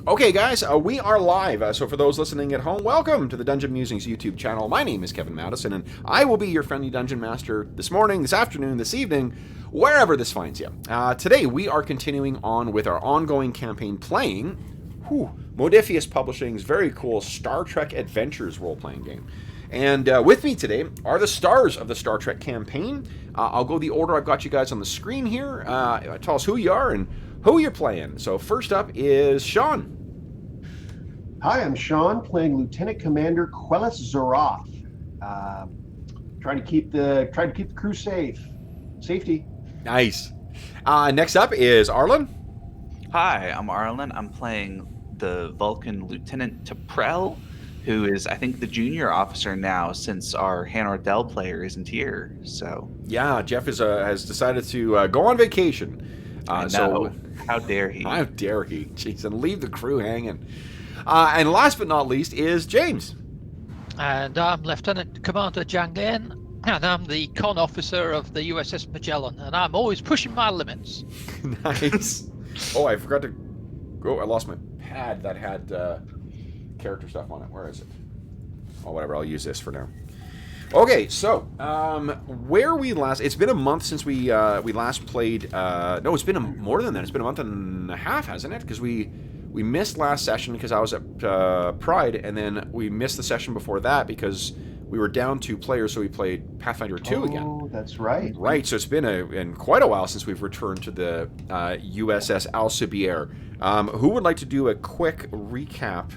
Okay, guys, we are live. So for those listening at home, welcome to the Dungeon Musings YouTube channel. My name is Kevin Madison, and I will be your friendly dungeon master this morning, this afternoon, this evening, wherever this finds you. Today, we are continuing on with our ongoing campaign playing Modiphius Publishing's very cool Star Trek Adventures role-playing game. And with me today are the stars of the Star Trek campaign. I'll go the order I've got you guys on the screen here. Tell us who you are and who you're playing. So first up is Sean. Hi, I'm Sean, playing Lieutenant Commander Quellis Zaroth. Trying to keep the crew safe. Safety. Nice. Next up is Arlen. Hi, I'm Arlen. I'm playing the Vulcan Lieutenant T'Prel, who is, I think, the junior officer now since our Hanordel player isn't here. So yeah, Jeff has decided to go on vacation. So how dare he? How dare he? Jeez, and leave the crew hanging. And last but not least is James. And I'm Lieutenant Commander Jangain, and I'm the con officer of the USS Magellan, and I'm always pushing my limits. Nice. Oh, I forgot to go. I lost my pad that had character stuff on it. Where is it? Oh, whatever. I'll use this for now. Okay, so where we last... It's been a month since we last played... no, it's been more than that. It's been a month and a half, hasn't it? Because we missed last session because I was at Pride, and then we missed the session before that because we were down 2 players, so we played Pathfinder 2 again. Oh, that's right. Right, so it's been quite a while since we've returned to the USS Alcibier. Who would like to do a quick recap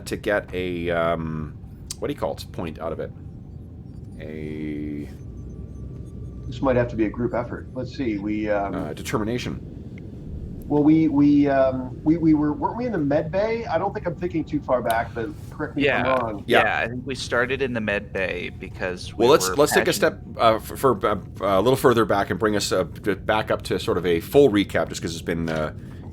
to get a... what do you call it? Point out of it. This might have to be a group effort. Let's see. We determination. Well, we weren't we in the med bay? I don't think I'm thinking too far back, but correct me if I'm wrong. Yeah, I think we started in the med bay because let's take a step for a little further back and bring us back up to sort of a full recap, just because it's been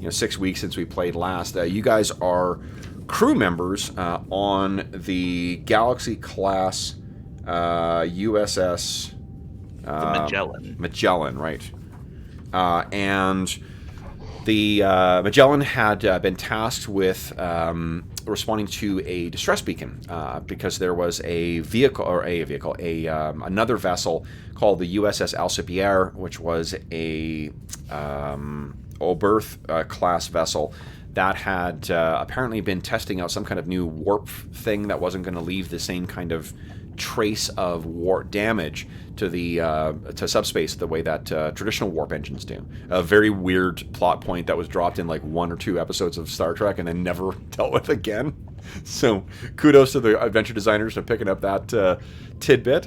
6 weeks since we played last. You guys are crew members on the Galaxy class USS the Magellan, right? And the Magellan had been tasked with responding to a distress beacon because there was another vessel called the USS Alcibier, which was a Oberth class vessel that had apparently been testing out some kind of new warp thing that wasn't going to leave the same kind of trace of warp damage to the to subspace the way that traditional warp engines do. A very weird plot point that was dropped in like 1 or 2 episodes of Star Trek and then never dealt with again. So kudos to the adventure designers for picking up that tidbit.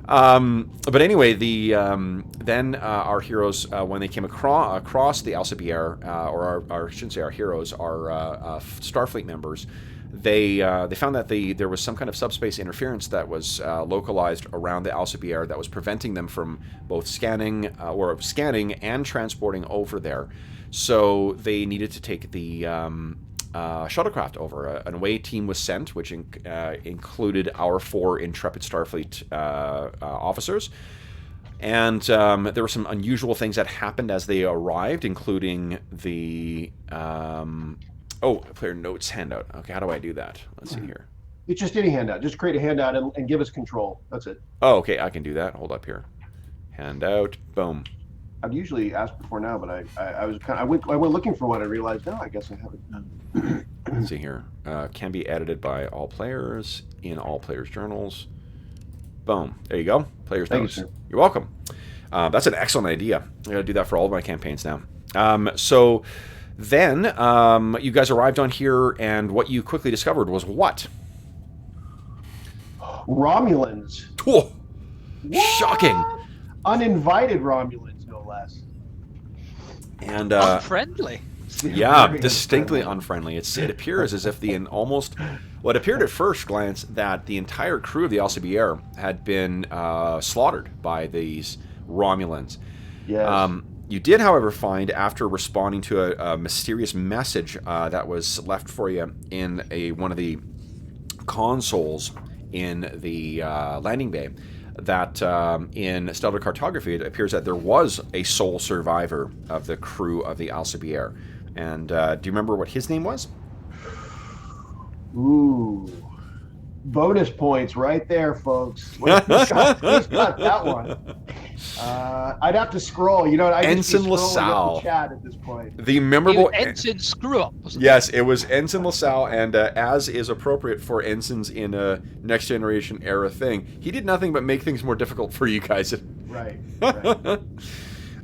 But anyway, then our heroes, when they came across the Alcibier, or I shouldn't say our heroes, our Starfleet members, they found that there was some kind of subspace interference that was localized around the Alcibier that was preventing them from both scanning and transporting over there. So they needed to take the shuttlecraft over. An away team was sent, which included our 4 intrepid Starfleet officers. And there were some unusual things that happened as they arrived, including the... player notes handout. Okay, how do I do that? Let's see here. It's just any handout. Just create a handout and give us control. That's it. Oh, okay, I can do that. Hold up here. Handout. Boom. I've usually asked before now, but I went looking for one and realized, no, I guess I haven't. Let's see here. Can be edited by all players in all players' journals. Boom. There you go. Players' notes. Thank you, sir. You're welcome. That's an excellent idea. I'm going to do that for all of my campaigns now. So then you guys arrived on here, and what you quickly discovered was what? Romulans. Oh, shocking. Uninvited Romulans, no less. And Unfriendly. yeah, distinctly unfriendly. It appears as if it appeared at first glance that the entire crew of the Alcibier had been slaughtered by these Romulans. Yes. You did, however, find, after responding to a mysterious message that was left for you in one of the consoles in the landing bay, that in stellar cartography, it appears that there was a sole survivor of the crew of the Alcibière. And do you remember what his name was? Ooh. Bonus points right there, folks. Who's got that one? I'd have to scroll. You know, I Ensign LaSalle. Up the chat at this point. The memorable Ensign Screw Up. Yes, it was Ensign LaSalle, and as is appropriate for ensigns in a Next Generation era thing, he did nothing but make things more difficult for you guys. Right.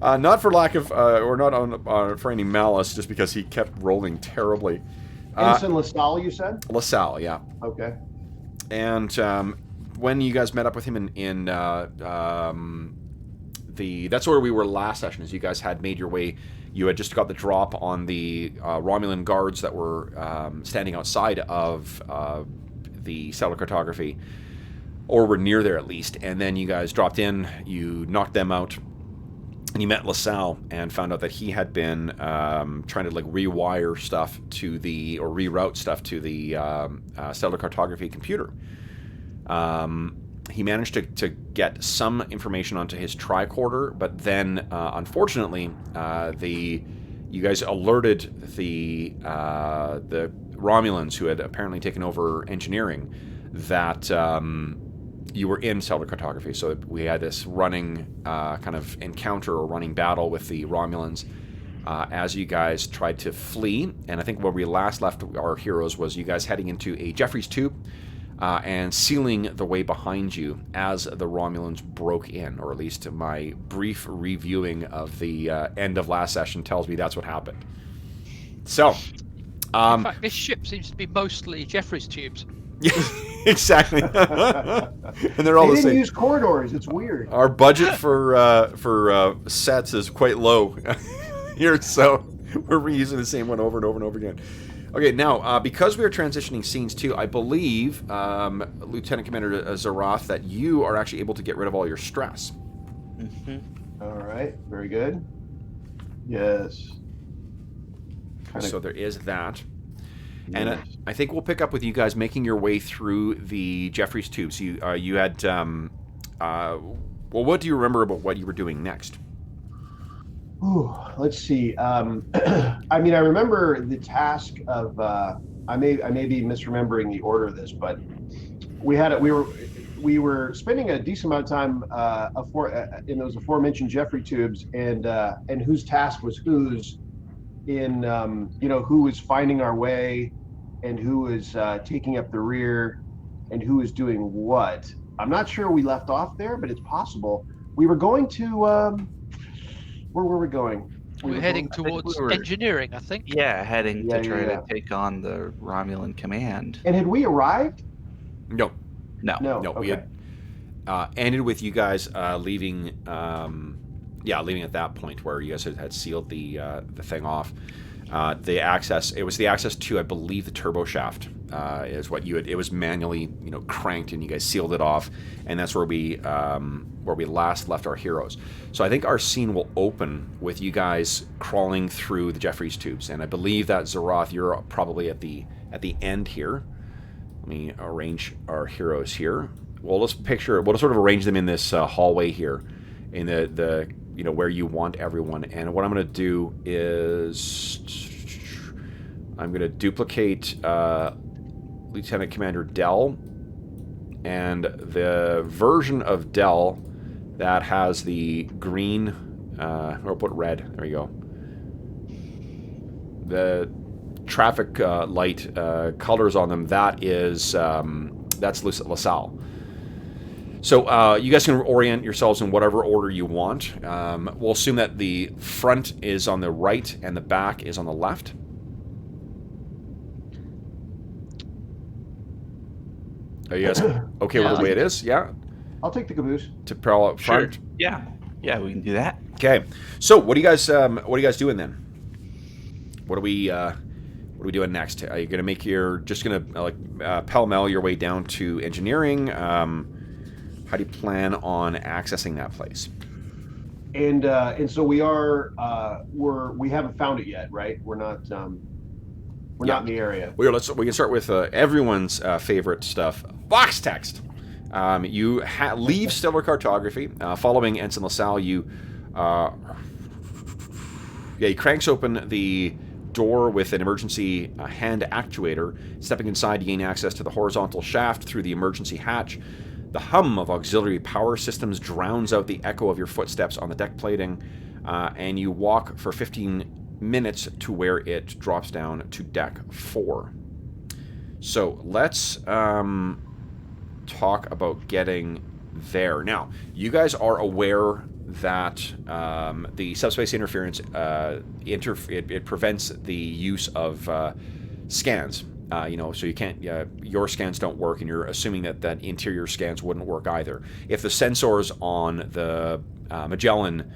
Not for lack of, or not on for any malice, just because he kept rolling terribly. Ensign LaSalle, you said? LaSalle, yeah. Okay. And when you guys met up with him in that's where we were last session, as you guys had made your way. You had just got the drop on the Romulan guards that were standing outside of the stellar cartography, or were near there at least. And then you guys dropped in, you knocked them out, and you met LaSalle and found out that he had been trying to like rewire stuff to the, or reroute stuff to the stellar cartography computer. He managed to get some information onto his tricorder, but then unfortunately, you guys alerted the Romulans, who had apparently taken over engineering, that you were in stellar cartography. So we had this running kind of encounter or running battle with the Romulans as you guys tried to flee. And I think where we last left our heroes was you guys heading into a Jeffries tube and sealing the way behind you as the Romulans broke in, or at least my brief reviewing of the end of last session tells me that's what happened. So, in fact, this ship seems to be mostly Jeffries tubes. Exactly. And they're all the same. They didn't use corridors. It's weird. Our budget for sets is quite low here, so we're reusing the same one over and over and over again. Okay, now, because we are transitioning scenes too, I believe, Lieutenant Commander Zaroth, that you are actually able to get rid of all your stress. Mm-hmm. All right, very good. Yes. So there is that. Yes. And I think we'll pick up with you guys making your way through the Jeffries tubes. You had, well, what do you remember about what you were doing next? Ooh, let's see. I mean, I remember the task of. I may be misremembering the order of this, but we were spending a decent amount of time in those aforementioned Jeffrey tubes, and whose task was whose, in who was finding our way, and who was taking up the rear, and who was doing what. I'm not sure we left off there, but it's possible. We were going to. Where were we going? We're heading towards engineering, I think. Yeah, heading to try to take on the Romulan command. And had we arrived? No. Okay. We had ended with you guys leaving. Leaving at that point where you guys had sealed the thing off. The access. It was the access to, I believe, the turbo shaft. Is what you had. It was manually, cranked, and you guys sealed it off, and that's where we last left our heroes. So I think our scene will open with you guys crawling through the Jeffries tubes, and I believe that Zaroth, you're probably at the end here. Let me arrange our heroes here. We'll just sort of arrange them in this hallway here, in the where you want everyone. And what I'm going to do is I'm going to duplicate Lieutenant Commander Dell, and the version of Dell that has the green, or put red, there you go. The traffic light colors on them, that's LaSalle. So you guys can orient yourselves in whatever order you want. We'll assume that the front is on the right and the back is on the left. Are you guys okay with the way it is? Yeah? I'll take the caboose. To parallel up front? Sure. Yeah, we can do that. Okay. So what are you guys doing then? What are we doing next? Are you gonna make pell-mell your way down to engineering? How do you plan on accessing that place? And so we haven't found it yet, right? We're not not in the area. We can start with everyone's favorite stuff, box text. You leave stellar cartography. Following Ensign LaSalle, you he cranks open the door with an emergency hand actuator. Stepping inside, you gain access to the horizontal shaft through the emergency hatch. The hum of auxiliary power systems drowns out the echo of your footsteps on the deck plating, and you walk for 15 minutes to where it drops down to deck 4. So let's talk about getting there. Now, you guys are aware that the subspace interference it prevents the use of scans. So you can't. Your scans don't work, and you're assuming that interior scans wouldn't work either. If the sensors on the Magellan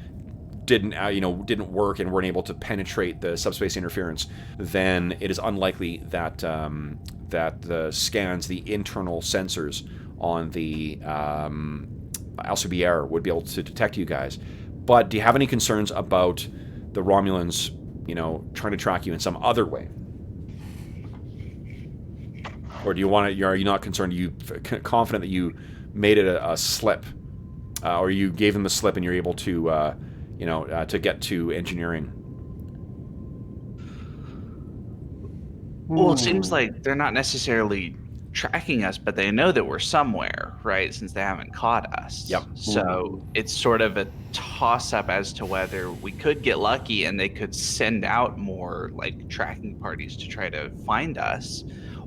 didn't work and weren't able to penetrate the subspace interference, then it is unlikely that that the scans, the internal sensors on the LCBR would be able to detect you guys. But do you have any concerns about the Romulans, trying to track you in some other way? Or do you want to? Are you not concerned? Are you confident that you made it a slip, or you gave them the slip and you're able to, to get to engineering? Well, it seems like they're not necessarily tracking us, but they know that we're somewhere, right? Since they haven't caught us. Yep. So it's sort of a toss-up as to whether we could get lucky and they could send out more like tracking parties to try to find us,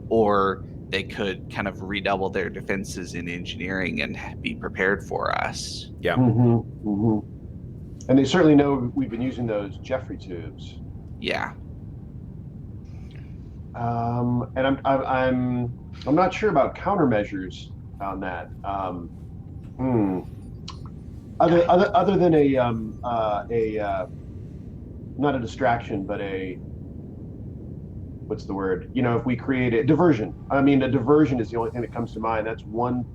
or they could kind of redouble their defenses in engineering and be prepared for us. Yeah. And they certainly know we've been using those Jeffrey tubes. Yeah. And I'm not sure about countermeasures on that. Other than a not a distraction, but what's the word? If we create a diversion. I mean, a diversion is the only thing that comes to mind. That's one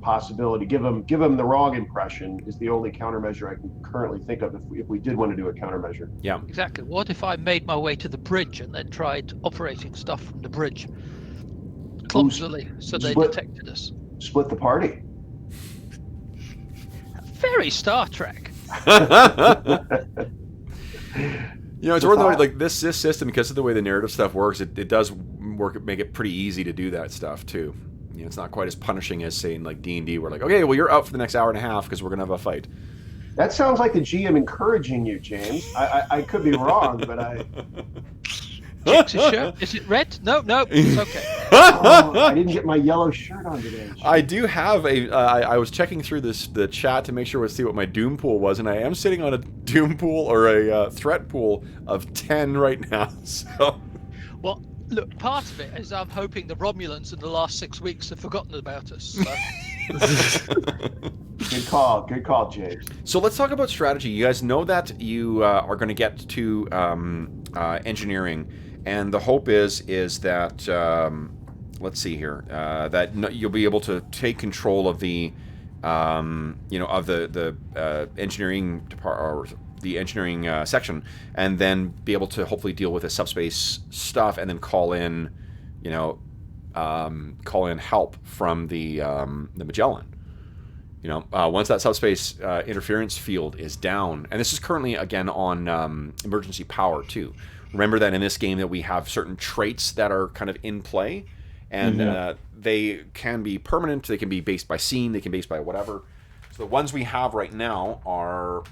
possibility. Give them the wrong impression is the only countermeasure I can currently think of if we did want to do a countermeasure. Yeah. Exactly. What if I made my way to the bridge and then tried operating stuff from the bridge clumsily so they detected us? Split the party. Very Star Trek. It's worth noting, like this system, because of the way the narrative stuff works, it does make it pretty easy to do that stuff too. It's not quite as punishing as saying like D&D, where like, okay, well, you're out for the next hour and a half because we're gonna have a fight. That sounds like the GM encouraging you, James. I could be wrong, but James' shirt, is it red? No, it's okay. I didn't get my yellow shirt on today. I do have I was checking through the chat to make sure to see what my doom pool was, and I am sitting on a doom pool or a threat pool of 10 right now. So, well, look, part of it is I'm hoping the Romulans in the last 6 weeks have forgotten about us. So. Good call, James. So let's talk about strategy. You guys know that you are going to get to engineering, and the hope is that let's see here, that you'll be able to take control of the of the engineering department, or the engineering section, and then be able to hopefully deal with the subspace stuff, and then call in help from the Magellan. Once that subspace interference field is down, and this is currently again on emergency power too. Remember that in this game that we have certain traits that are kind of in play, and they can be permanent. They can be based by scene. They can be based by whatever. So the ones we have right now are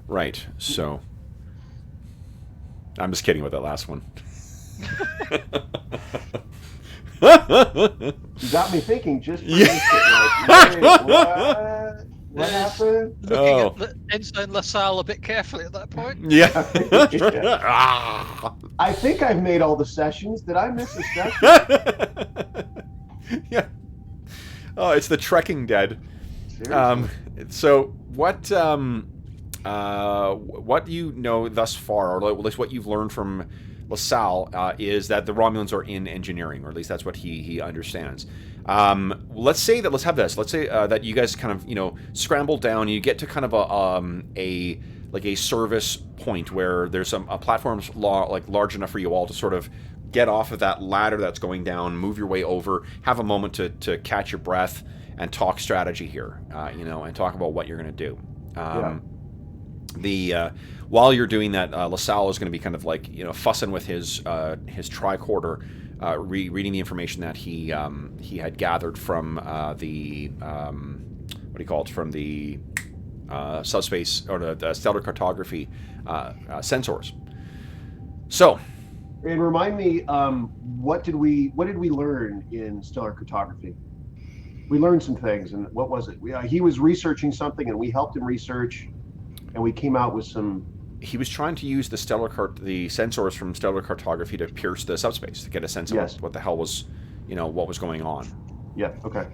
right, so I'm just kidding with that last one. You got me thinking just for like, what happened? Looking at Ensign LaSalle a bit carefully at that point. Yeah. I think I've made all the sessions. Did I miss a session? Yeah. Oh, it's the Trekking Dead. Seriously? So what do you know thus far, or at least what you've learned from LaSalle is that the Romulans are in engineering, or at least that's what he understands. Let's say that let's say that you guys kind of scramble down. You get to kind of a like a service point where there's a platform like large enough for you all to sort of get off of that ladder that's going down, move your way over, have a moment to catch your breath, and talk strategy here, and talk about what you're going to do. While you're doing that, LaSalle is going to be kind of like fussing with his tricorder, reading the information that he had gathered from the from the subspace or the stellar cartography sensors. So, and remind me, what did we learn in stellar cartography? We learned some things, and what was it? He was researching something, and we helped him research, and we came out with some. He was trying to use the sensors from stellar cartography to pierce the subspace to get a sense of what the hell was, what was going on. Yeah. Okay.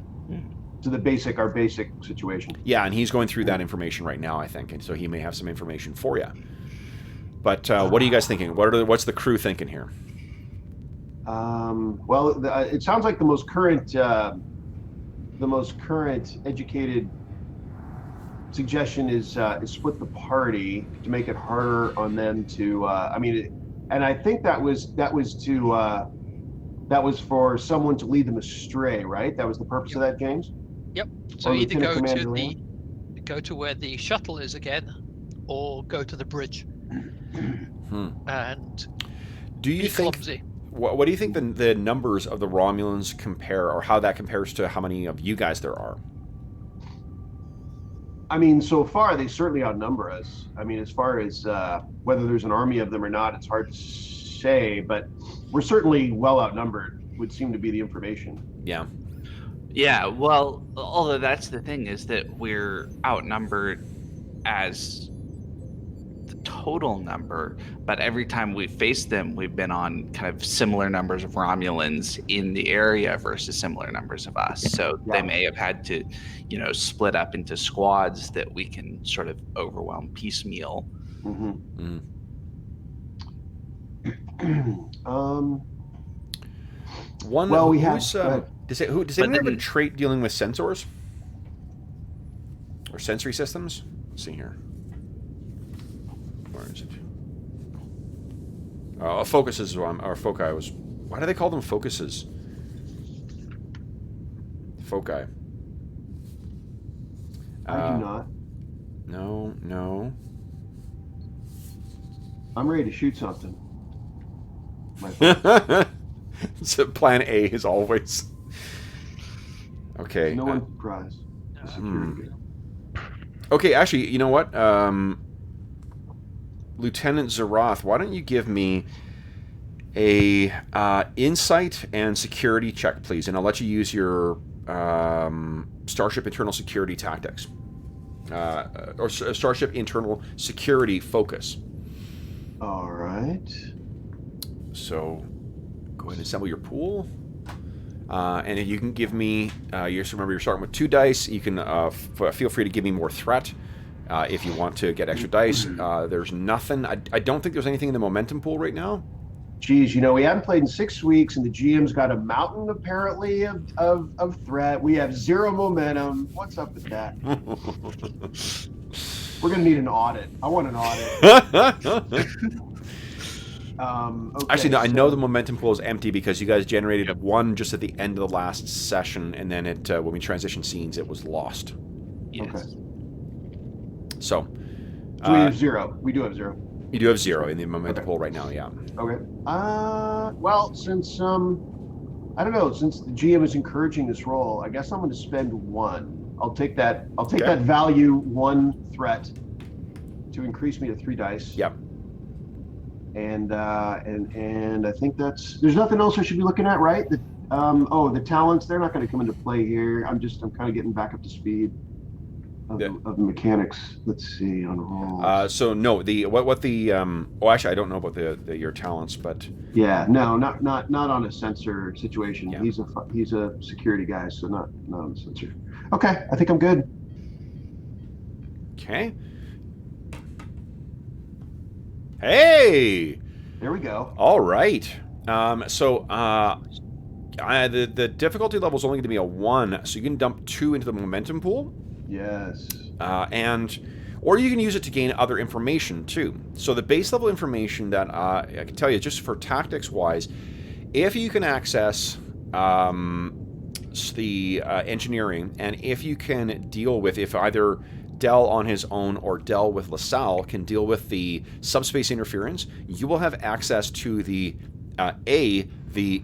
To our basic situation. Yeah, and he's going through that information right now, I think, and so he may have some information for you. But what are you guys thinking? What's the crew thinking here? Well, it sounds like the most current educated suggestion is split the party to make it harder on them to. And I think that was for someone to lead them astray, right? That was the purpose of that, James. Yep. So either go to where the shuttle is again, or go to the bridge. And do you think? Clumsy. What do you think the numbers of the Romulans compare, or how that compares to how many of you guys there are? I mean, so far they certainly outnumber us. I mean, as far as whether there's an army of them or not, it's hard to say. But we're certainly well outnumbered. Would seem to be the information. Yeah. Yeah. Well, although that's the thing is that we're outnumbered as the total number, but every time we've faced them, we've been on kind of similar numbers of Romulans in the area versus similar numbers of us. So they may have had to, split up into squads that we can sort of overwhelm piecemeal. Mm-hmm. We have. Does anyone have a trait dealing with sensors or sensory systems? Let's see here. Where is it? Focuses or foci was. Why do they call them focuses? Foci. I do not. No. I'm ready to shoot something. So plan A is always. Okay. No one's surprised. Okay, actually, you know what? Lieutenant Zeroth, why don't you give me a insight and security check, please, and I'll let you use your Starship internal security tactics, or Starship internal security focus. All right. So, go ahead and assemble your pool, and you can give me. Remember, you're starting with 2 dice. You can feel free to give me more threat. If you want to get extra dice, there's nothing. I don't think there's anything in the momentum pool right now. Geez, we haven't played in 6 weeks, and the GM's got a mountain apparently of threat. We have 0 momentum. What's up with that? We're gonna need an audit. I want an audit. Okay, actually, no, I know the momentum pool is empty because you guys generated 1 just at the end of the last session, and then when we transitioned scenes, it was lost. Yes. Okay. So we have 0. We do have 0. You do have 0 in the momentum pool right now, yeah. Okay. Well, since I don't know, since the GM is encouraging this roll, I guess I'm going to spend 1. I'll take that. I'll take that value 1 threat to increase me to 3 dice. Yep. And I think there's nothing else I should be looking at, right? The talents, they're not going to come into play here. I'm kind of getting back up to speed of the mechanics. Let's see on roll. So no, actually I don't know about your talents, but no, not on a sensor situation. Yeah. He's a security guy, so not on the sensor. Okay, I think I'm good. Okay. Hey, There we go. All right. The difficulty level is only going to be a 1, so you can dump 2 into the momentum pool. Yes. Or you can use it to gain other information too. So the base level information that I can tell you, just for tactics wise, if you can access the engineering, and if you can deal with, if either Dell on his own or Dell with LaSalle can deal with the subspace interference, you will have access to the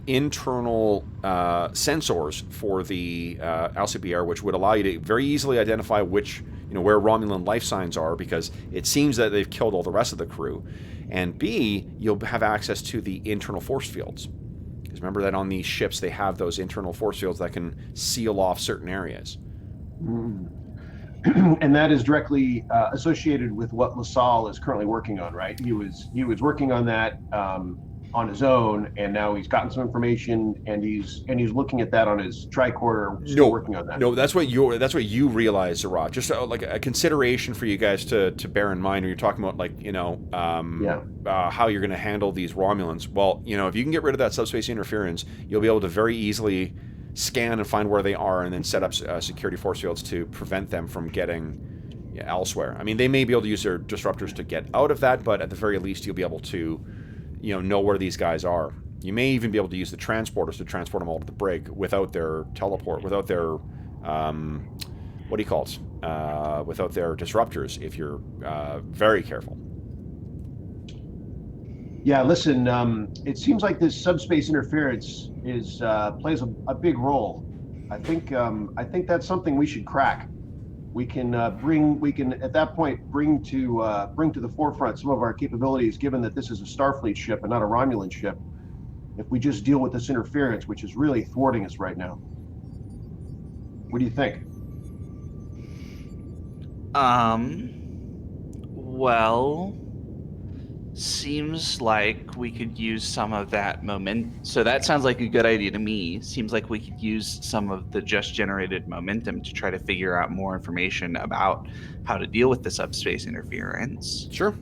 internal sensors for the LCBR, which would allow you to very easily identify which, where Romulan life signs are, because it seems that they've killed all the rest of the crew. And B, you'll have access to the internal force fields. Because remember that on these ships, they have those internal force fields that can seal off certain areas. And that is directly associated with what LaSalle is currently working on, right? He was working on that on his own, and now he's gotten some information, and he's looking at that on his tricorder, still working on that. No, that's what you realize, Zerat. Just like a consideration for you guys to bear in mind when you're talking about, like, how you're going to handle these Romulans. Well, if you can get rid of that subspace interference, you'll be able to very easily scan and find where they are, and then set up security force fields to prevent them from getting elsewhere. I mean, they may be able to use their disruptors to get out of that, but at the very least, you'll be able to know where these guys are. You may even be able to use the transporters to transport them all to the brig without their teleport, without their without their disruptors, if you're very careful. Yeah, listen, it seems like this subspace interference plays a big role. I think that's something we should crack. We can at that point bring to the forefront some of our capabilities, given that this is a Starfleet ship and not a Romulan ship. If we just deal with this interference, which is really thwarting us right now. What do you think? Well, seems like we could use some of that momentum. So that sounds like a good idea to me. Seems like we could use some of the just generated momentum to try to figure out more information about how to deal with the subspace interference. Sure.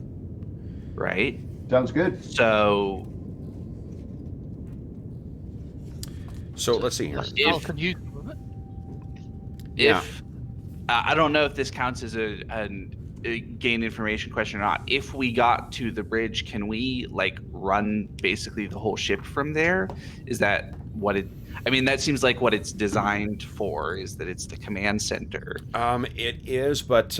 Right? Sounds good. So let's see here. If I don't know if this counts as a gain information question or not. If we got to the bridge, can we run basically the whole ship from there? Is that what it? I mean, that seems like what it's designed for. Is that it's the command center? It is, but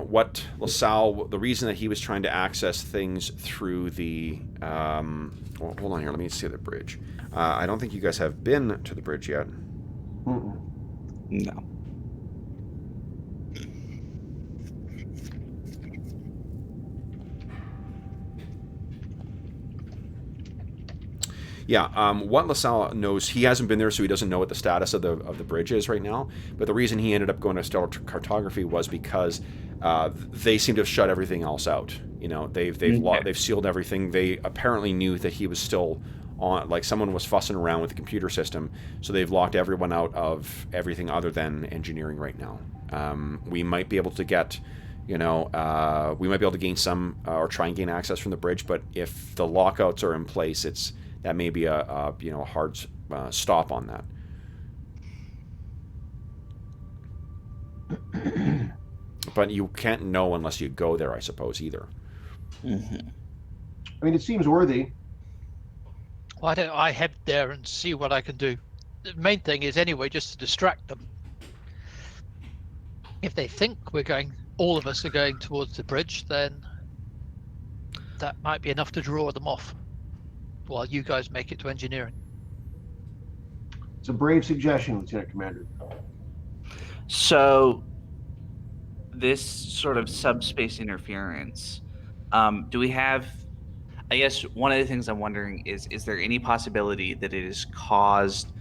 what LaSalle, the reason that he was trying to access things through the well, hold on here. Let me see the bridge. I don't think you guys have been to the bridge yet. No. Yeah, what LaSalle knows, he hasn't been there, so he doesn't know what the status of the bridge is right now. But the reason he ended up going to stellar cartography was because they seem to have shut everything else out. They've sealed everything. They apparently knew that he was still on, like someone was fussing around with the computer system, so they've locked everyone out of everything other than engineering right now. We might be able to get. We might be able to gain some or try and gain access from the bridge, but if the lockouts are in place, that may be a hard stop on that. But you can't know unless you go there, I suppose, either. Mm-hmm. I mean, it seems worthy. Why don't I head there and see what I can do? The main thing is, anyway, just to distract them. If they think all of us are going towards the bridge, then that might be enough to draw them off while you guys make it to engineering. It's a brave suggestion, Lieutenant Commander. So, this sort of subspace interference, do we have... I guess one of the things I'm wondering is there any possibility that it is caused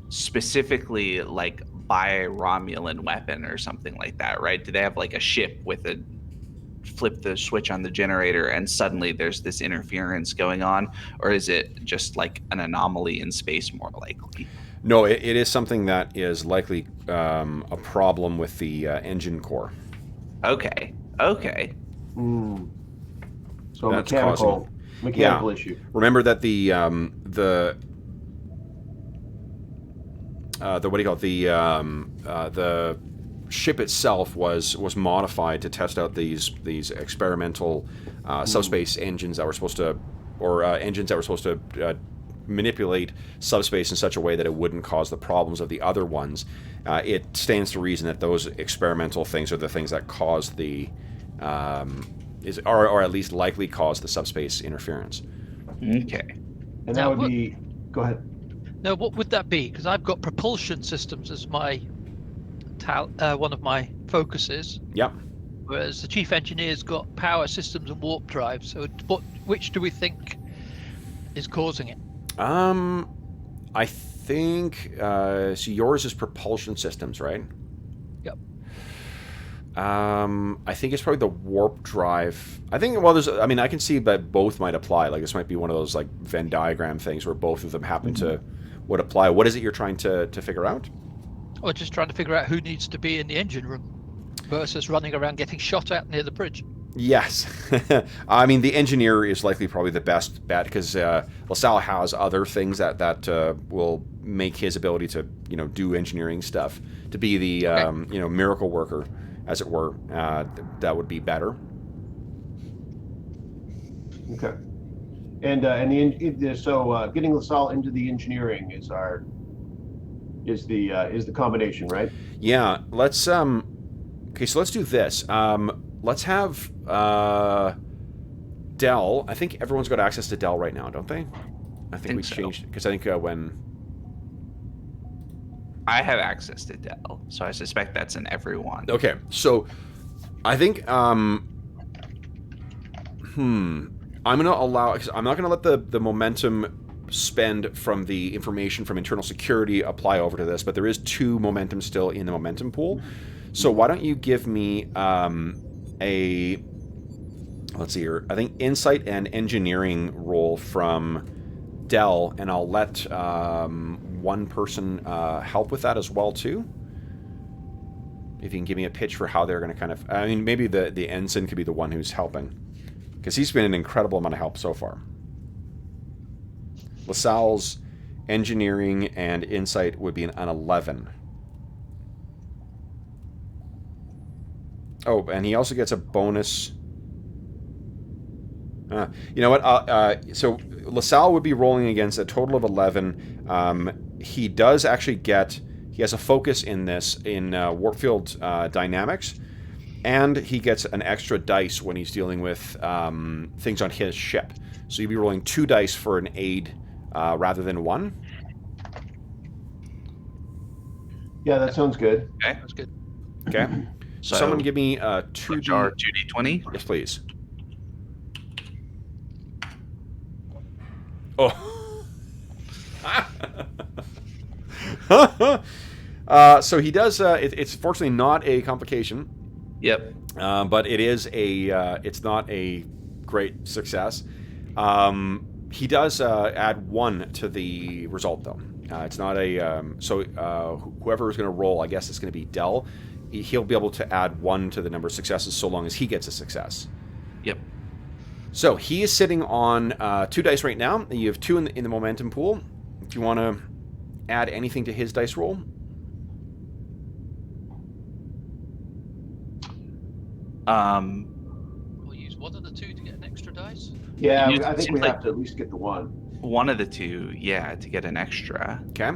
specifically by a Romulan weapon or something like that, right? Do they have a ship with flip the switch on the generator and suddenly there's this interference going on? Or is it just an anomaly in space more likely? No, it is something that is likely a problem with the engine core. Okay. So that's mechanical. Mechanical issue. Remember that the what do you call it? The ship itself was modified to test out these experimental subspace engines that were supposed to, or engines that were supposed to manipulate subspace in such a way that it wouldn't cause the problems of the other ones. It stands to reason that those experimental things are the things that cause the or at least likely cause the subspace interference. Okay. And that would be. Go ahead. Now, what would that be? Because I've got propulsion systems as my one of my focuses. Yep. Whereas the chief engineer's got power systems and warp drives. So, which do we think is causing it? I think so. Yours is propulsion systems, right? Yep. I think it's probably the warp drive. I think, well, I mean, I can see that both might apply. Like, this might be one of those, like, Venn diagram things where both of them happen to would apply. What is it you're trying to figure out? Or just trying to figure out who needs to be in the engine room versus running around getting shot at near the bridge. Yes. I mean, the engineer is likely probably the best bet because LaSalle has other things that will make his ability to, do engineering stuff, to be the, miracle worker, as it were. That would be better. Okay. And so getting LaSalle into the engineering is the combination, right? Yeah. Let's okay. So let's do this. Let's have Dell. I think everyone's got access to Dell right now, don't they? I think we changed because I think when I have access to Dell, so I suspect that's in everyone. Okay, so I think I'm gonna allow, because I'm not gonna let the momentum spend from the information from internal security apply over to this, but there is 2 momentum still in the momentum pool. So why don't you give me let's see here, I think insight and engineering roll from Dell, and I'll let one person help with that as well too. If you can give me a pitch for how they're going to kind of, I mean, maybe the ensign could be the one who's helping, because he's been an incredible amount of help so far. LaSalle's engineering and insight would be an 11. Oh, and he also gets a bonus. You know what? So LaSalle would be rolling against a total of 11. He does actually get, he has a focus in this, in warp field dynamics, and he gets an extra dice when he's dealing with things on his ship. So you'd be rolling 2 dice for an aid rather than 1. Yeah, that sounds good. Okay. That's good. Okay. So Someone give me 2D. jar 2d20. Yes, please. Oh. So he does. It's fortunately not a complication. Yep. But it is a. It's not a great success. He does add 1 to the result, though. It's not a. So whoever is going to roll, I guess it's going to be Dell. He'll be able to add 1 to the number of successes so long as he gets a success. Yep. So he is sitting on 2 dice right now. You have 2 in the momentum pool. Do you want to add anything to his dice roll? We'll use one of the 2 to get an extra dice. Yeah, I think we have to at least get the 1. One of the 2, yeah, to get an extra. Okay.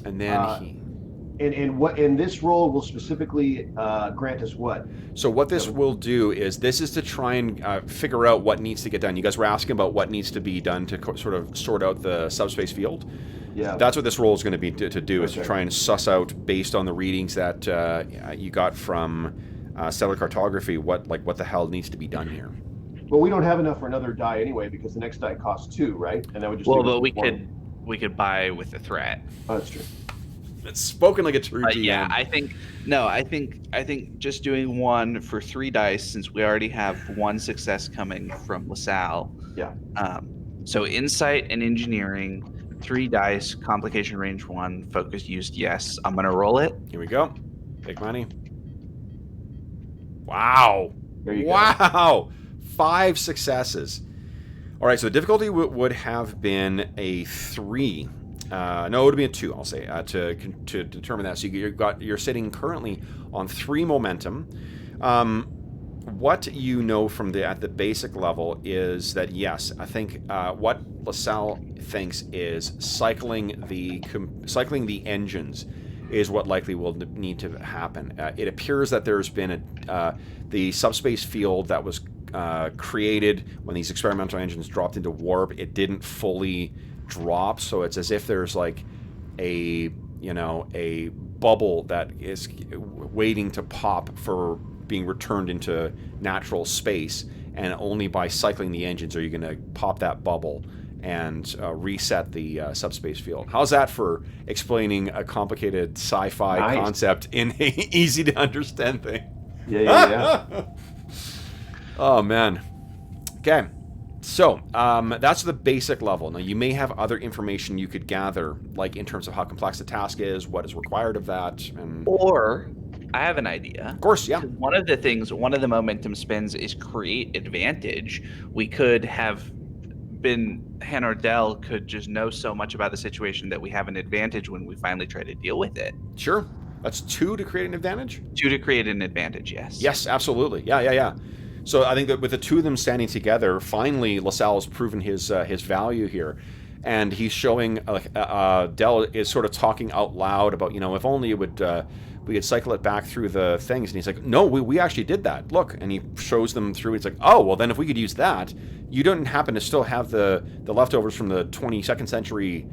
And then he. And this roll will specifically grant us what? So what this will do is, this is to try and figure out what needs to get done. You guys were asking about what needs to be done to sort of sort out the subspace field. Yeah. That's what this roll is going to be to do, is to try and suss out, based on the readings that you got from stellar cartography, what the hell needs to be done here. Well, we don't have enough for another die anyway, because the next die costs 2, right? And that would just. Well, but we could buy with the threat. Oh, that's true. It's spoken like a true GM. Yeah, I think just doing 1 for 3 dice, since we already have 1 success coming from LaSalle. Yeah. So insight and engineering, 3 dice, complication range 1, focus used, yes. I'm gonna roll it. Here we go. Big money. Wow. There you go. Wow. 5 successes. All right, so the difficulty would have been a 3. No, it would be a 2, I'll say, to determine that. So you're sitting currently on 3 momentum. What you know from at the basic level is that, yes, I think what LaSalle thinks is cycling the engines is what likely will need to happen. It appears that there's been the subspace field that was created when these experimental engines dropped into warp. It didn't fully drop, so it's as if there's like a bubble that is waiting to pop for being returned into natural space, and only by cycling the engines are you going to pop that bubble and reset the subspace field. How's that for explaining a complicated sci-fi concept in an easy to understand thing? Yeah. Oh man. Okay. So that's the basic level. Now you may have other information you could gather, like in terms of how complex the task is, what is required of that, and or I have an idea. Of course, yeah. One of the momentum spins is create advantage. We could have Hanordel could just know so much about the situation that we have an advantage when we finally try to deal with it. Sure. That's 2 to create an advantage? 2 to create an advantage, yes. Yes, absolutely. Yeah. So I think that with the 2 of them standing together, finally LaSalle has proven his value here. And he's showing, Del is sort of talking out loud about, if only it would, we could cycle it back through the things. And he's like, no, we actually did that. Look. And he shows them through. He's like, oh, well, then if we could use that, you don't happen to still have the leftovers from the 22nd century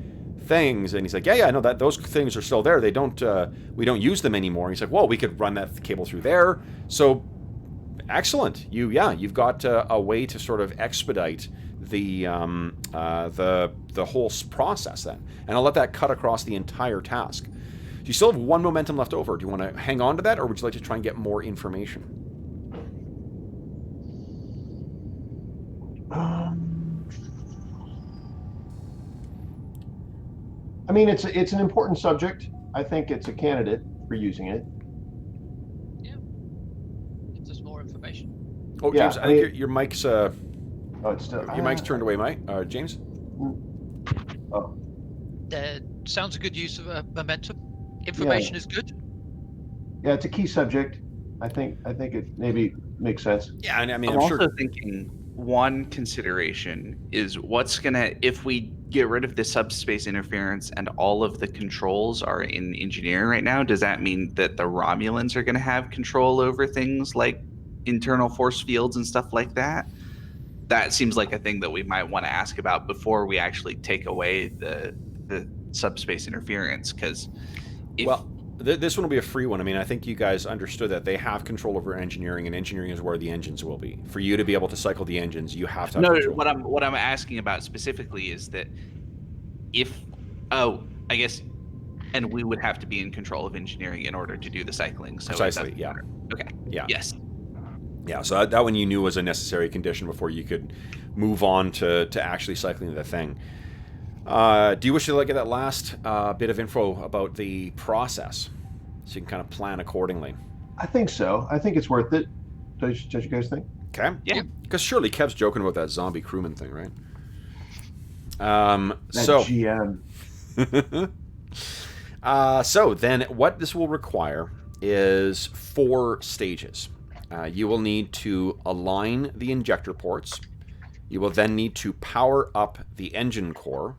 things. And he's like, yeah, no, those things are still there. They don't, we don't use them anymore. And he's like, well, we could run that cable through there. So excellent. You've got a way to sort of expedite the whole process then. And I'll let that cut across the entire task. So you still have 1 momentum left over. Do you want to hang on to that, or would you like to try and get more information? I mean, it's an important subject. I think it's a candidate for using it. Yeah. Gives us more information. Oh, James, I think your mic's it's still your mic's turned away, Mike. James. Oh. Sounds a good use of momentum. Information is good. Yeah, it's a key subject. I think it maybe makes sense. Yeah, I mean, I'm sure. also thinking one consideration is if we get rid of the subspace interference and all of the controls are in engineering right now, does that mean that the Romulans are going to have control over things like internal force fields and stuff like that? That seems like a thing that we might want to ask about before we actually take away the subspace interference, because this one will be a free one. I mean, I think you guys understood that they have control over engineering, and engineering is where the engines will be. For you to be able to cycle the engines, you have to have control. What I'm asking about specifically is that and we would have to be in control of engineering in order to do the cycling. So precisely, yeah. Okay. Yeah. Yes. Yeah, so that one you knew was a necessary condition before you could move on to actually cycling the thing. Do you wish to get that last bit of info about the process so you can kind of plan accordingly? I think so. I think it's worth it. Don't you guys think? Okay. Yeah. Because surely Kev's joking about that zombie crewman thing, right? That GM. So then what this will require is 4 stages. You will need to align the injector ports. You will then need to power up the engine core.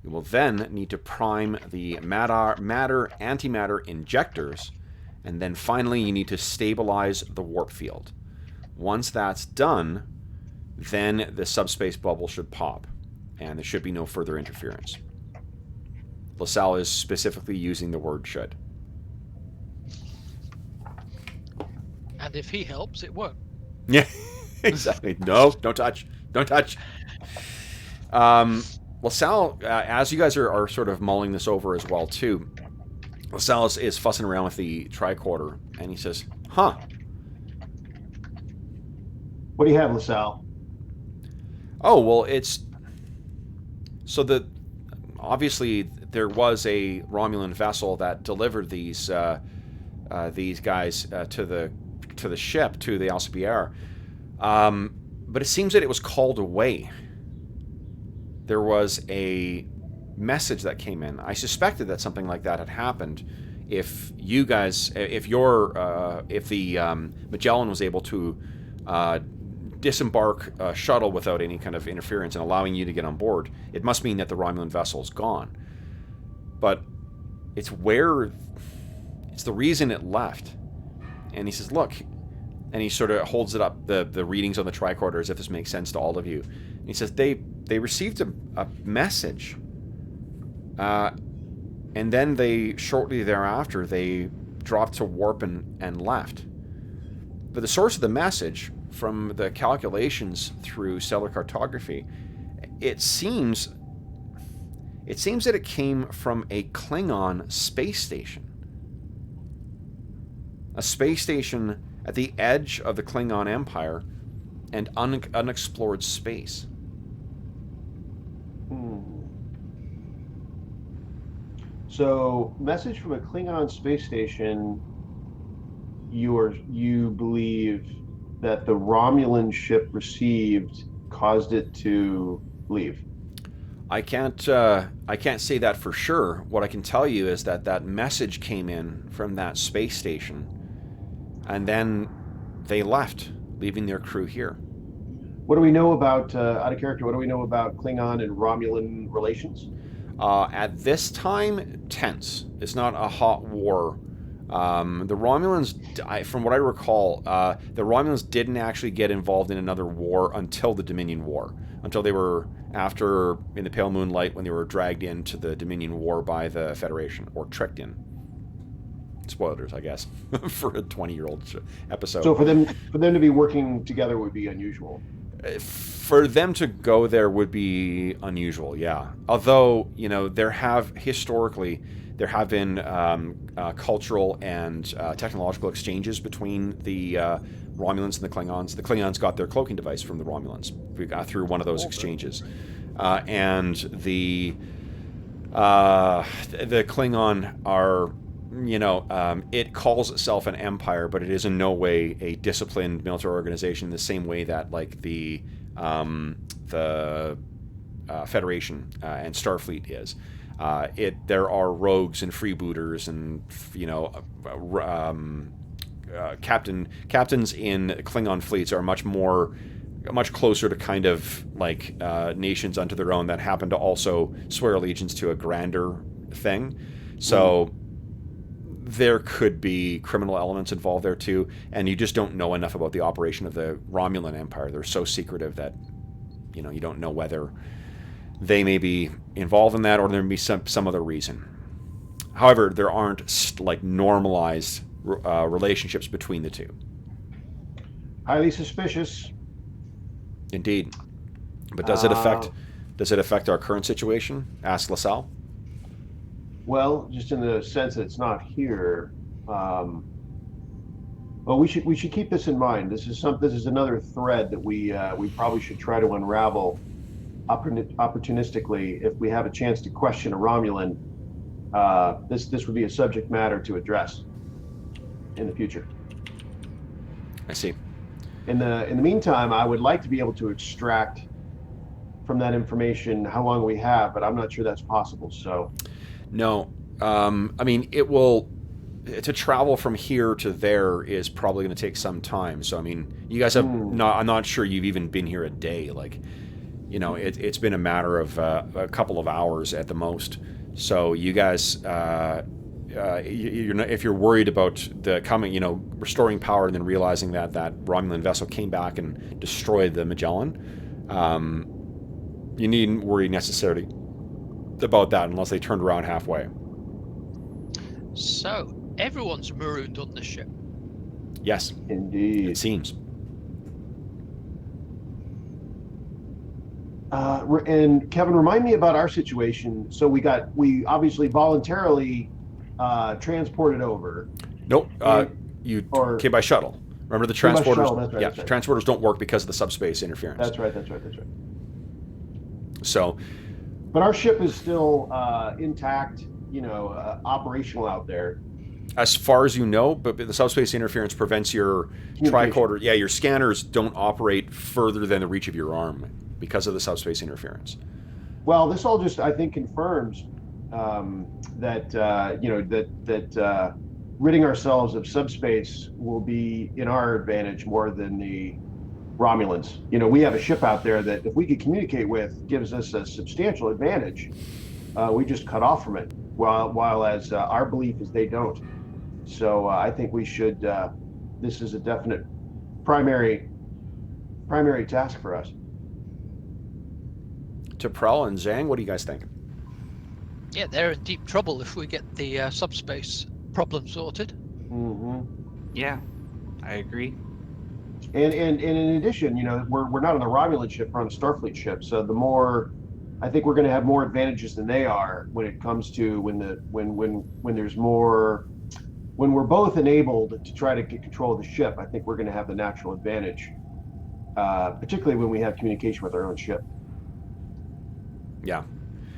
You will then need to prime the matter-antimatter injectors. And then finally, you need to stabilize the warp field. Once that's done, then the subspace bubble should pop. And there should be no further interference. LaSalle is specifically using the word should. And if he helps, it won't. Yeah, exactly. No, don't touch. Don't touch. LaSalle, as you guys are sort of mulling this over as well, too, LaSalle is fussing around with the tricorder, and he says, huh. What do you have, LaSalle? Oh, well, it's... So obviously there was a Romulan vessel that delivered these guys to the ship, to the Alcibiade. But it seems that it was called away. There was a message that came in. I suspected that something like that had happened if you guys, if the Magellan was able to disembark a shuttle without any kind of interference and allowing you to get on board. It must mean that the Romulan vessel is gone. But it's the reason it left. And he says, look, and he sort of holds it up, the readings on the tricorder, as if this makes sense to all of you. And he says, they received a message. And then shortly thereafter, they dropped to warp and left. But the source of the message, from the calculations through stellar cartography, it seems that it came from a Klingon space station. A space station at the edge of the Klingon Empire and unexplored space. So, message from a Klingon space station. You believe that the Romulan ship received caused it to leave? I can't say that for sure. What I can tell you is that message came in from that space station, and then they left, leaving their crew here. What do we know about, out of character, what do we know about Klingon and Romulan relations? At this time, tense. It's not a hot war. The Romulans, from what I recall, the Romulans didn't actually get involved in another war until the Dominion War. Until they were, after, in the Pale Moonlight, when they were dragged into the Dominion War by the Federation, or tricked in. Spoilers, I guess, for a 20-year-old episode. So for them to be working together would be unusual. For them to go there would be unusual, yeah. Although, there have been cultural and technological exchanges between the Romulans and the Klingons. The Klingons got their cloaking device from the Romulans. We got through one of those exchanges. And the Klingon are, it calls itself an empire, but it is in no way a disciplined military organization in the same way that, like, the Federation and Starfleet is. There are rogues and freebooters and captains in Klingon fleets are much closer to kind of like nations unto their own that happen to also swear allegiance to a grander thing. So there could be criminal elements involved there too, and you just don't know enough about the operation of the Romulan Empire. They're so secretive that you don't know whether they may be involved in that or there may be some other reason. However, there aren't like normalized relationships between the two. Highly suspicious. Indeed. But does it affect our current situation? Ask LaSalle. Well, just in the sense that it's not here. Well, we should keep this in mind. This is another thread that we probably should try to unravel opportunistically if we have a chance to question a Romulan. This would be a subject matter to address in the future. I see. In the meantime, I would like to be able to extract from that information how long we have, but I'm not sure that's possible. So, no, I mean to travel from here to there is probably going to take some time. So I mean, you guys have not. I'm not sure you've even been here a day. Like, it's been a matter of a couple of hours at the most. So you guys, if you're worried about the coming, restoring power and then realizing that Romulan vessel came back and destroyed the Magellan, you needn't worry necessarily about that unless they turned around halfway. So everyone's marooned on the ship. Yes, indeed. It seems. And Kevin, remind me about our situation. So we obviously voluntarily transported over. Nope. You came by shuttle. Remember the transporters? Shuttle, that's right, yeah, that's right. Transporters don't work because of the subspace interference. That's right. So, but our ship is still intact, operational out there. As far as you know, but the subspace interference prevents your tricorder. Yeah, your scanners don't operate further than the reach of your arm because of the subspace interference. Well, this all just, I think, confirms that ridding ourselves of subspace will be in our advantage more than the Romulans. We have a ship out there that, if we could communicate with, gives us a substantial advantage. We just cut off from it, while as our belief is they don't. So I think we should. This is a definite primary task for us. T'Prel and Zhang, what do you guys think? Yeah, they're in deep trouble if we get the subspace problem sorted. Mm-hmm. Yeah, I agree. And in addition, we're not on a Romulan ship, we're on a Starfleet ship. So the more, I think we're going to have more advantages than they are when it comes to when there's more, when we're both enabled to try to get control of the ship. I think we're going to have the natural advantage, particularly when we have communication with our own ship.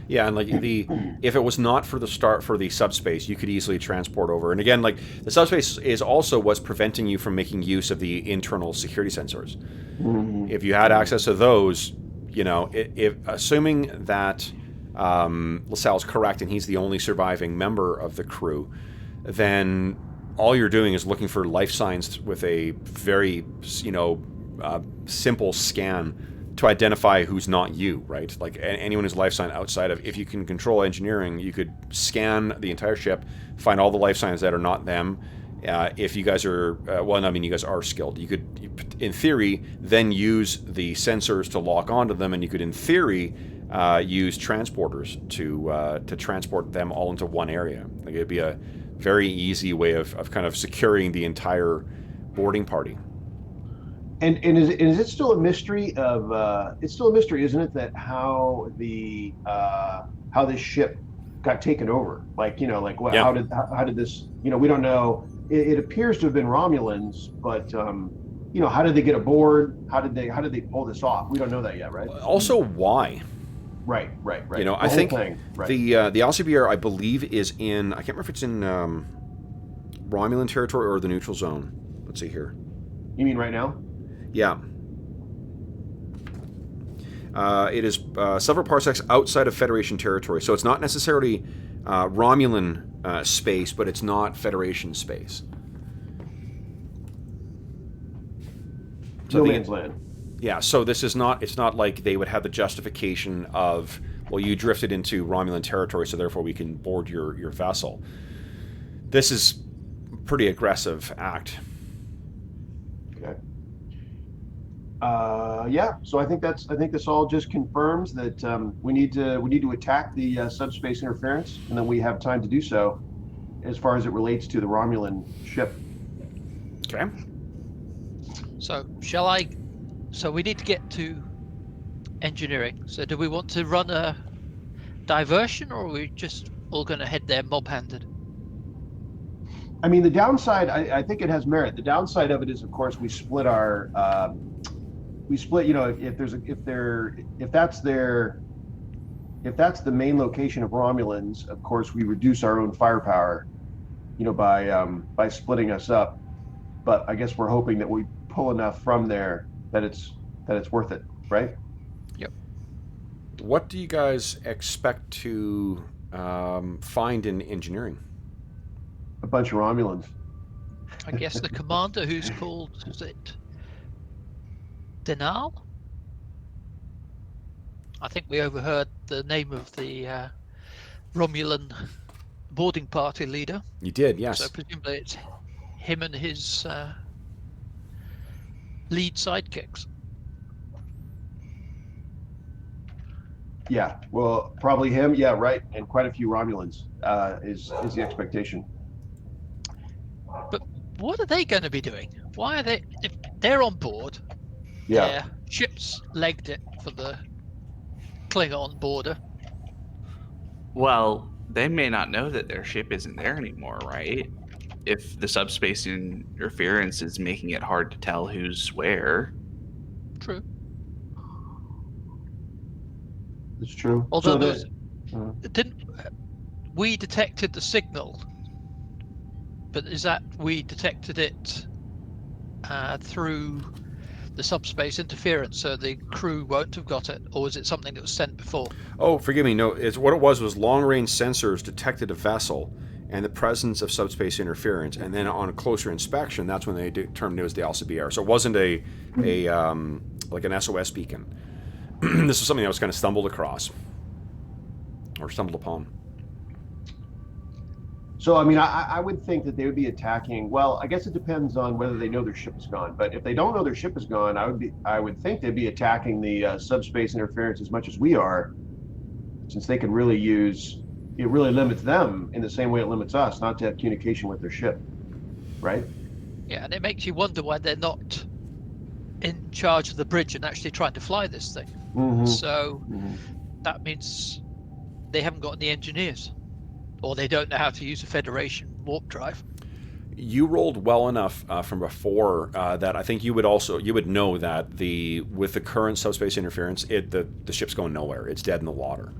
Yeah, and like if it was not for the subspace, you could easily transport over. And again, like the subspace is also what's preventing you from making use of the internal security sensors. Mm-hmm. If you had access to those, if assuming that LaSalle's correct and he's the only surviving member of the crew, then all you're doing is looking for life signs with a very simple scan to identify who's not you, right? Like anyone who's life sign outside of, if you can control engineering, you could scan the entire ship, find all the life signs that are not them. If you guys are, you guys are skilled. You could, in theory, then use the sensors to lock onto them, and you could, in theory, use transporters to transport them all into one area. Like it'd be a very easy way of kind of securing the entire boarding party. And is it still a mystery of it's still a mystery, isn't it, that how this ship got taken over? Like, what, Yeah. how did this, we don't know. It appears to have been Romulans, but how did they get aboard? How did they pull this off? We don't know that yet, right? Also, why? Right. I think right. the LCBR, I believe, is in, I can't remember if it's in Romulan territory or the neutral zone. Let's see here. You mean right now? Yeah. It is several parsecs outside of Federation territory, so it's not necessarily Romulan space, but it's not Federation space. So No man's land. Yeah, so this is not, it's not like they would have the justification of, well, you drifted into Romulan territory, so therefore we can board your vessel. This is a pretty aggressive act. Okay. So I think this all just confirms that we need to attack the subspace interference, and then we have time to do so as far as it relates to the Romulan ship. Okay. So we need to get to engineering. So do we want to run a diversion, or are we just all going to head there mob-handed? I mean, the downside, I think it has merit. The downside of it is, of course, we split our, if that's the main location of Romulans, of course, we reduce our own firepower, by splitting us up. But I guess we're hoping that we pull enough from there that it's worth it, right? Yep. What do you guys expect to find in engineering? A bunch of Romulans. I guess the commander, who's called, is it Denal? I think we overheard the name of the Romulan boarding party leader. You did, yes. So presumably it's him and his lead sidekicks. Yeah, well, probably him. Yeah, right. And quite a few Romulans is the expectation. But what are they going to be doing? Why are they? If they're on board, Yeah. their ships legged it for the Klingon border. Well, they may not know that their ship isn't there anymore, right? If the subspace interference is making it hard to tell who's where. True. It's true. Although So we detected the signal but is that we detected it through the subspace interference, so the crew won't have got it, or is it something that was sent before? Oh, forgive me. No, it's what it was long-range sensors detected a vessel and the presence of subspace interference, and then on a closer inspection, that's when they determined it was the Alcibiades. So it wasn't a like an SOS beacon. This was something I was kind of stumbled across or stumbled upon. So, I mean, I would think that they would be attacking. Well, I guess it depends on whether they know their ship is gone. But if they don't know their ship is gone, I would think they'd be attacking the subspace interference as much as we are, since they can really use it. Really limits them in the same way it limits us not to have communication with their ship, right? Yeah, and it makes you wonder why they're not in charge of the bridge and actually trying to fly this thing. Mm-hmm. So that means they haven't got any engineers, or they don't know how to use a Federation warp drive. You rolled well enough from before that I think you would know that with the current subspace interference, the ship's going nowhere. It's dead in the water.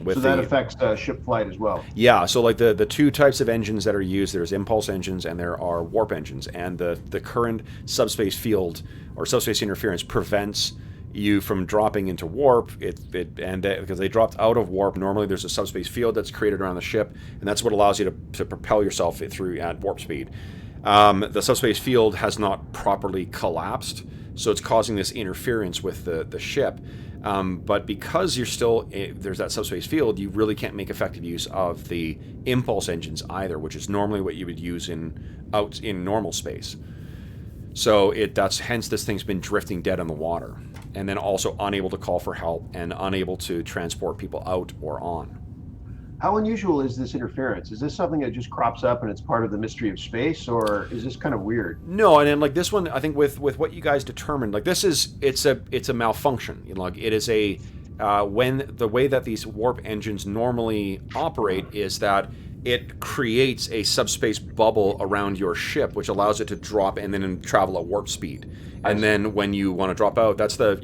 So that affects ship flight as well. Yeah, so like the two types of engines that are used, there's impulse engines and there are warp engines, and the current subspace field or subspace interference prevents you from dropping into warp. Because they dropped out of warp, normally there's a subspace field that's created around the ship, and that's what allows you to propel yourself through at warp speed. The subspace field has not properly collapsed, so it's causing this interference with the ship. But because there's that subspace field, you really can't make effective use of the impulse engines either, which is normally what you would use out in normal space. So hence this thing's been drifting dead on the water, and then also unable to call for help and unable to transport people out or on. How unusual is this interference? Is this something that just crops up and it's part of the mystery of space, or is this kind of weird? No, and then like this one, I think with what you guys determined, like it's a malfunction. You know, like it is when the way that these warp engines normally operate is that it creates a subspace bubble around your ship, which allows it to drop and then travel at warp speed. And then when you want to drop out, that's the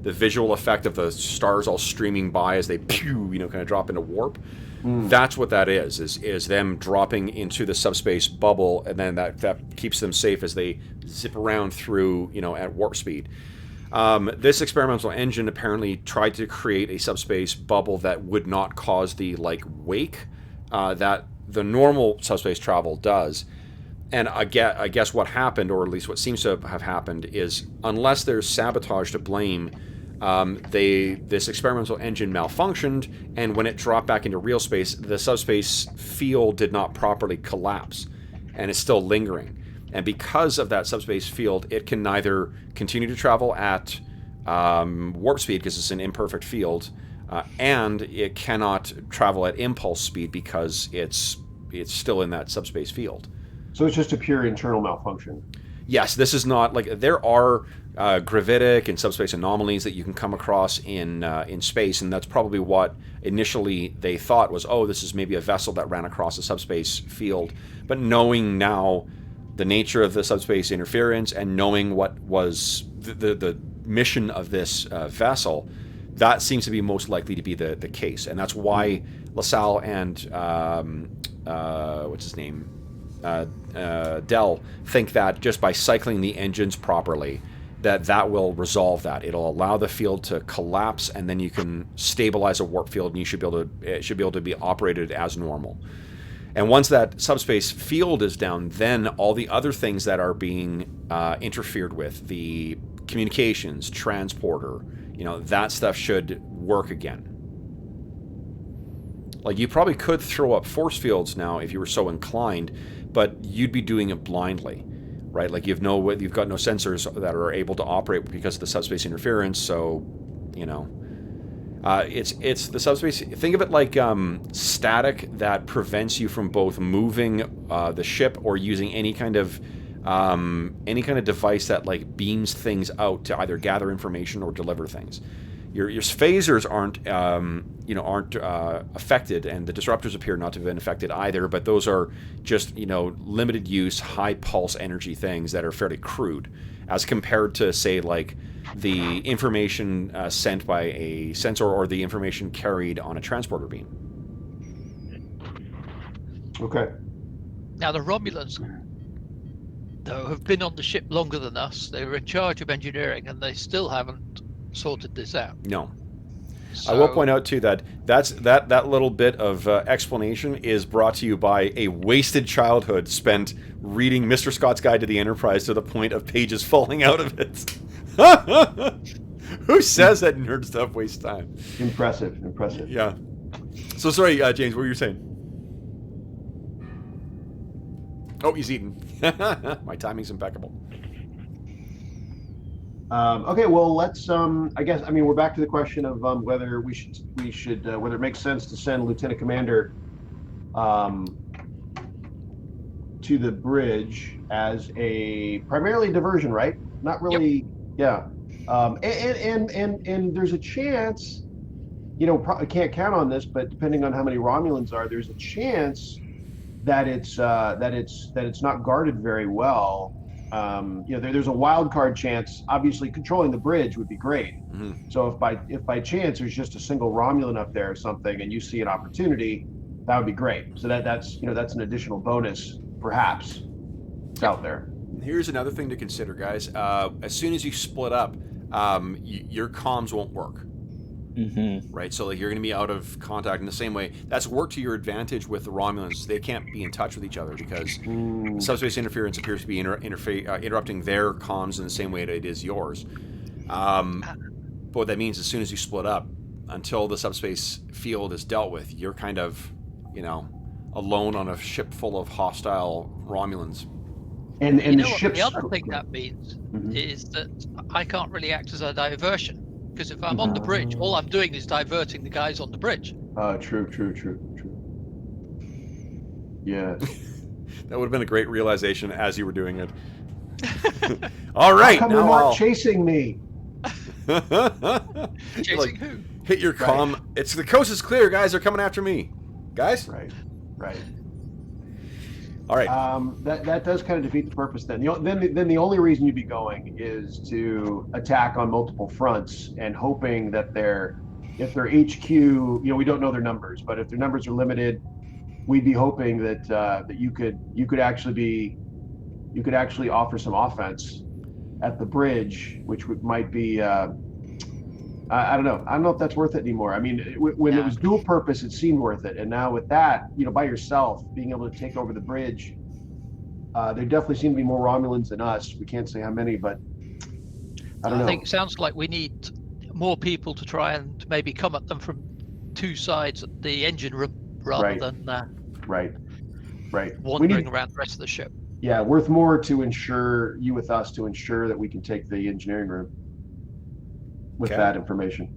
visual effect of the stars all streaming by as they kind of drop into warp. That's what that is them dropping into the subspace bubble, and then that keeps them safe as they zip around through, at warp speed. This experimental engine apparently tried to create a subspace bubble that would not cause the wake that the normal subspace travel does. And I guess what happened, or at least what seems to have happened, is unless there's sabotage to blame, this experimental engine malfunctioned, and when it dropped back into real space, the subspace field did not properly collapse, and it's still lingering. And because of that subspace field, it can neither continue to travel at warp speed because it's an imperfect field, and it cannot travel at impulse speed because it's still in that subspace field. So it's just a pure internal malfunction. Yes, this is not there are gravitic and subspace anomalies that you can come across in space, and that's probably what initially they thought was, this is maybe a vessel that ran across a subspace field. But knowing now the nature of the subspace interference and knowing what was the mission of this vessel, that seems to be most likely to be the case, and that's why LaSalle and what's his name? Dell think that just by cycling the engines properly, that will resolve that. It'll allow the field to collapse, and then you can stabilize a warp field, and it should be able to be operated as normal. And once that subspace field is down, then all the other things that are being interfered with, the communications, transporter, that stuff should work again. Like, you probably could throw up force fields now if you were so inclined, but you'd be doing it blindly, right? Like, you've got no sensors that are able to operate because of the subspace interference. So, it's the subspace. Think of it like static that prevents you from both moving the ship or using any kind of device that beams things out to either gather information or deliver things. Your phasers aren't affected, and the disruptors appear not to have been affected either. But those are just limited use, high pulse energy things that are fairly crude, as compared to say the information sent by a sensor or the information carried on a transporter beam. Okay. Now, the Romulans, though, have been on the ship longer than us. They were in charge of engineering, and they still haven't sorted this out. No. So, I will point out too that that little bit of explanation is brought to you by a wasted childhood spent reading Mr. Scott's Guide to the Enterprise to the point of pages falling out of it. Who says that nerd stuff wastes time? Impressive. Yeah. So sorry, James, what were you saying? Oh, he's eating. My timing's impeccable. Okay, well, let's. I guess. I mean, we're back to the question of whether we should whether it makes sense to send Lieutenant Commander to the bridge as a primarily diversion, right? Not really. Yep. Yeah. And there's a chance. Probably can't count on this, but depending on how many Romulans are, there's a chance that it's not guarded very well. There's a wild card chance. Obviously, controlling the bridge would be great. Mm-hmm. So if by chance there's just a single Romulan up there or something, and you see an opportunity, that would be great. So that's an additional bonus, perhaps. It's out there. Here's another thing to consider, guys. As soon as you split up, your comms won't work. Mm-hmm. Right, so like you're going to be out of contact in the same way. That's worked to your advantage with the Romulans. They can't be in touch with each other because subspace interference appears to be interrupting their comms in the same way that it is yours. But what that means, as soon as you split up, until the subspace field is dealt with, you're kind of, alone on a ship full of hostile Romulans. And the ships. The other thing that means is that I can't really act as a diversion. Because if I'm on the bridge, all I'm doing is diverting the guys on the bridge. True. Yeah. That would have been a great realization as you were doing it. All right, how come now they're not chasing me? Chasing who? Hit your comm. It's the coast is clear, guys. They're coming after me, guys. Right. All right. That does kind of defeat the purpose then. Then the only reason you'd be going is to attack on multiple fronts and hoping that if their HQ, we don't know their numbers, but if their numbers are limited, we'd be hoping that you could actually offer some offense at the bridge, which might be I don't know. I don't know if that's worth it anymore. I mean, when it was dual purpose, it seemed worth it. And now with that, by yourself, being able to take over the bridge, there definitely seem to be more Romulans than us. We can't say how many, but I don't know. I think it sounds like we need more people to try and maybe come at them from two sides of the engine room rather than right. wandering around the rest of the ship. Yeah, worth more to ensure that we can take the engineering room with that information.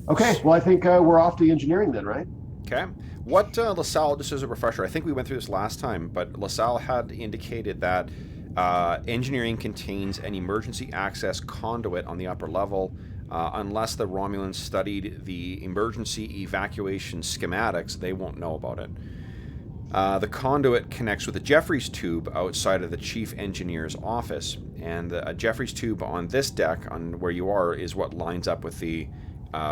Okay, well, I think we're off to engineering then, right? Okay. What LaSalle, just as a refresher, I think we went through this last time, but LaSalle had indicated that engineering contains an emergency access conduit on the upper level. Unless the Romulans studied the emergency evacuation schematics, they won't know about it. The conduit connects with a Jeffries tube outside of the chief engineer's office, and a Jeffries tube on this deck, on where you are, is what lines up with the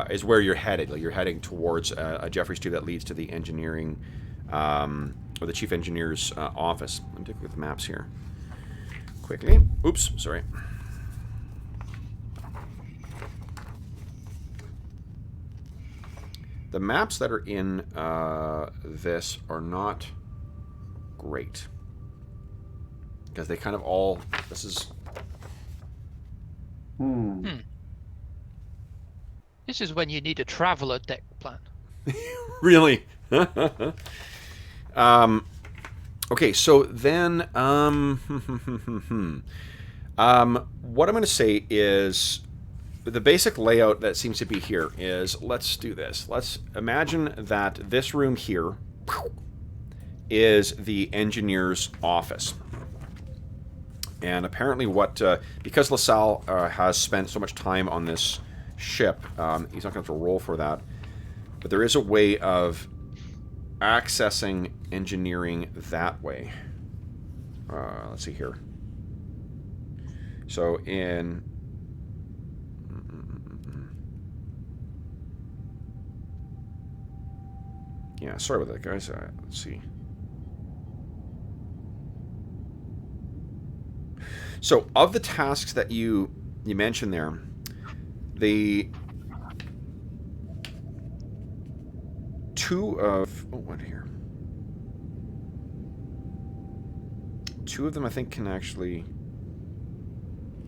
is where you're headed. Like you're heading towards a Jeffries tube that leads to the engineering or the chief engineer's office. Let me take a look at the maps here quickly. Oops, sorry. The maps that are in this are not great because they kind of all. This is. This is when you need a traveler deck plan. Really? Okay, so then what I'm going to say is the basic layout that seems to be here is, let's do this. Let's imagine that this room here is the engineer's office. And apparently because LaSalle has spent so much time on this ship, he's not going to have to roll for that. But there is a way of accessing engineering that way. Let's see here. So in... Yeah, sorry about that, guys. Let's see. So, of the tasks that you mentioned there, the two of what here? Two of them, I think, can actually.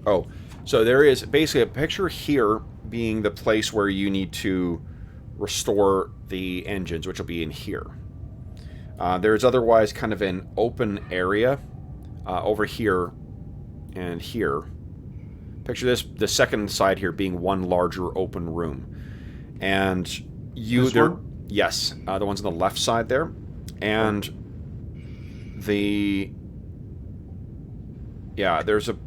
Oh, so there is basically a picture here being the place where you need to restore the engines, which will be in here. There's otherwise kind of an open area over here and here. Picture this, the second side here being one larger open room. And This there, one? yes, the ones on the left side there. And there's a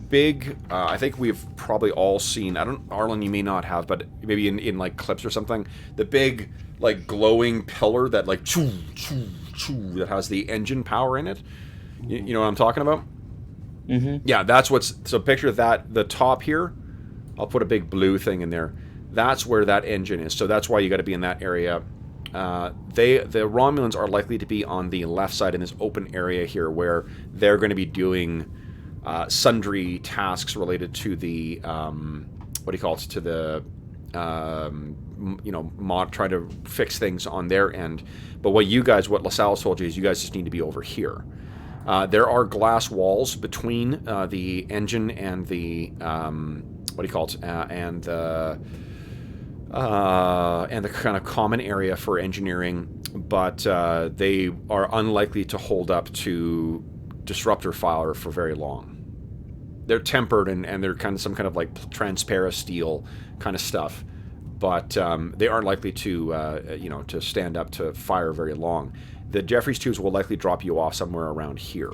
big, I think we've probably all seen, Arlen, you may not have, but maybe in like clips or something, the big like glowing pillar that like choo, choo, choo, that has the engine power in it. You know what I'm talking about? Mm-hmm. Yeah, that's so picture that, the top here, I'll put a big blue thing in there. That's where that engine is, so that's why you got to be in that area. The Romulans are likely to be on the left side in this open area here, where they're going to be doing sundry tasks related to the to the try to fix things on their end. But what LaSalle told you is you guys just need to be over here. There are glass walls between the engine and the and the kind of common area for engineering, but they are unlikely to hold up to disruptor fire for very long. They're tempered and they're kind of some kind of like transparent steel kind of stuff, but they aren't likely to to stand up to fire very long. The Jeffries tubes will likely drop you off somewhere around here.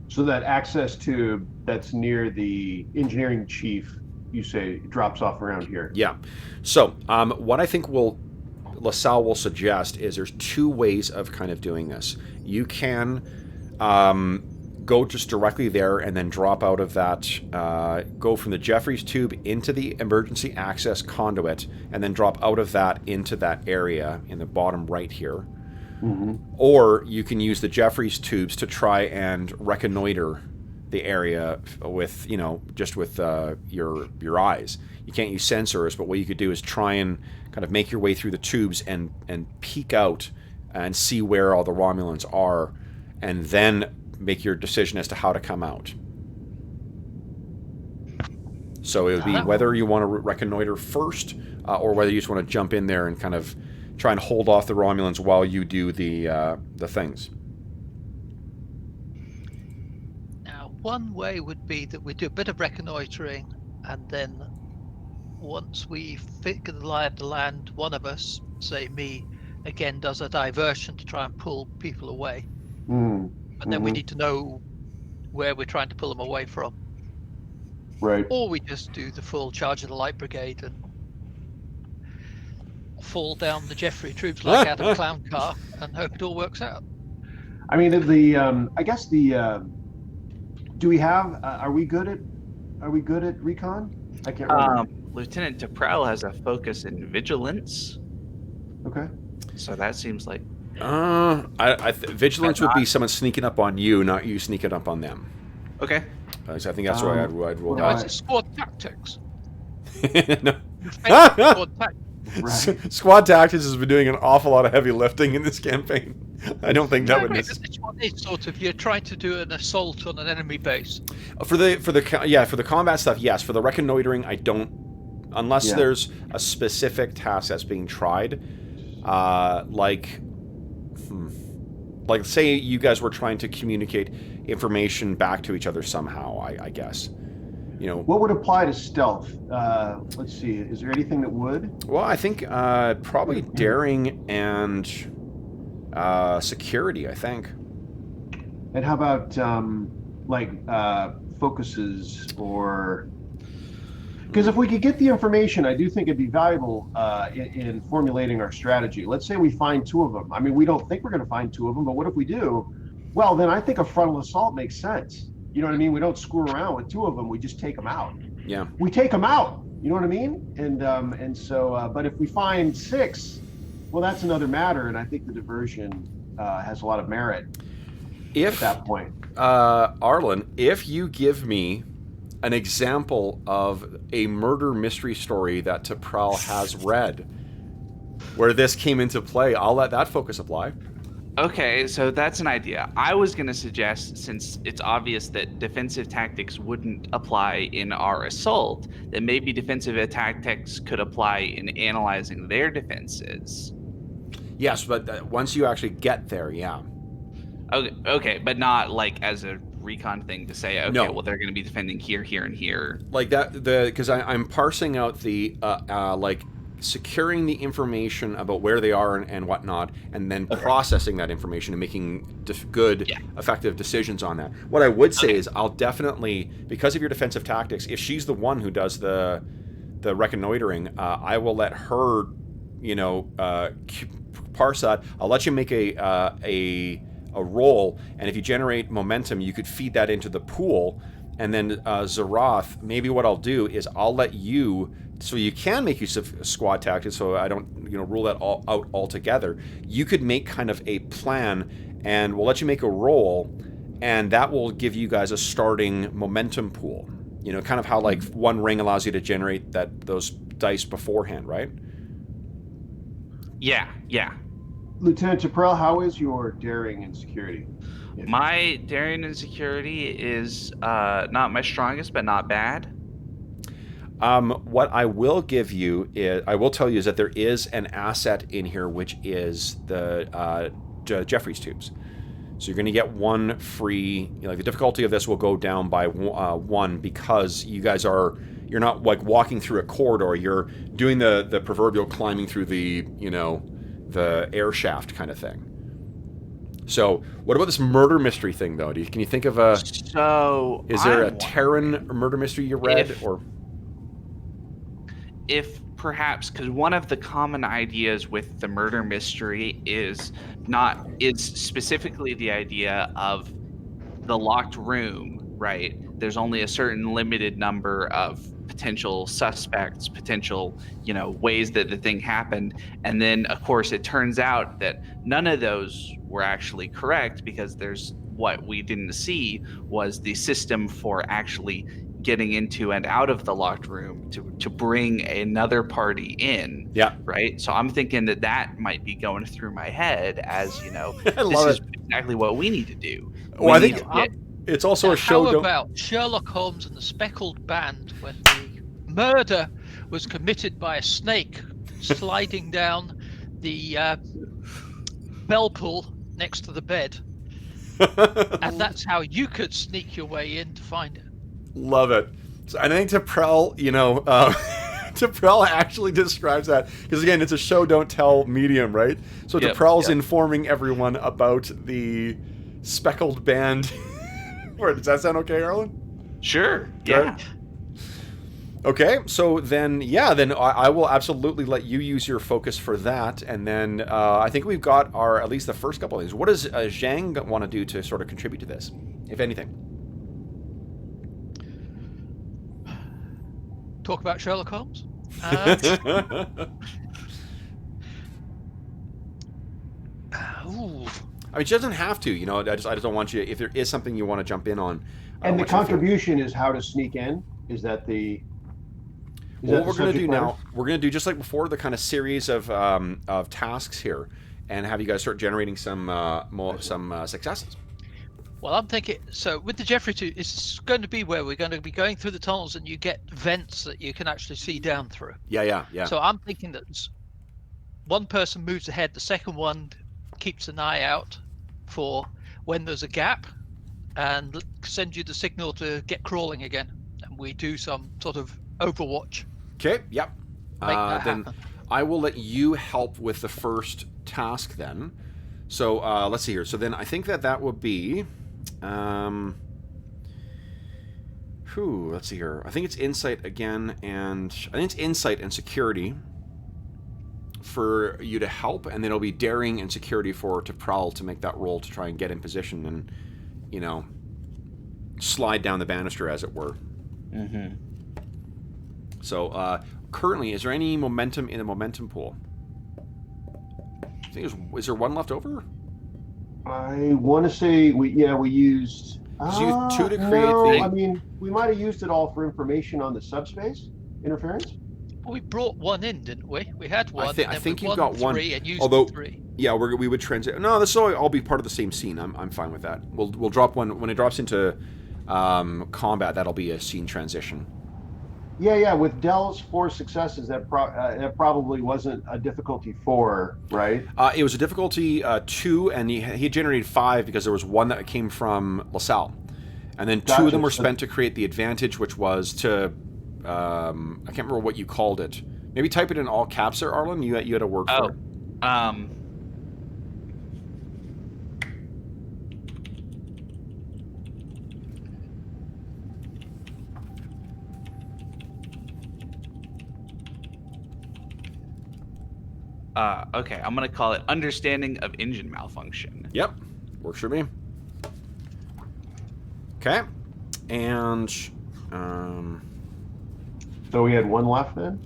So that access tube that's near the engineering chief, you say, drops off around here. Yeah. So what I think LaSalle will suggest is there's two ways of kind of doing this. You can go just directly there and then drop out of that, go from the Jeffries tube into the emergency access conduit, and then drop out of that into that area in the bottom right here. Mm-hmm. Or you can use the Jeffries tubes to try and reconnoiter the area with, just with your eyes. You can't use sensors, but what you could do is try and kind of make your way through the tubes and peek out and see where all the Romulans are, and then make your decision as to how to come out. So it would be whether you want to reconnoiter first, or whether you just want to jump in there and kind of try and hold off the Romulans while you do the things. Now, one way would be that we do a bit of reconnoitering, and then once we figure the lie of the land, one of us, say me, again does a diversion to try and pull people away. But then we need to know where we're trying to pull them away from. Right. Or we just do the full charge of the light brigade and fall down the Jeffrey troops like out of a clown car and hope it all works out. I mean, I guess do we have? Are we good at recon? I can't remember. Lieutenant DeProwl has a focus in vigilance. Okay. So that seems like. Vigilance would be someone sneaking up on you, not you sneaking up on them. Okay. So I think that's why I'd roll Right. that. It's squad tactics. No. Squad tactics. Right. Squad tactics has been doing an awful lot of heavy lifting in this campaign. I don't think that would necessarily. This one is sort of, you're trying to do an assault on an enemy base. For the combat stuff, yes. For the reconnoitering, I don't, unless there's a specific task that's being tried, like say you guys were trying to communicate information back to each other somehow. I guess, What would apply to stealth? Let's see. Is there anything that would? Well, I think probably daring and security. I think. And how about focuses or? Because if we could get the information, I do think it'd be valuable in formulating our strategy. Let's say we find two of them. I mean, we don't think we're going to find two of them, but what if we do? Well, then I think a frontal assault makes sense. You know what I mean? We don't screw around with two of them. We just take them out. Yeah. We take them out. You know what I mean? And so, but if we find six, Well, that's another matter, and I think the diversion has a lot of merit at that point. Arlen, if you give me an example of a murder mystery story that T'Pral has read, where this came into play, I'll let that focus apply. Okay, so that's an idea. I was going to suggest, since it's obvious that defensive tactics wouldn't apply in our assault, that maybe defensive tactics could apply in analyzing their defenses. Yes, but once you actually get there, yeah. Okay, but not like as a recon thing to say, okay, No. well, they're going to be defending here, here, and here. Like that, because I'm parsing out the like securing the information about where they are and whatnot, and then processing that information and making good, effective decisions on that. What I would say is I'll definitely, because of your defensive tactics, if she's the one who does the reconnoitering, I will let her, parse that. I'll let you make a roll, and if you generate momentum, you could feed that into the pool. And then Zaroth, maybe what I'll do is I'll let you, so you can make use of squad tactics, so I don't rule that all out altogether. You could make kind of a plan, and we'll let you make a roll, and that will give you guys a starting momentum pool. Kind of how like one ring allows you to generate those dice beforehand, right? Yeah. Lieutenant T'Pral, how is your daring and security? My daring and security is not my strongest, but not bad. What I will give you is, I will tell you, is that there is an asset in here, which is the Jeffries tubes. So you're going to get one free. The difficulty of this will go down by one, because you're not like walking through a corridor. You're doing the proverbial climbing through the air shaft kind of thing. So, what about this murder mystery thing, though? Can you think of a? So, is there a Terran murder mystery you read, if perhaps, because one of the common ideas with the murder mystery is specifically the idea of the locked room, right? There's only a certain limited number of potential suspects, potential, ways that the thing happened. And then, of course, it turns out that none of those were actually correct, because what we didn't see was the system for actually getting into and out of the locked room to bring another party in. Yeah. Right. So I'm thinking that might be going through my head as, this is exactly what we need to do. Well, I think it's also a show. How about Sherlock Holmes and the Speckled Band, when the murder was committed by a snake sliding down the bell pull next to the bed, and that's how you could sneak your way in to find it. Love it. So I think T'Pral, T'Pral actually describes that, because again, it's a show don't tell medium, right? So T'Pral's informing everyone about the Speckled Band. Does that sound okay, Arlen? Sure. Yeah. Okay, so then I will absolutely let you use your focus for that, and then I think we've got at least the first couple of things. What does Zhang want to do to sort of contribute to this, if anything? Talk about Sherlock Holmes? Ooh. I mean, she doesn't have to, I just don't want you, if there is something you want to jump in on. And the contribution is how to sneak in? Is that what we're going to do now, we're going to do, just like before, the kind of series of tasks here, and have you guys start generating some successes. Well, I'm thinking, so with the Jeffrey 2, it's going to be where we're going to be going through the tunnels, and you get vents that you can actually see down through. Yeah. So I'm thinking that one person moves ahead, the second one keeps an eye out for when there's a gap, and send you the signal to get crawling again, and we do some sort of overwatch. Okay, yep. Then I will let you help with the first task then. So let's see here. So then I think that would be... let's see here. I think it's insight again, and I think it's insight and security for you to help, and then it'll be daring and security for T'Pral to make that roll to try and get in position and, slide down the banister, as it were. Mm-hmm. So currently, is there any momentum in the momentum pool? I think is there one left over? I want to say we used. 'Cause you used 2 to create No, the- I mean we might have used it all for information on the subspace interference. We brought one in, didn't we? We had one. I and then think we you've won got one. 3 and used Although, 3. yeah, we would transit. No, this will all be part of the same scene. I'm fine with that. We'll drop one when it drops into combat. That'll be a scene transition. Yeah. With Dell's 4 successes, that probably wasn't a difficulty 4, right? It was a difficulty 2, and he generated 5 because there was one that came from LaSalle, and then 2 of them were spent to create the advantage, which was to I can't remember what you called it. Maybe type it in all caps there, Arlen. You had a word for it. Okay, I'm gonna call it understanding of engine malfunction. Yep, works for me. Okay, and So we had one left then.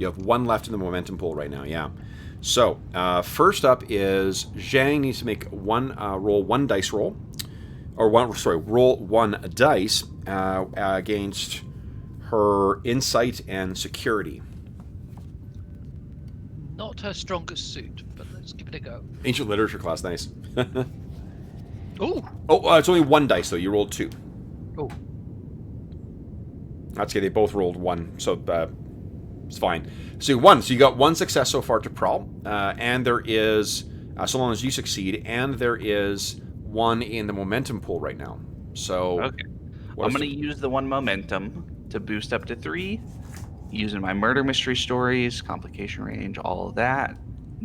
you have one left in the momentum pool right now. Yeah. So first up is Zhang needs to make roll one dice roll, or roll 1 dice against her insight and security. Not her strongest suit, but let's give it a go. Ancient literature class, nice. Ooh. Oh, it's only 1 dice though. You rolled 2. Oh. That's okay. They both rolled 1, so it's fine. So you got 1 success so far to Prowl, and there is, so long as you succeed, and there is 1 in the momentum pool right now. So okay, I'm going to use the 1 momentum to boost up to 3, using my murder mystery stories, complication range, all of that,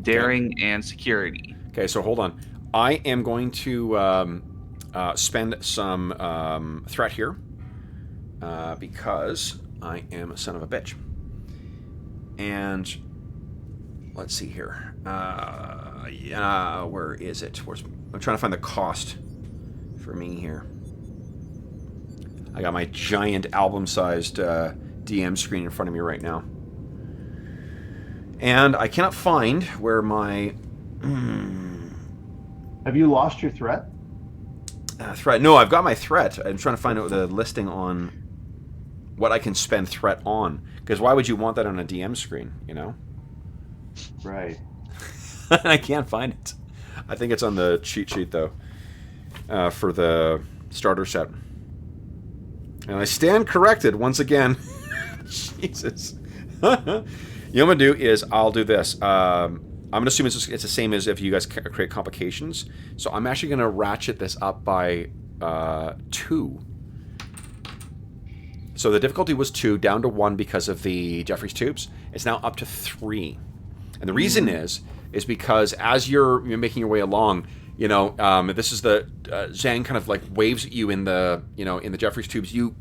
daring, and security. Okay, so hold on. I am going to spend some threat here because I am a son of a bitch. And let's see here. Where is it? I'm trying to find the cost for me here. I got my giant album-sized DM screen in front of me right now. And I cannot find where my... Have you lost your threat? Threat. No, I've got my threat. I'm trying to find out the listing on what I can spend threat on. Because why would you want that on a DM screen, you know? Right. I can't find it. I think it's on the cheat sheet, though, for the starter set. And I stand corrected once again. Jesus. You know what I'm going to do is I'll do this. I'm going to assume it's the same as if you guys create complications. So I'm actually going to ratchet this up by 2. So the difficulty was 2, down to 1 because of the Jeffries tubes. It's now up to 3. And the reason is because as you're making your way along, you know, this is the Zhang kind of like waves at you in the Jeffries tubes. You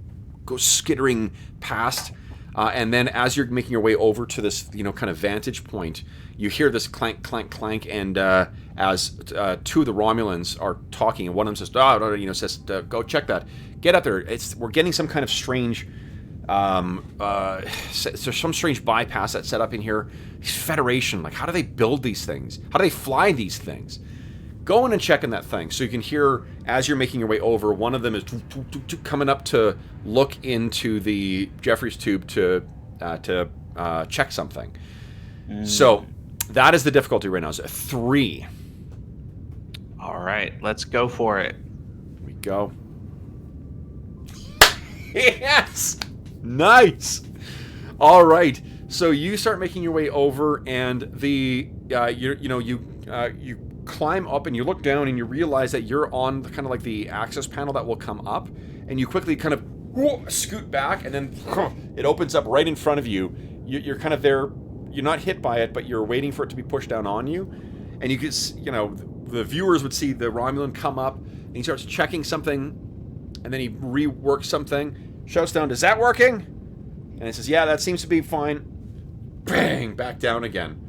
go skittering past, and then as you're making your way over to this, kind of vantage point, you hear this clank, clank, clank, and as 2 of the Romulans are talking, and one of them says, go check that. Get up there. We're getting some kind of strange, there's some strange bypass that's set up in here. Federation, like how do they build these things? How do they fly these things? Go in and check in that thing. So you can hear, as you're making your way over, one of them is coming up to look into the Jeffries tube to check something. So that is the difficulty right now. Is 3. All right, let's go for it. Here we go. Yes! Nice! All right. So you start making your way over, and the you climb up and you look down and you realize that you're on kind of like the access panel that will come up, and you quickly kind of scoot back, and then it opens up right in front of you. You're kind of there. You're not hit by it, but you're waiting for it to be pushed down on you, and you could, the viewers would see the Romulan come up, and he starts checking something, and then he reworks something, shouts down, "Is that working?" And it says, "Yeah, that seems to be fine." Bang! Back down again.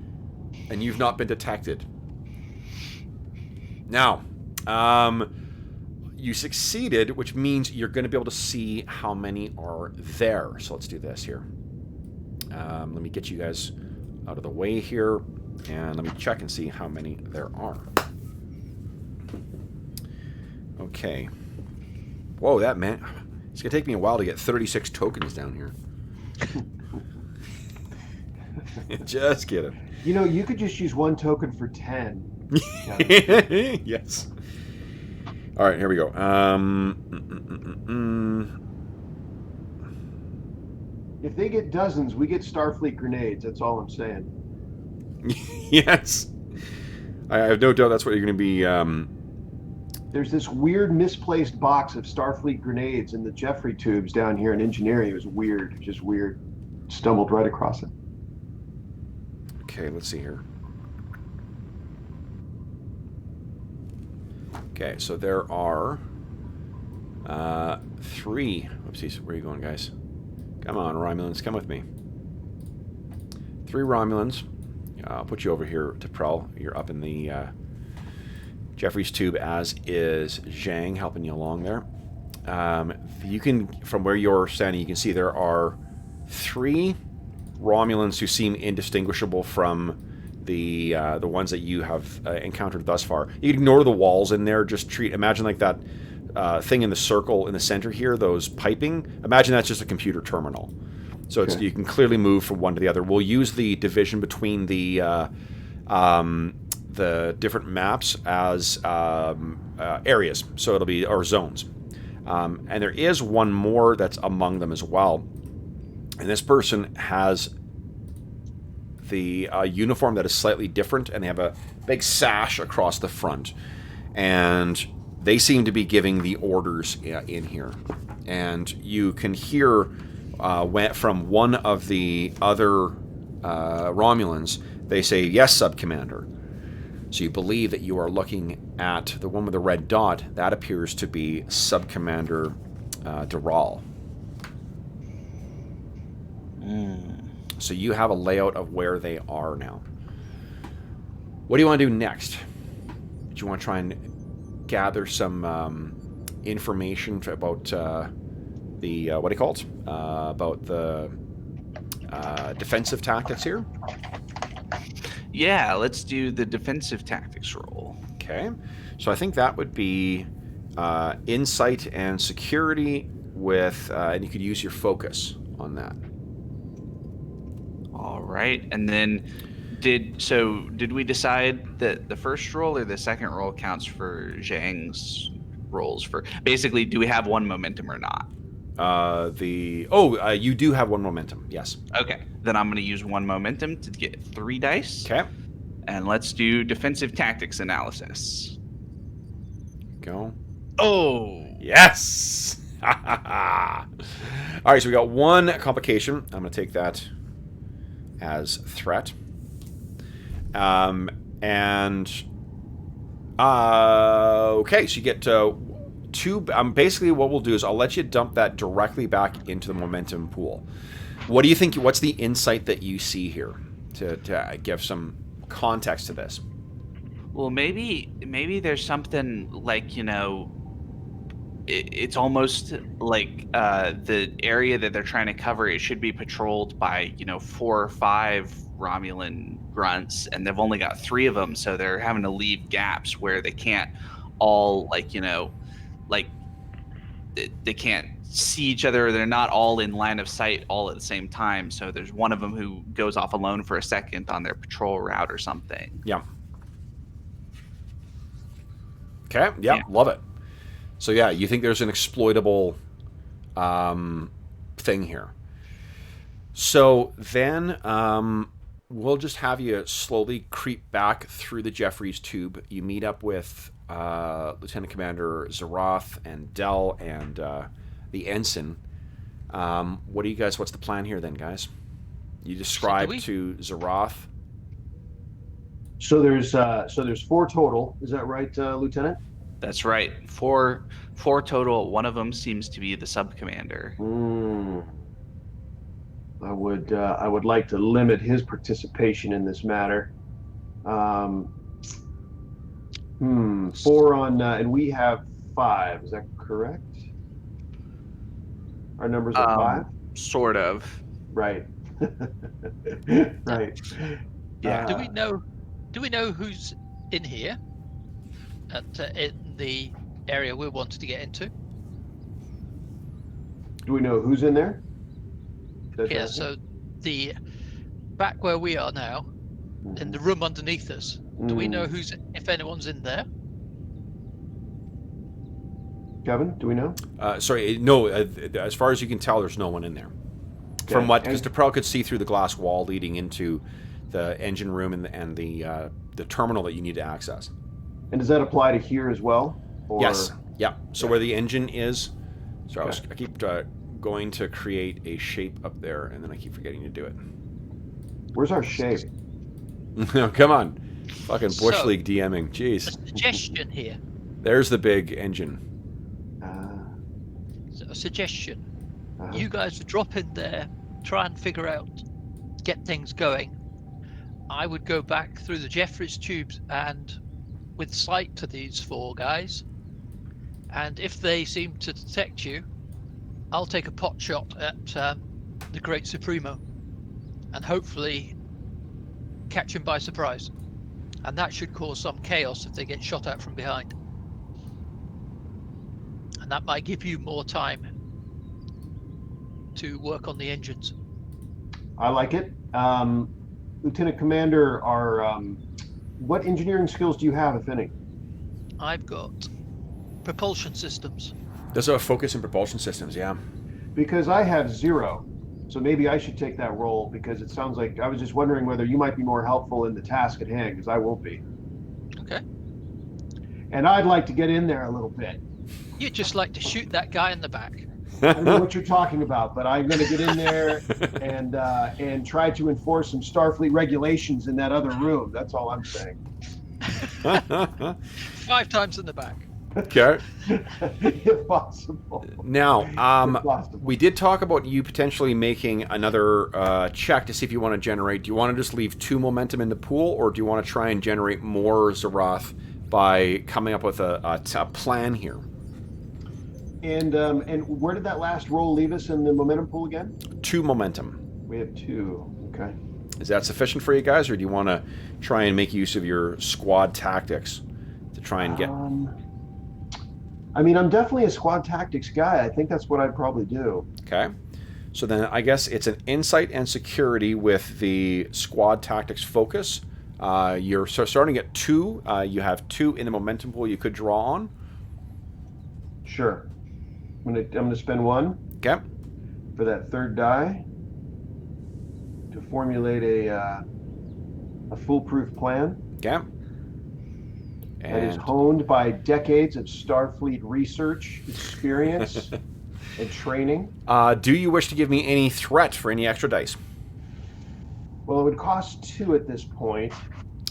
And you've not been detected. Now, you succeeded, which means you're going to be able to see how many are there. So let's do this here. Let me get you guys out of the way here. And let me check and see how many there are. Okay. Whoa, that man. It's going to take me a while to get 36 tokens down here. Just kidding. You know, you could just use 1 token for 10. Yes. All right, here we go. If they get dozens, we get Starfleet grenades. That's all I'm saying. Yes. I have no doubt that's what you're going to be... There's this weird misplaced box of Starfleet grenades in the Jeffrey tubes down here in engineering. It was weird, just weird. Stumbled right across it. Okay, let's see here. Okay, so there are 3. Oopsies, where are you going, guys? Come on, Romulans, come with me. 3 Romulans. I'll put you over here to Prel. You're up in the Jeffrey's tube, as is Zhang, helping you along there. You can, from where you're standing, you can see there are 3 Romulans who seem indistinguishable from the ones that you have encountered thus far. You can ignore the walls in there. Just imagine like that thing in the circle in the center here, those piping. Imagine that's just a computer terminal. So it's, you can clearly move from one to the other. We'll use the division between the different maps as areas. So it'll be, or zones. And there is one more that's among them as well. And this person has the uniform that is slightly different, and they have a big sash across the front. And they seem to be giving the orders in here. And you can hear from one of the other Romulans, they say, "Yes, Sub-Commander." So you believe that you are looking at the one with the red dot. That appears to be Sub-Commander Dural. So you have a layout of where they are now. What do you want to do next? Do you want to try and gather some information about the what do you call it? About the defensive tactics here? Yeah, let's do the defensive tactics roll. Okay. So I think that would be insight and security with, and you could use your focus on that. All right, and then did we decide that the first roll or the second roll counts for Zhang's rolls? For basically, do we have 1 momentum or not? You do have 1 momentum. Yes. Okay, then I'm going to use 1 momentum to get 3 dice. Okay. And let's do defensive tactics analysis. Go. Oh, Yes. All right. So we got 1 complication. I'm going to take that as threat. Okay, so you get 2. Basically, what we'll do is I'll let you dump that directly back into the momentum pool. What do you think? What's the insight that you see here to give some context to this? well, maybe there's something like, it's almost like the area that they're trying to cover, it should be patrolled by 4 or 5 Romulan grunts, and they've only got 3 of them, so they're having to leave gaps where they can't all they can't see each other. They're not all in line of sight all at the same time, so there's one of them who goes off alone for a second on their patrol route or something. Yeah. Okay. Yeah. Love it. So yeah, you think there's an exploitable thing here. So then we'll just have you slowly creep back through the Jeffries tube. You meet up with Lieutenant Commander Zaroth and Dell and the ensign. What do you guys? What's the plan here, then, guys? You describe to Zaroth. So there's 4 total. Is that right, Lieutenant? That's right. 4 total. One of them seems to be the sub-commander. I would like to limit his participation in this matter. 4 on, and we have 5. Is that correct? Our numbers are 5. Sort of. Right. Right. Yeah. Do we know who's in here in the area we wanted to get into? Do we know who's in there? That's Yeah, right. so the back where we are now, in the room underneath us, do we know if anyone's in there? Kevin, do we know? Sorry, no. As far as you can tell, there's no one in there. Okay. From what, because Deprell could see through the glass wall leading into the engine room and the terminal that you need to access. And does that apply to here as well? Or... Yes. Yeah. So Yeah. where the engine is. So Okay. I keep going to create a shape up there, and then I keep forgetting to do it. Where's our shape? Come on, fucking Bush So- League DMing. A Jeez. suggestion here. There's the big engine. A suggestion. Uh-huh. You guys would drop in there, try and figure out, get things going. I would go back through the Jeffries tubes and with sight to these 4 guys. And if they seem to detect you, I'll take a pot shot at the Great Supremo and hopefully catch him by surprise. And that should cause some chaos if they get shot at from behind. And that might give you more time to work on the engines. I like it. Lieutenant Commander, what engineering skills do you have, if any? I've got propulsion systems. There's a focus in propulsion systems. Yeah. Because I have 0. So maybe I should take that role, because it sounds like I was just wondering whether you might be more helpful in the task at hand, because I won't be. Okay. And I'd like to get in there a little bit. You'd just like to shoot that guy in the back. I don't know what you're talking about, but I'm going to get in there and try to enforce some Starfleet regulations in that other room. That's all I'm saying. 5 times in the back. Okay. If possible. Now, If possible. we did talk about you potentially making another check to see if you want to generate. Do you want to just leave 2 momentum in the pool, or do you want to try and generate more Zarath by coming up with a plan here? And where did that last roll leave us in the momentum pool again? 2 momentum. We have 2. Okay. Is that sufficient for you guys, or do you want to try and make use of your squad tactics to try and get... I mean, I'm definitely a squad tactics guy. I think that's what I'd probably do. Okay. So then I guess it's an insight and security with the squad tactics focus. You're starting at 2. You have 2 in the momentum pool you could draw on. Sure. I'm gonna spend 1 Okay. for that 3rd die to formulate a foolproof plan Okay. that is And honed by decades of Starfleet research, experience, and training. do you wish to give me any threat for any extra dice? Well, it would cost 2 at this point.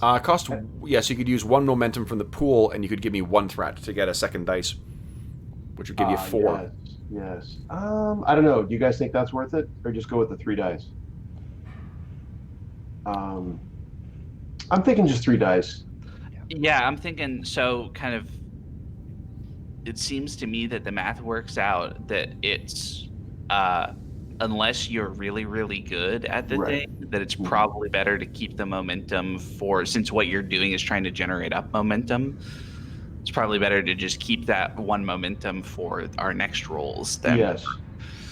Cost, yes, you could use 1 momentum from the pool, and you could give me 1 threat to get a second dice, which would give you 4. Yes. I don't know. Do you guys think that's worth it, or just go with the 3 dice? I'm thinking just 3 dice. Yeah, I'm thinking, so kind of, it seems to me that the math works out that it's, unless you're really, really good at the Right. thing, that it's probably better to keep the momentum since what you're doing is trying to generate up momentum, it's probably better to just keep that 1 momentum for our next rolls. Yes.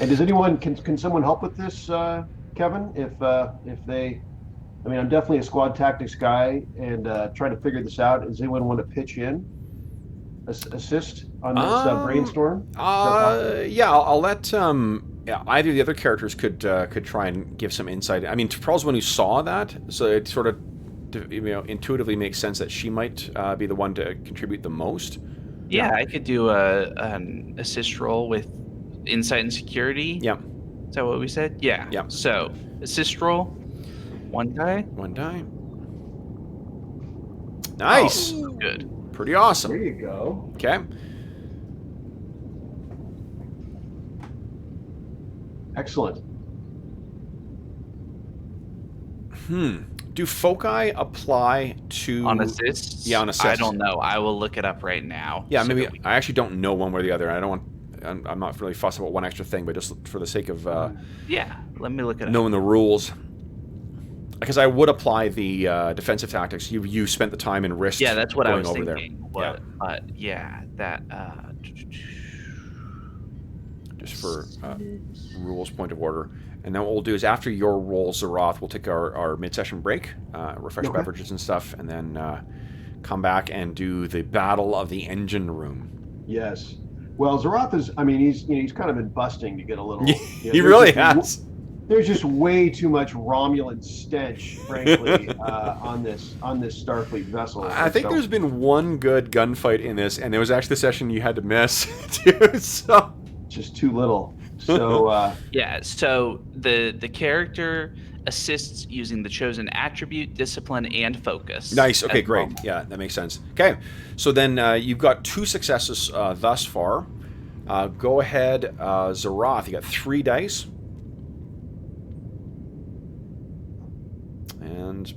And does anyone, can someone help with this, Kevin? If they, I mean, I'm definitely a squad tactics guy and trying to figure this out. Does anyone want to pitch in, assist on this brainstorm? Yeah, I'll let either of the other characters could try and give some insight. I mean, Pearl's the one who saw that, so it sort of intuitively makes sense that she might be the one to contribute the most. Yeah, I could do an assist roll with insight and security. Yeah. Is that what we said? Yeah. Yeah. So assist roll, 1 die. 1 die. Nice. Oh, good. Pretty awesome. There you go. Okay. Excellent. Do foci apply to On assists? Yeah, on assists. I don't know. I will look it up right now. Yeah, so maybe that we- I actually don't know one way or the other. I don't want. I'm not really fussed about 1 extra thing, but just for the sake of Yeah, let me look it up. knowing the rules. Because I would apply the defensive tactics. You spent the time and risk. Yeah, that's what I going was over thinking. there. But yeah, that Just for rules point of order. And then what we'll do is after your roll, Zeroth, we'll take our mid-session break, refresh beverages and stuff, and then come back and do the battle of the engine room. Yes. Well, Zeroth is. I mean, he's kind of been busting to get a little. He really has. There's just way too much Romulan stench, frankly, on this Starfleet vessel. I think there's been one good gunfight in this, and it was actually the session you had to miss, too. So just too little. So yeah. So the character assists using the chosen attribute, discipline, and focus. Nice. Okay, great. Yeah, that makes sense. Okay, so then you've got 2 successes thus far. Go ahead, Zeroth. You got 3 dice. And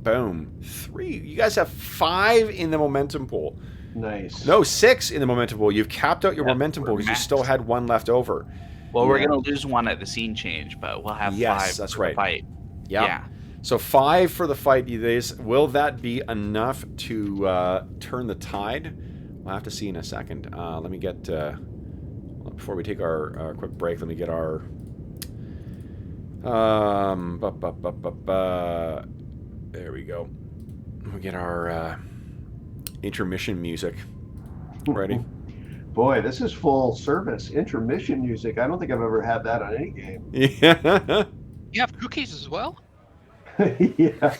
boom, 3. You guys have 5 in the momentum pool. Nice. No, 6 in the momentum pool. You've capped out your momentum pool because you still had 1 left over. Well, we're gonna lose 1 at the scene change, but we'll have 5 that's for right. the fight. Yeah. So 5 for the fight. Will that be enough to turn the tide? We'll have to see in a second. Let me get before we take our quick break. Let me get our there we go. We get our intermission music ready. Boy, this is full service intermission music. I don't think I've ever had that on any game. Yeah. You have cookies as well? Yeah.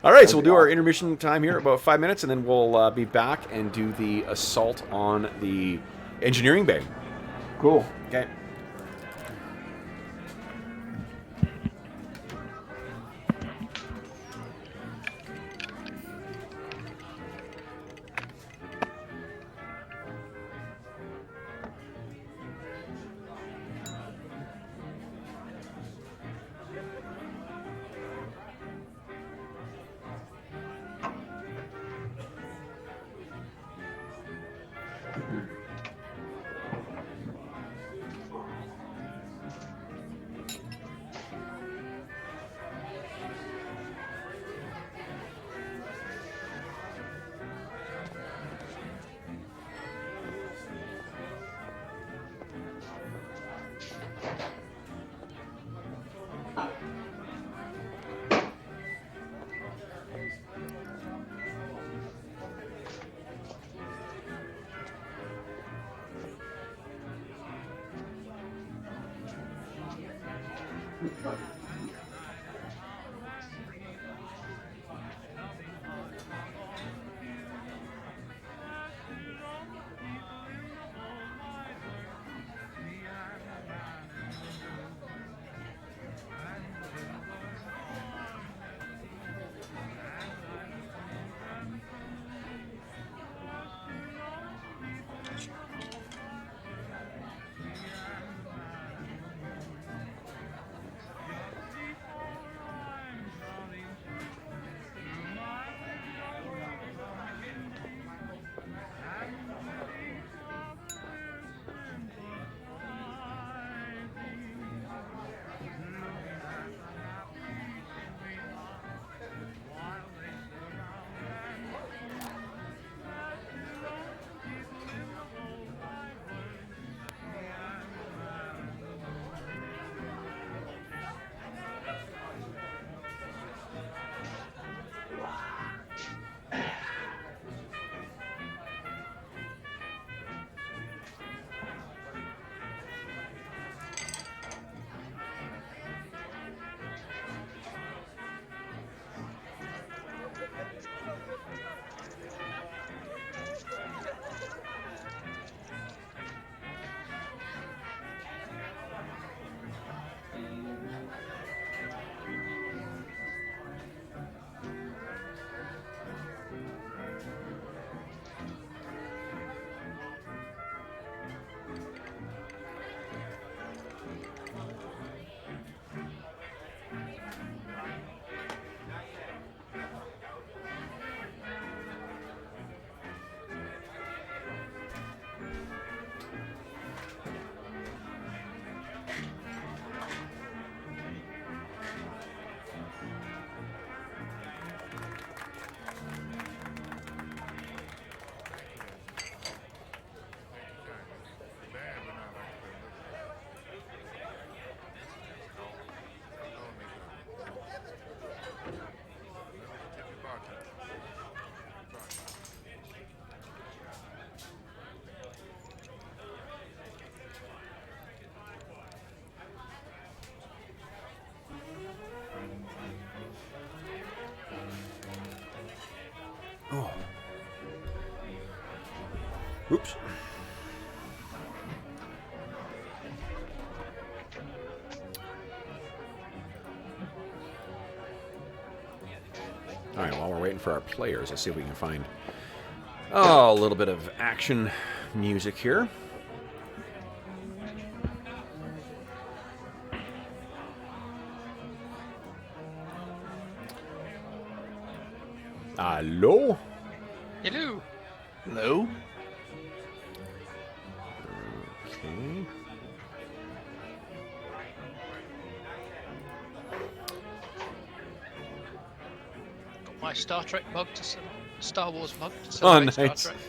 All right, so we'll do our intermission time here, about 5 minutes, and then we'll be back and do the assault on the engineering bay. Cool. Okay. All right, while we're waiting for our players, let's see if we can find a little bit of action music here. Hello? Hello. Hello? Okay. Got my Star Trek mug to Star Wars mug to Oh, celebrate nice. Star Trek.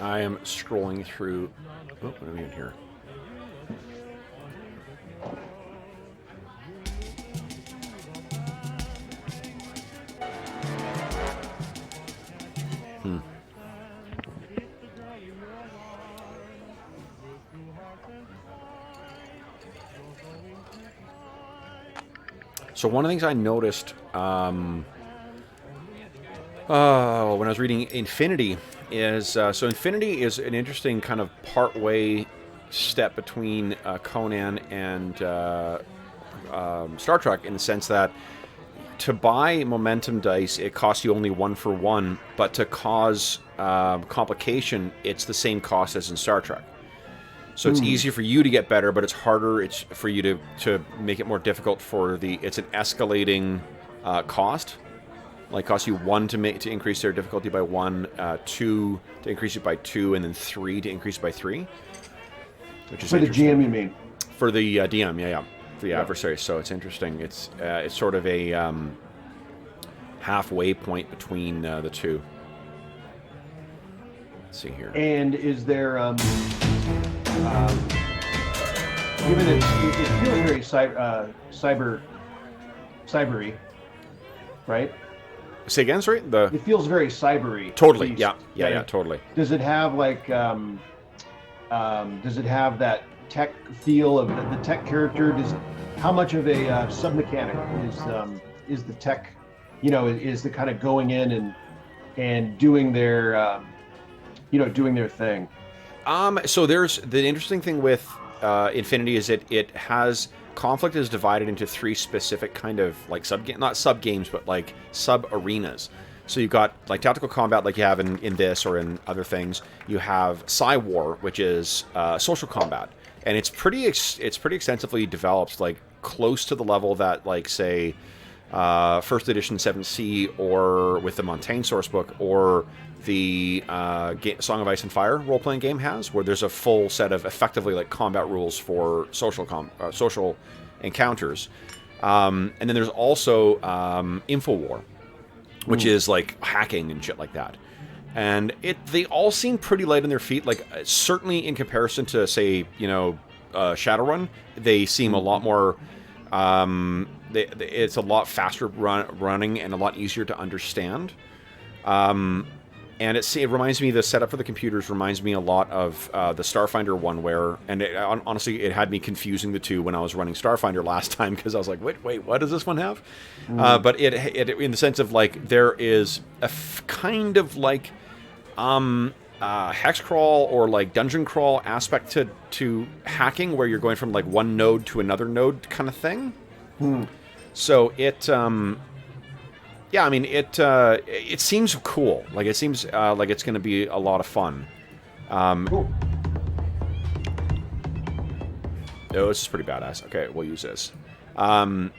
I am scrolling through. Oh, what are we in here? So one of the things I noticed when I was reading Infinity is so Infinity is an interesting kind of part-way step between Conan and Star Trek in the sense that to buy momentum dice, it costs you only 1 for 1, but to cause complication, it's the same cost as in Star Trek. So it's easier for you to get better, but it's harder. It's for you to make it more difficult for it's an escalating cost. Like costs you 1 to increase their difficulty by 1, 2 to increase it by 2, and then 3 to increase it by 3. Which is for the GM, you mean? For the DM, yeah, for the adversary. So it's interesting. It's sort of a halfway point between the two. Let's see here. And is there given it feels very cybery, right? Say again, sorry? It feels very cybery. Totally, yeah, totally. Does it have like, does it have that tech feel of the tech character? How much of a sub-mechanic is the tech, is the kind of going in and doing their, doing their thing? So there's the interesting thing with Infinity is it has conflict is divided into 3 specific kind of like not sub games, but like sub arenas. So you've got like tactical combat, like you have in this or in other things. You have Psy-War, which is social combat, and it's pretty extensively developed, like close to the level that like say first edition 7th or with the Montaigne sourcebook or the Song of Ice and Fire role-playing game has, where there's a full set of effectively like combat rules for social encounters, and then there's also InfoWar, which is like hacking and shit like that. And they all seem pretty light on their feet. Like certainly in comparison to say Shadowrun, they seem a lot more. It's a lot faster running and a lot easier to understand. And it reminds me, the setup for the computers reminds me a lot of the Starfinder one honestly, it had me confusing the two when I was running Starfinder last time, because I was like, wait, what does this one have? But it in the sense of like, there is a kind of like hex crawl or like dungeon crawl aspect to hacking, where you're going from like one node to another node kind of thing. So it... yeah, I mean, it seems cool. Like, it seems like it's going to be a lot of fun. Cool. Oh, this is pretty badass. Okay, we'll use this. And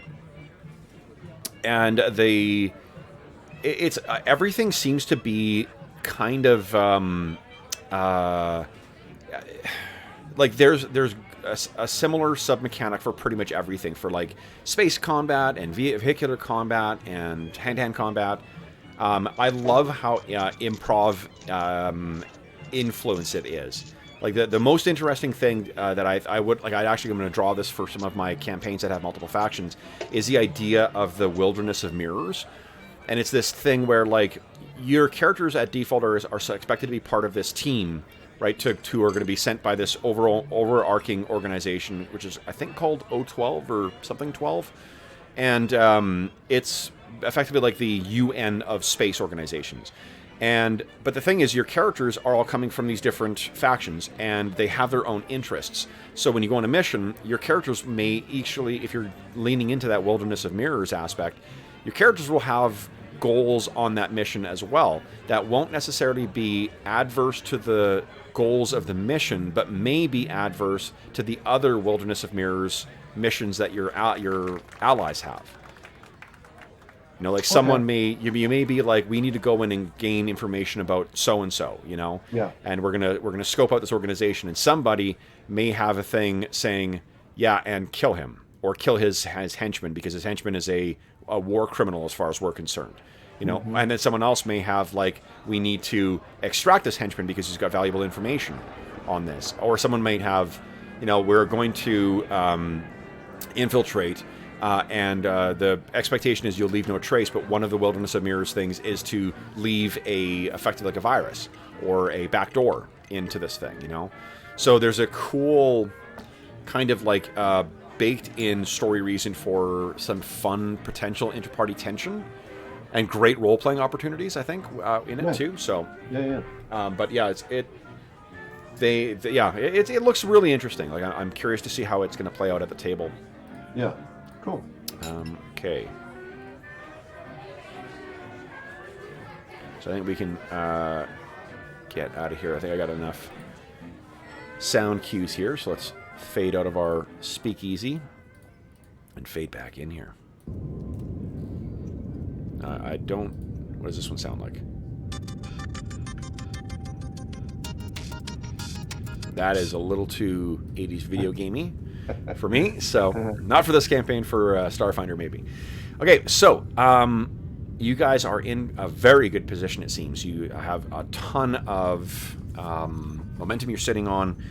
everything seems to be kind of like there's a similar sub-mechanic for pretty much everything, for like space combat and vehicular combat and hand-to-hand combat. I love how improv influence it is. Like the most interesting thing that I would like, I'm going to draw this for some of my campaigns that have multiple factions, is the idea of the wilderness of mirrors. And it's this thing where, like, your characters at default are expected to be part of this team, right? Who are going to be sent by this overarching organization, which is, I think, called O12 or something 12. And it's effectively like the UN of space organizations. But the thing is, your characters are all coming from these different factions, and they have their own interests. So when you go on a mission, your characters may actually, if you're leaning into that Wilderness of Mirrors aspect, your characters will have goals on that mission as well that won't necessarily be adverse to the goals of the mission, but may be adverse to the other Wilderness of Mirrors missions that your allies have. You know, like someone you may be like, we need to go in and gain information about so and so, you know, and we're gonna scope out this organization, and somebody may have a thing saying, yeah, and kill him or kill his henchman because his henchman is a war criminal as far as we're concerned, you know, and then someone else may have like, we need to extract this henchman because he's got valuable information on this, or someone might have, you know, we're going to infiltrate. And the expectation is you'll leave no trace, but one of the Wilderness of Mirrors things is to leave effectively like a virus or a backdoor into this thing, you know? So there's a cool kind of like baked-in story reason for some fun potential inter-party tension and great role-playing opportunities, I think, in it too. So but yeah, it looks really interesting. Like I'm curious to see how it's going to play out at the table. Yeah. Cool. Okay. So I think we can get out of here. I think I got enough sound cues here. So let's fade out of our speakeasy and fade back in here. What does this one sound like? That is a little too 80s video gamey for me, so not for this campaign, for Starfinder maybe. Okay, so you guys are in a very good position, it seems. You have a ton of momentum you're sitting on.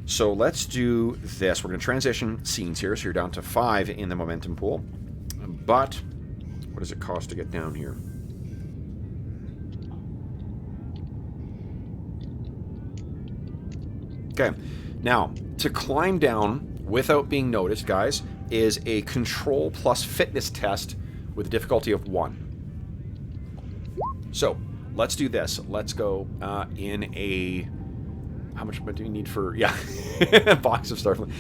So let's do this. We're going to transition scenes here, so you're down to 5 in the momentum pool. But what does it cost to get down here? Okay, now, to climb down without being noticed, guys, is a control plus fitness test with a difficulty of 1. So, let's do this. Let's go in a... How much do you need for... Yeah, a box of Starfleet.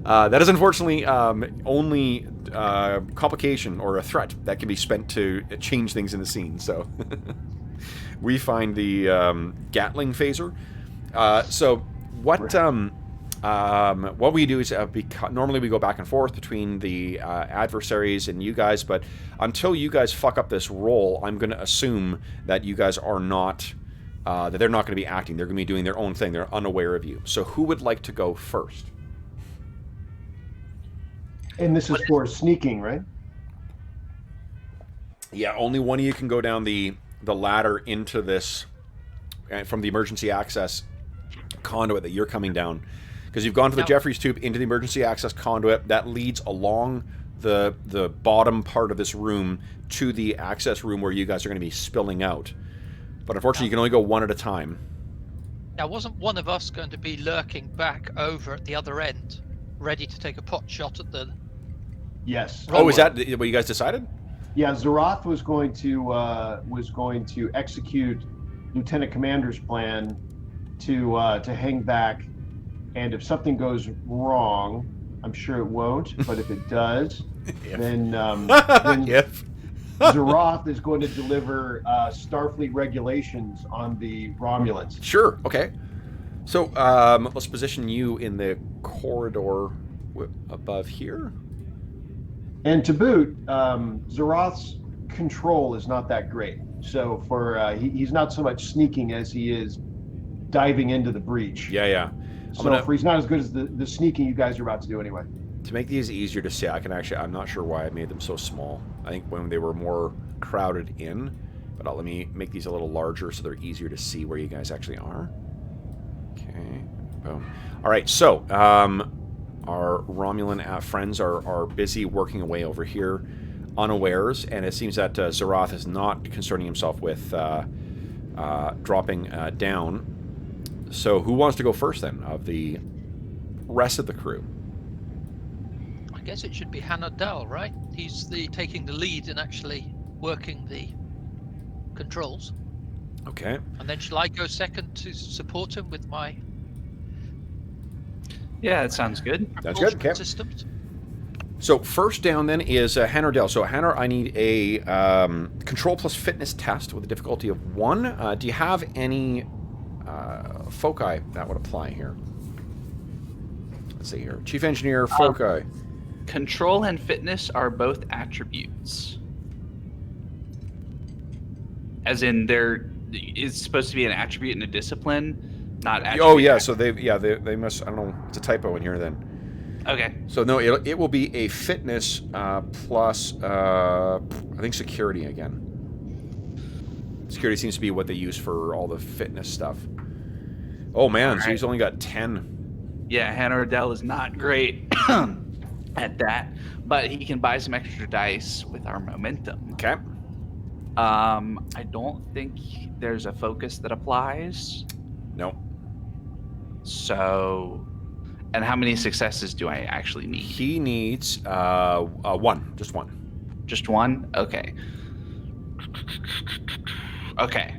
That is unfortunately only complication or a threat that can be spent to change things in the scene. So, we find the Gatling phaser. What we do is normally we go back and forth between the adversaries and you guys, but until you guys fuck up this roll, I'm going to assume that you guys are not, that they're not going to be acting. They're going to be doing their own thing. They're unaware of you. So who would like to go first? And this is for sneaking, right? Yeah, only one of you can go down the ladder into this, from the emergency access conduit that you're coming down. Because you've gone to the Jeffries tube into the emergency access conduit that leads along the bottom part of this room to the access room where you guys are going to be spilling out. But unfortunately, you can only go one at a time. Now, wasn't one of us going to be lurking back over at the other end, ready to take a pot shot at the... Yes. Oh, is that what you guys decided? Yeah, Zeroth was going to execute Lieutenant Commander's plan to hang back. And if something goes wrong, I'm sure it won't, but if it does, then Zeroth is going to deliver Starfleet regulations on the Romulans. Sure, okay. So let's position you in the corridor above here. And to boot, Zeroth's control is not that great. So he's not so much sneaking as he is diving into the breach. Yeah. So he's not as good as the sneaking you guys are about to do anyway. To make these easier to see, I'm not sure why I made them so small. I think when they were more crowded in, but let me make these a little larger so they're easier to see where you guys actually are. Okay, boom. All right, so our Romulan friends are busy working away over here. unawares, and it seems that Zeroth is not concerning himself with dropping down. So who wants to go first, then, of the rest of the crew? I guess it should be Hanadal, right? He's taking the lead in actually working the controls. Okay. And then shall I go second to support him with my Yeah, that sounds good. That's good. Okay. systems? So first down then is Hanardell. So Hanar, I need a control plus fitness test with a difficulty of 1. Do you have any foci that would apply here? Let's see here. Chief Engineer, foci. Control and fitness are both attributes. As in, it's supposed to be an attribute and a discipline, not attribute. Oh yeah, so they must. I don't know. It's a typo in here then. Okay. So no, it will be a fitness plus I think security again. Security seems to be what they use for all the fitness stuff. Oh man, so he's only got 10. Yeah, Hannah Riddell is not great at that, but he can buy some extra dice with our momentum. Okay. I don't think there's a focus that applies. No. So, and how many successes do I actually need? He needs 1, just 1. Just 1? Okay. Okay.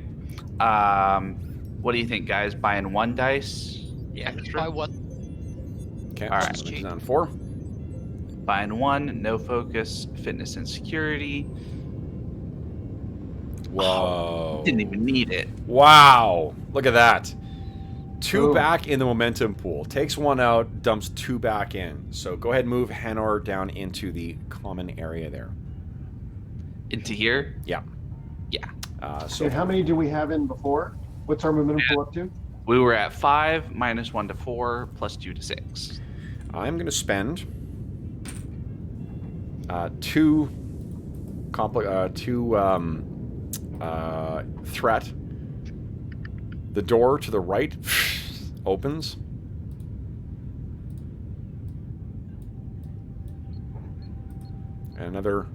What do you think, guys? Buying 1 dice? Yeah, Extra? by 1. Okay. All right. So it's on 4. Buying 1, no focus, fitness and security. Whoa. Didn't even need it. Wow. Look at that. 2 Boom. back in the momentum pool. Takes 1 out, dumps 2 back in. So go ahead and move Hanor down into the common area there. Into here? Yeah. Yeah. So And how many do we have in before? What's our momentum pull up to? We were at 5, minus 1 to 4, plus 2 to 6. I'm going to spend 2 threat. The door to the right opens. And another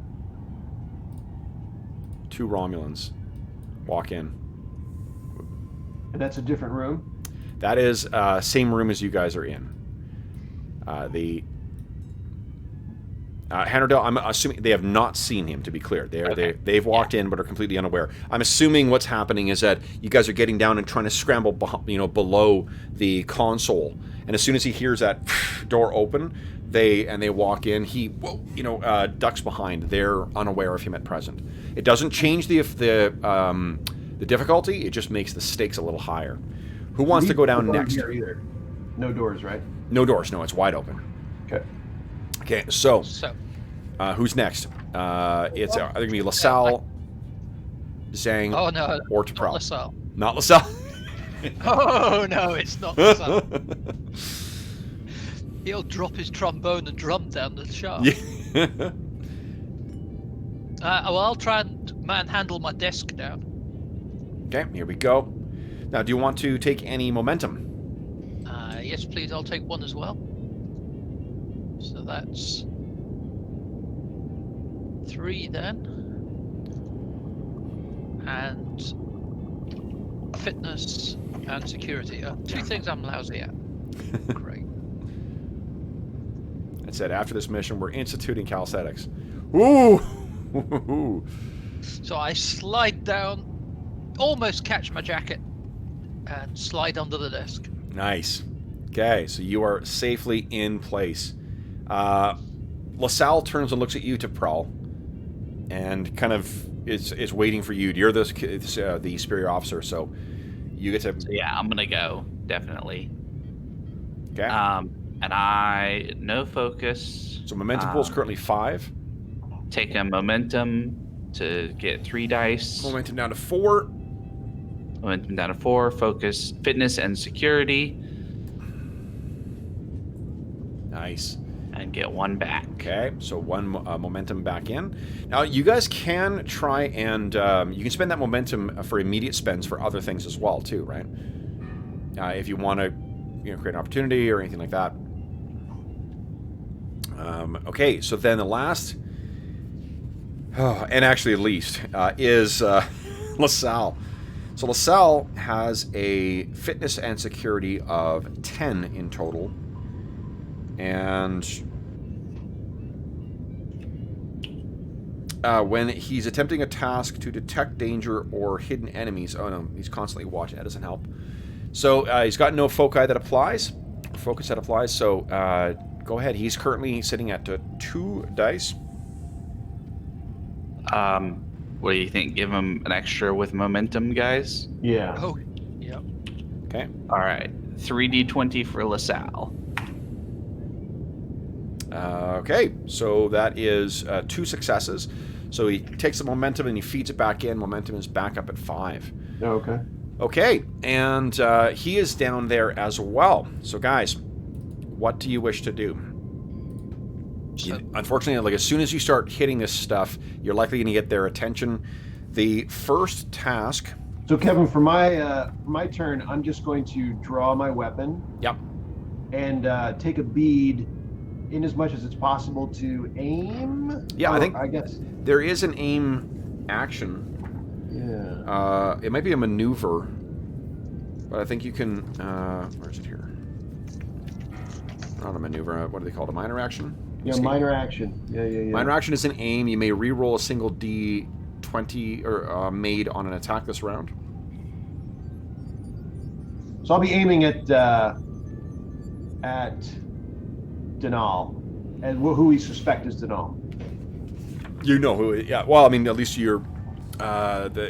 2 Romulans walk in. And that's a different room. That is same room as you guys are in. Hanardell, I'm assuming they have not seen him, to be clear. They've walked in but are completely unaware. I'm assuming what's happening is that you guys are getting down and trying to scramble below the console. And as soon as he hears that door open, they walk in. He ducks behind. They're unaware of him at present. It doesn't change the difficulty. It just makes the stakes a little higher. Who wants to go down next? Here either. No doors, right? No doors. No, it's wide open. Okay. Okay, so So, who's next? It's either going to be LaSalle, Zhang, oh no, or not T'Pral. LaSalle. Not LaSalle. Oh no, it's not LaSalle. He'll drop his trombone and drum down the shaft. Yeah. Well, I'll try and manhandle my desk down. Okay, here we go. Now, do you want to take any momentum? Yes, please. I'll take 1 as well. So that's 3 then, and fitness and security are 2 things I'm lousy at. Great. It said after this mission, we're instituting calisthenics. Ooh. So I slide down, almost catch my jacket, and slide under the desk. Nice. Okay, so you are safely in place. LaSalle turns and looks at you, T'Pral, and kind of is waiting for you. You're the superior officer, so you get to... So yeah, I'm gonna go, definitely. Okay. And I no focus. So momentum pool is currently 5. Take a momentum to get 3 dice. Momentum down to 4. Momentum down to 4. Focus, fitness, and security. Nice. And get 1 back. Okay, so 1 momentum back in. Now, you guys can try and... you can spend that momentum for immediate spends for other things as well, too, right? If you want to create an opportunity or anything like that. and actually at least, is LaSalle. So LaSalle has a fitness and security of 10 in total. And when he's attempting a task to detect danger or hidden enemies... Oh no, he's constantly watching. That doesn't help. So he's got no foci that applies. Focus that applies. So go ahead. He's currently sitting at 2 dice. What do you think? Give him an extra with momentum, guys? Yeah. Oh, yeah. Okay. All right. 3d20 for LaSalle. Okay, so that is 2 successes. So he takes the momentum and he feeds it back in. Momentum is back up at 5. Okay. Okay, and he is down there as well. So guys, what do you wish to do? Unfortunately, like as soon as you start hitting this stuff, you're likely going to get their attention. The first task... So Kevin, for my turn, I'm just going to draw my weapon. Yep. And take a bead in as much as it's possible to aim. Yeah, I guess there is an aim action. Yeah. It might be a maneuver, but I think you can... where is it here? Not a maneuver. What do they call it? A minor action? Yeah, minor action. Yeah. Minor action is an aim. You may re-roll a single D20 or made on an attack this round. So I'll be aiming at Denal, and who we suspect is Denal. You know who? Yeah. Well, I mean, at least you're.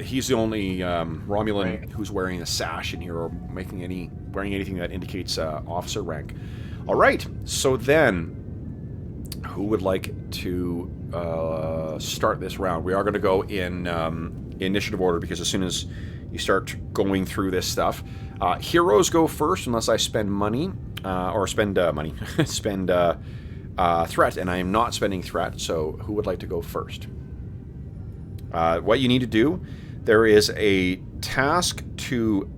He's the only Romulan Right. who's wearing a sash in here or wearing anything that indicates officer rank. All right. So then, who would like to start this round? We are going to go in initiative order because as soon as you start going through this stuff, heroes go first unless I spend money or spend money, spend threat, and I am not spending threat. So who would like to go first? What you need to do, there is a task to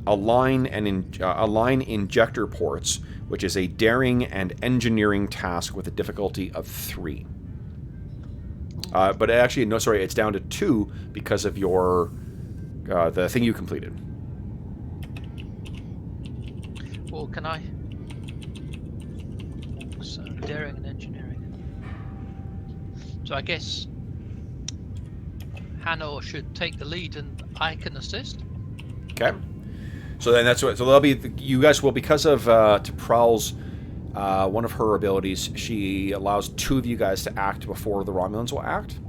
align injector ports, which is a daring and engineering task with a difficulty of 3. But actually, no, sorry, it's down to 2 because of your the thing you completed. Well, can I? So, daring and engineering. So I guess Hanor should take the lead and I can assist. Okay. So then that's what. So there'll be you guys will, because of T'Pral's one of her abilities, she allows 2 of you guys to act before the Romulans will act.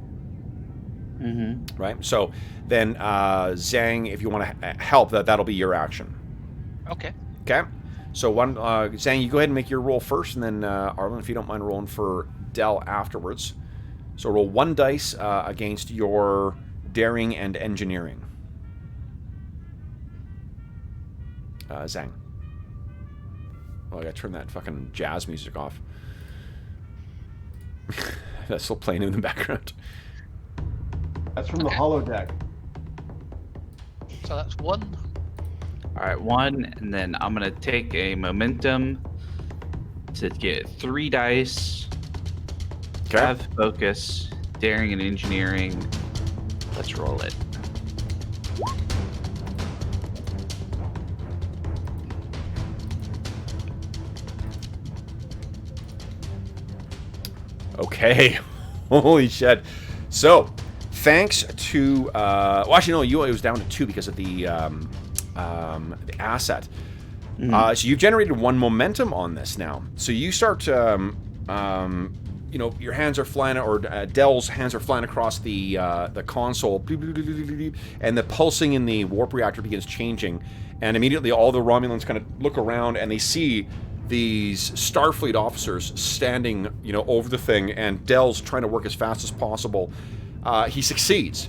Mm-hmm. Right. So then Zhang, if you want to help, that'll be your action. Okay. Okay. So Zhang, you go ahead and make your roll first, and then Arlen, if you don't mind rolling for Del afterwards. So roll 1 dice against your daring and engineering. Zhang. Oh, I gotta turn that fucking jazz music off. That's still playing in the background. That's from the holodeck. So that's 1. All right, 1, and then I'm gonna take a momentum to get 3 dice. Okay. Have focus, daring and engineering. Let's roll it. Okay. Holy shit. So, thanks to... well, actually, no, it was down to 2 because of the asset. So you've generated 1 momentum on this now. So you start... you know, your hands are flying, or Dell's hands are flying across the console, and the pulsing in the warp reactor begins changing, and immediately all the Romulans kind of look around and they see these Starfleet officers standing, you know, over the thing, and Dell's trying to work as fast as possible. He succeeds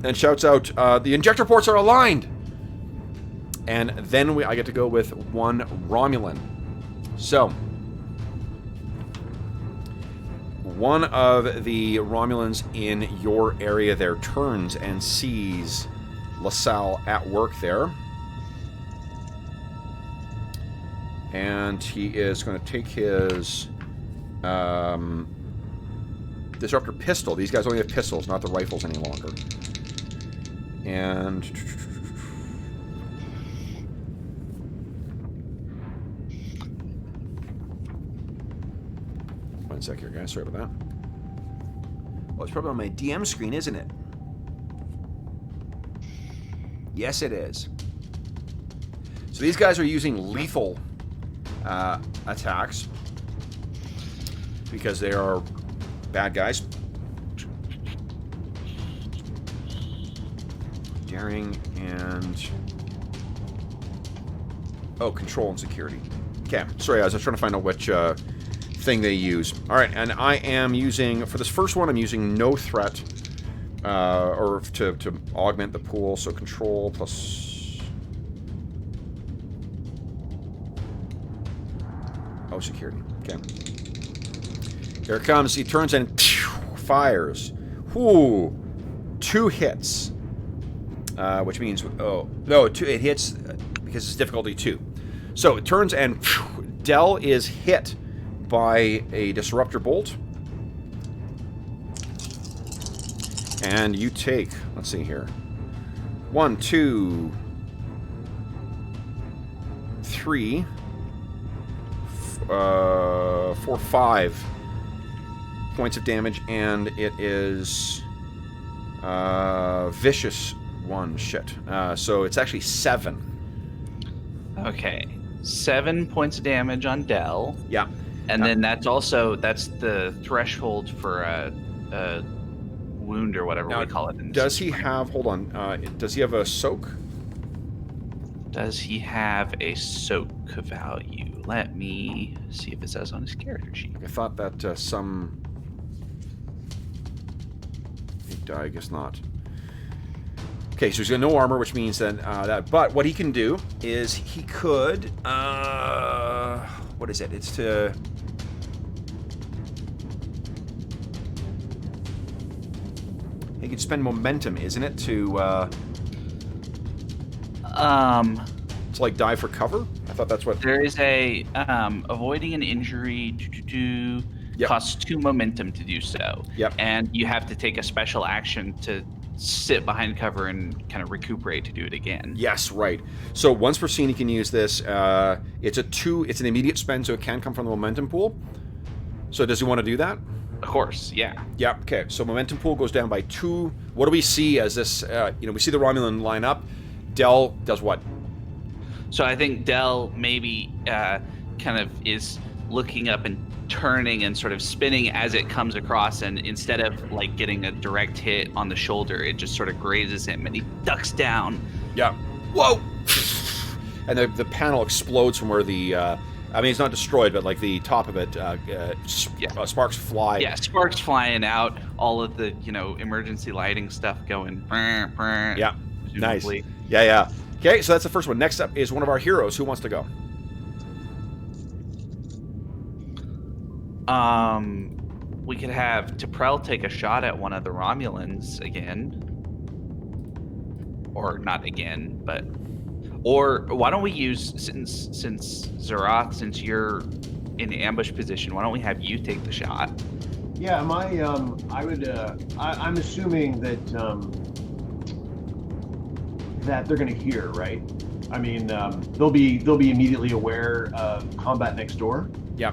and shouts out, "The injector ports are aligned!" And then I get to go with 1 Romulan. So, one of the Romulans in your area there turns and sees LaSalle at work there. And he is going to take his disruptor pistol. These guys only have pistols, not the rifles any longer. And one sec here, guys. Sorry about that. Oh, it's probably on my DM screen, isn't it? Yes, it is. So these guys are using lethal attacks because they are bad guys. Daring and... Oh, control and security. Okay, sorry, I was trying to find out which thing they use. Alright, and I am using... For this first one, I'm using no threat, or to augment the pool, so control plus... Oh, security. Okay. Here it comes. He turns and fires. Whoo! 2 hits. Which means... Oh. No, it hits because it's difficulty 2. So it turns and Dell is hit by a disruptor bolt. And you take... Let's see here. 1, 2... 3... 4, 5 points of damage, and it is vicious 1 shit. So it's actually 7. Okay, 7 points of damage on Dell. Yeah, and then that's the threshold for a wound or whatever we call it. Does he have? Hold on. Does he have a soak? Does he have a soak value? Let me see if it says on his character sheet. I thought that some... I guess not. Okay, so he's got no armor, which means that... But what he can do is he could... what is it? It's to... He could spend momentum, isn't it? To like dive for cover? I thought that's what... There is a avoiding an injury costs 2 momentum to do so. Yep. And you have to take a special action to sit behind cover and kind of recuperate to do it again. Yes, right. So once per scene, he can use this. It's an immediate spend, so it can come from the momentum pool. So does he want to do that? Of course, yeah. Yeah, okay. So momentum pool goes down by 2. What do we see as this... we see the Romulan line up. Dell does what? So I think Dell maybe kind of is looking up and turning and sort of spinning as it comes across, and instead of like getting a direct hit on the shoulder, it just sort of grazes him and he ducks down. Yeah. Whoa! And the panel explodes from where the... it's not destroyed, but like the top of it, sparks fly. Yeah, sparks flying out, all of the, emergency lighting stuff going. Yeah, presumably. Nice. Yeah. Okay, so that's the first one. Next up is one of our heroes. Who wants to go? We could have T'Prel take a shot at one of the Romulans again. Or not again, but... Or why don't we use, since Zerath, since you're in ambush position, why don't we have you take the shot? Yeah, I'm assuming that that they're going to hear, right? I mean, they'll be immediately aware of combat next door. Yeah.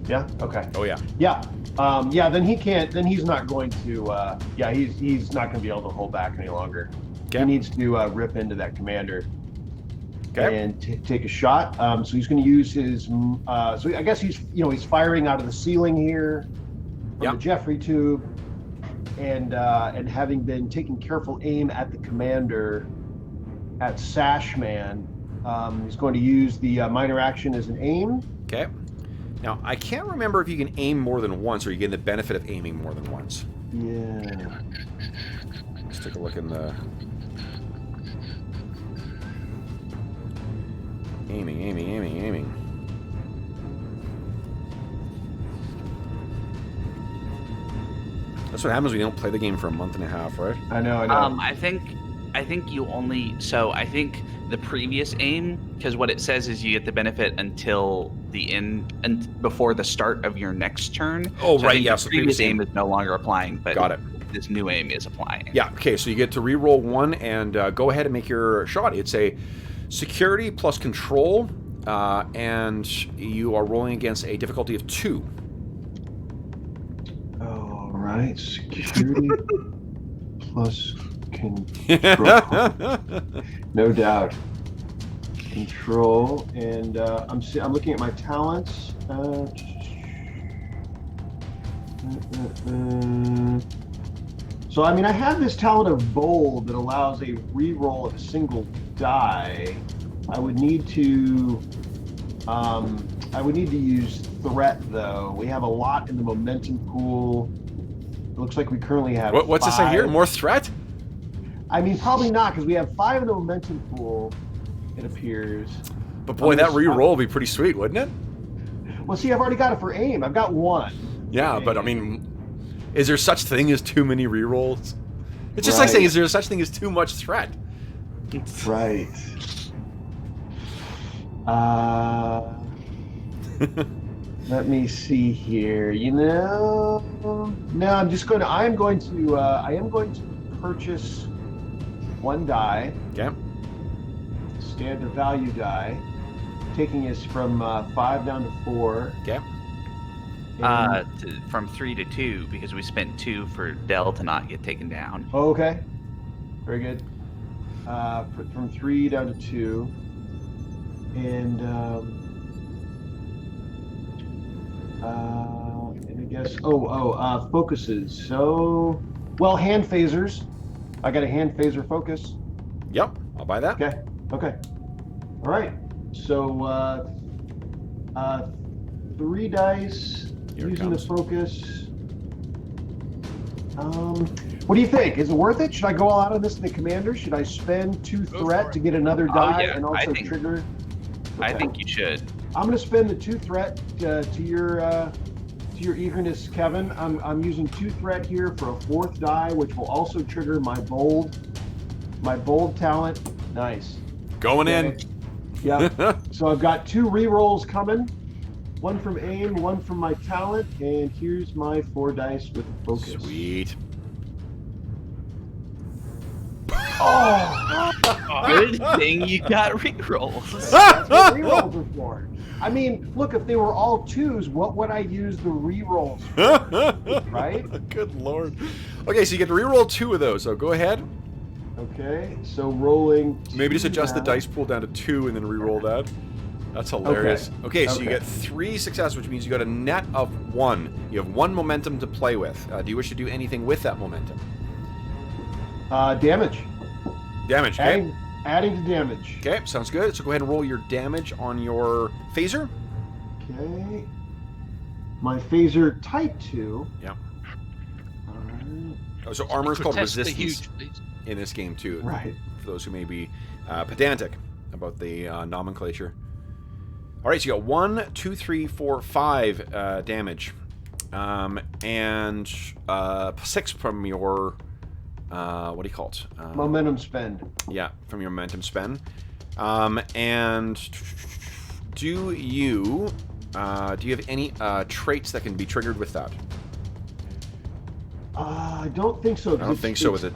Yeah. Okay. Oh yeah. Yeah. Then he can't. Then he's not going to. He's not going to be able to hold back any longer. Okay. He needs to rip into that commander. Okay. And take a shot. So he's going to use his. So I guess he's firing out of the ceiling here from the Jeffrey tube, and having been taking careful aim at the commander, at Sashman, he's going to use the minor action as an aim. Okay. Now I can't remember if you can aim more than once, or you get the benefit of aiming more than once. Yeah. Let's take a look in the. Aiming. That's what happens when you don't play the game for a month and a half, right? I know. I think you only... So I think the previous aim, because what it says is you get the benefit until the end and before the start of your next turn. Oh, So I right, think yeah, the so previous previous aim is no longer applying, but Got it. this new aim is applying. Yeah, okay, so you get to re-roll 1 and go ahead and make your shot. It's a security plus control, and you are rolling against a difficulty of 2. All right, security plus control. No doubt. Control, and I'm looking at my talents. So I mean, I have this talent of bold that allows a re-roll of a single die. I would need to use threat though. We have a lot in the momentum pool. It looks like we currently have. What's it say here? More threat? I mean, probably not, because we have 5 in the momentum pool. It appears. But boy, that re-roll would be pretty sweet, wouldn't it? Well, see, I've already got it for aim. I've got 1. Yeah, but I mean, is there such thing as too many re-rolls? It's just Right. like saying, is there such thing as too much threat? Right. Let me see here. No, I am going to purchase 1 die. Okay. Standard value die, taking us from 5 down to 4. Okay. From 3 to 2, because we spent 2 for Dell to not get taken down. Oh, okay. Very good. From 3 down to 2. And I guess focuses. So, well, hand phasers. I got a hand phaser focus. Yep, I'll buy that. Okay. All right. So 3 dice Here it using the comes. focus. What do you think? Is it worth it? Should I go all out on this in the commander? Should I spend 2 threat to get another die yeah, and also trigger? I Okay. think you should. I'm going to spend the 2 threat to your eagerness, Kevin. I'm using 2 threat here for a 4th die, which will also trigger my bold talent. Nice. Going in. Yeah. So I've got 2 re-rolls coming. 1 from aim, 1 from my talent, and here's my 4 dice with focus. Sweet. Oh, Good thing you got rerolls. that's what re-rolls are for. I mean, look, if they were all 2s, what would I use the re-rolls for? Right? Good lord. Okay, so you get to re-roll 2 of those, so go ahead. Okay, so rolling. Maybe just adjust the now. dice pool down to 2 and then re-roll that. That's hilarious. Okay, so you get 3 successes, which means you got a net of 1. You have 1 momentum to play with. Do you wish to do anything with that momentum? Damage. Damage, okay? Adding to damage. Okay, sounds good. So go ahead and roll your damage on your phaser. Okay. My phaser type 2. Yeah. Alright. Oh, so armor is called Grotesquely resistance huge, please. in this game too. Right. For those who may be pedantic about the nomenclature. All right, so you got 1, 2, 3, 4, 5 damage, and 6 from your what do you call it? Momentum spend. Yeah, from your momentum spend. And do you have any traits that can be triggered with that? I don't think so. I don't think so with it.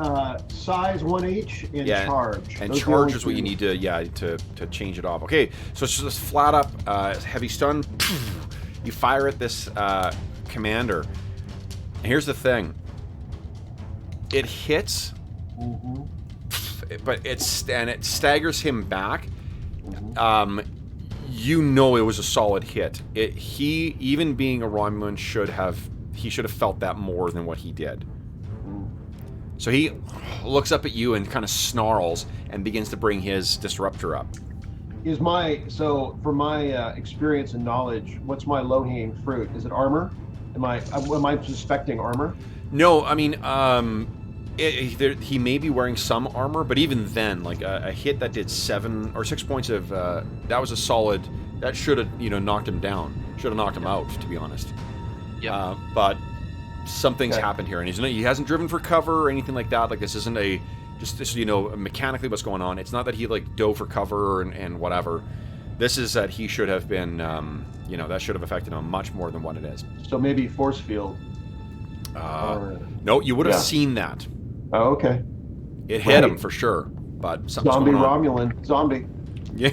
Size 1H and charge. And Those are the charge only is what you two. need to change it off. Okay, so it's just flat up heavy stun. You fire at this commander. And here's the thing. It hits, but it staggers him back. You know it was a solid hit. He, even being a Romulan, should have felt that more than what he did. So he looks up at you and kind of snarls and begins to bring his disruptor up. For my experience and knowledge, what's my low-hanging fruit? Is it armor? Am I suspecting armor? No, I mean, he may be wearing some armor, but even then, like a hit that did 7 or 6 points of that was a solid. That should have knocked him down. Should have knocked him out, to be honest. Yeah. But something's happened here, and he hasn't driven for cover or anything like that. Like this isn't a Just so you know mechanically what's going on. It's not that he like dove for cover and whatever. This is that he should have been, that should have affected him much more than what it is. So maybe force field. No, you would have seen that. Oh, okay. It hit him for sure, but something's Zombie going on. Romulan. Zombie. Yeah.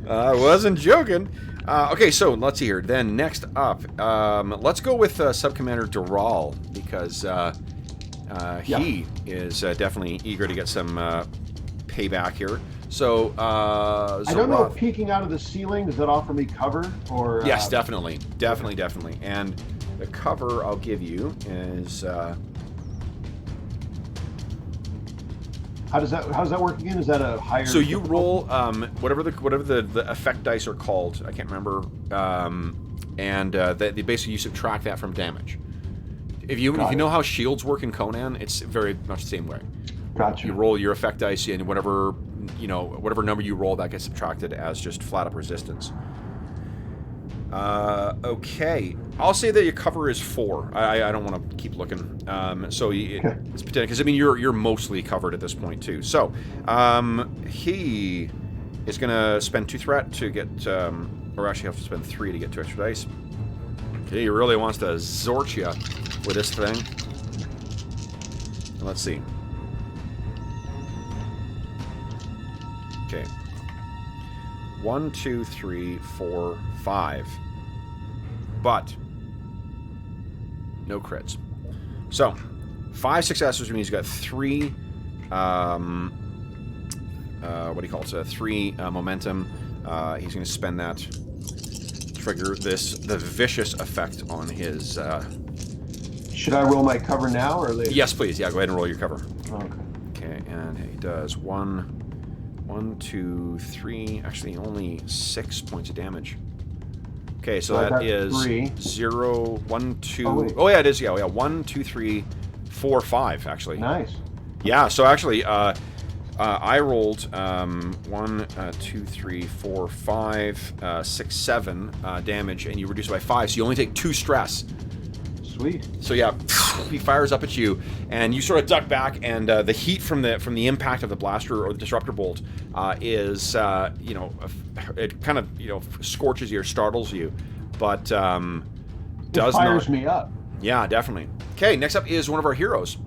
I wasn't joking. Okay, so let's see here. Then next up, let's go with Subcommander Dural, because he is definitely eager to get some payback here. So, I don't know if peeking out of the ceiling, does that offer me cover? Or yes, definitely. And the cover I'll give you is... How does that work again? Is that a higher... So you roll whatever the effect dice are called. I can't remember. Basically you subtract that from damage. If you know how shields work in Conan, it's very much the same way. Gotcha. You roll your effect dice, and whatever number you roll, that gets subtracted as just flat up resistance. Okay, I'll say that your cover is 4. I don't want to keep looking. It's pretend because you're mostly covered at this point too. So he is gonna spend 2 threat to get, or actually have to spend 3 to get 2 extra dice. Okay, he really wants to zort you with this thing. Let's see. Okay. 1, 2, 3, 4, 5. But no crits. So 5 successes means he's got 3 3 momentum. He's going to spend that, trigger the vicious effect on his Should I roll my cover now or later? Yes, please. Yeah, go ahead and roll your cover. Okay, and he does 1, 2, 3, actually only 6 points of damage. Okay, so that is 3. 0, 1, 2. Oh, yeah, it is. Yeah, 1, 2, 3, 4, 5. Actually. Nice. Yeah. So actually, I rolled 1, 2, 3, 4, 5, 6, 7 damage, and you reduce it by 5. So you only take 2 stress. Sweet. So yeah, he fires up at you, and you sort of duck back, and the heat from the impact of the blaster or the disruptor bolt is it kind of scorches you or startles you, but does fires not. me up. Yeah, definitely. Okay, next up is one of our heroes.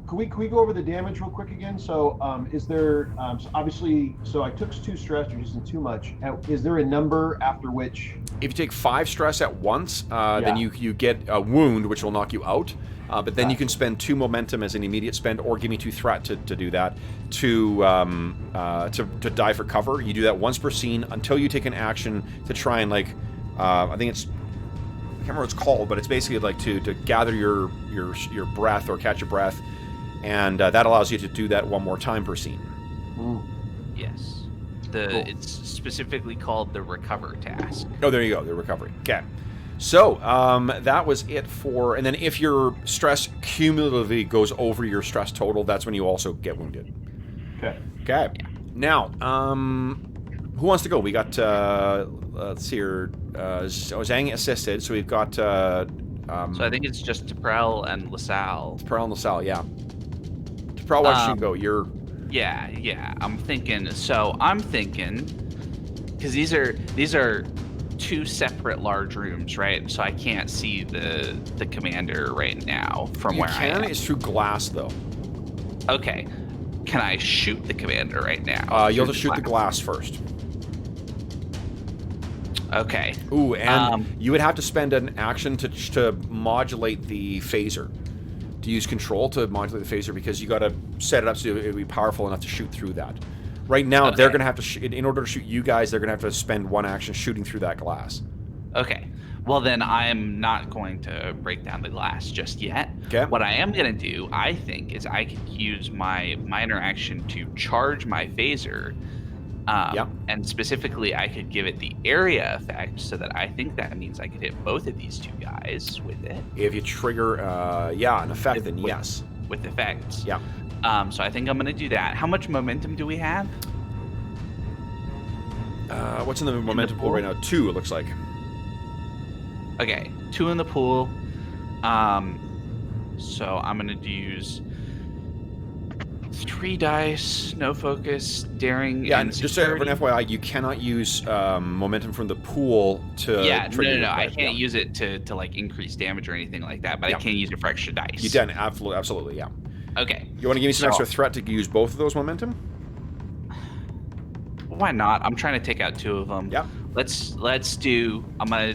Can we go over the damage real quick again? So is there so obviously I took 2 stress, which isn't too much. Is there a number after which? If you take 5 stress at once, then you get a wound, which will knock you out. But then you can spend 2 momentum as an immediate spend, or give me 2 threat to do that, to die for cover. You do that once per scene until you take an action to try and I think it's, I can't remember what it's called, but it's basically like to gather your breath or catch your breath, and that allows you to do that 1 more time per scene. Yes. It's specifically called the recover task. Oh, there you go, the recovery. Okay. So, that was it for... And then if your stress cumulatively goes over your stress total, that's when you also get wounded. Okay. Okay. Yeah. Now, who wants to go? We got, let's see here, Zhang assisted, so we've got... so I think it's just T'Prel and LaSalle. T'Prel and LaSalle, yeah. T'Prel, why don't you go? You're... Yeah, I'm thinking, because these are 2 separate large rooms, right? So I can't see the commander right now from where I am. It's through glass, though. Okay. Can I shoot the commander right now? You'll just shoot the glass first. Okay. Ooh, and you would have to spend an action to modulate the phaser. To use control to modulate the phaser, because you got to set it up so it would be powerful enough to shoot through that. Right now, they're going to have to, in order to shoot you guys, they're going to have to spend 1 action shooting through that glass. Okay. Well, then I'm not going to break down the glass just yet. Okay. What I am going to do, I think, is I could use my minor action to charge my phaser. And specifically, I could give it the area effect, so that I think that means I could hit both of these 2 guys with it. If you trigger, an effect, then yes. With effects. Yeah. So I think I'm going to do that. How much momentum do we have? What's in the momentum pool right now? 2, it looks like. Okay, 2 in the pool. So I'm going to use 3 dice, no focus, daring, Yeah, and and just for an security. FYI, you cannot use momentum from the pool to Yeah, trigger your I dice. can't use it to like increase damage or anything like that, but Yeah. I can use it for extra dice. You can, absolutely, yeah. Okay. You want to give me some So- extra threat to use both of those momentum? Why not? I'm trying to take out 2 of them. Yeah. Let's do. I'm gonna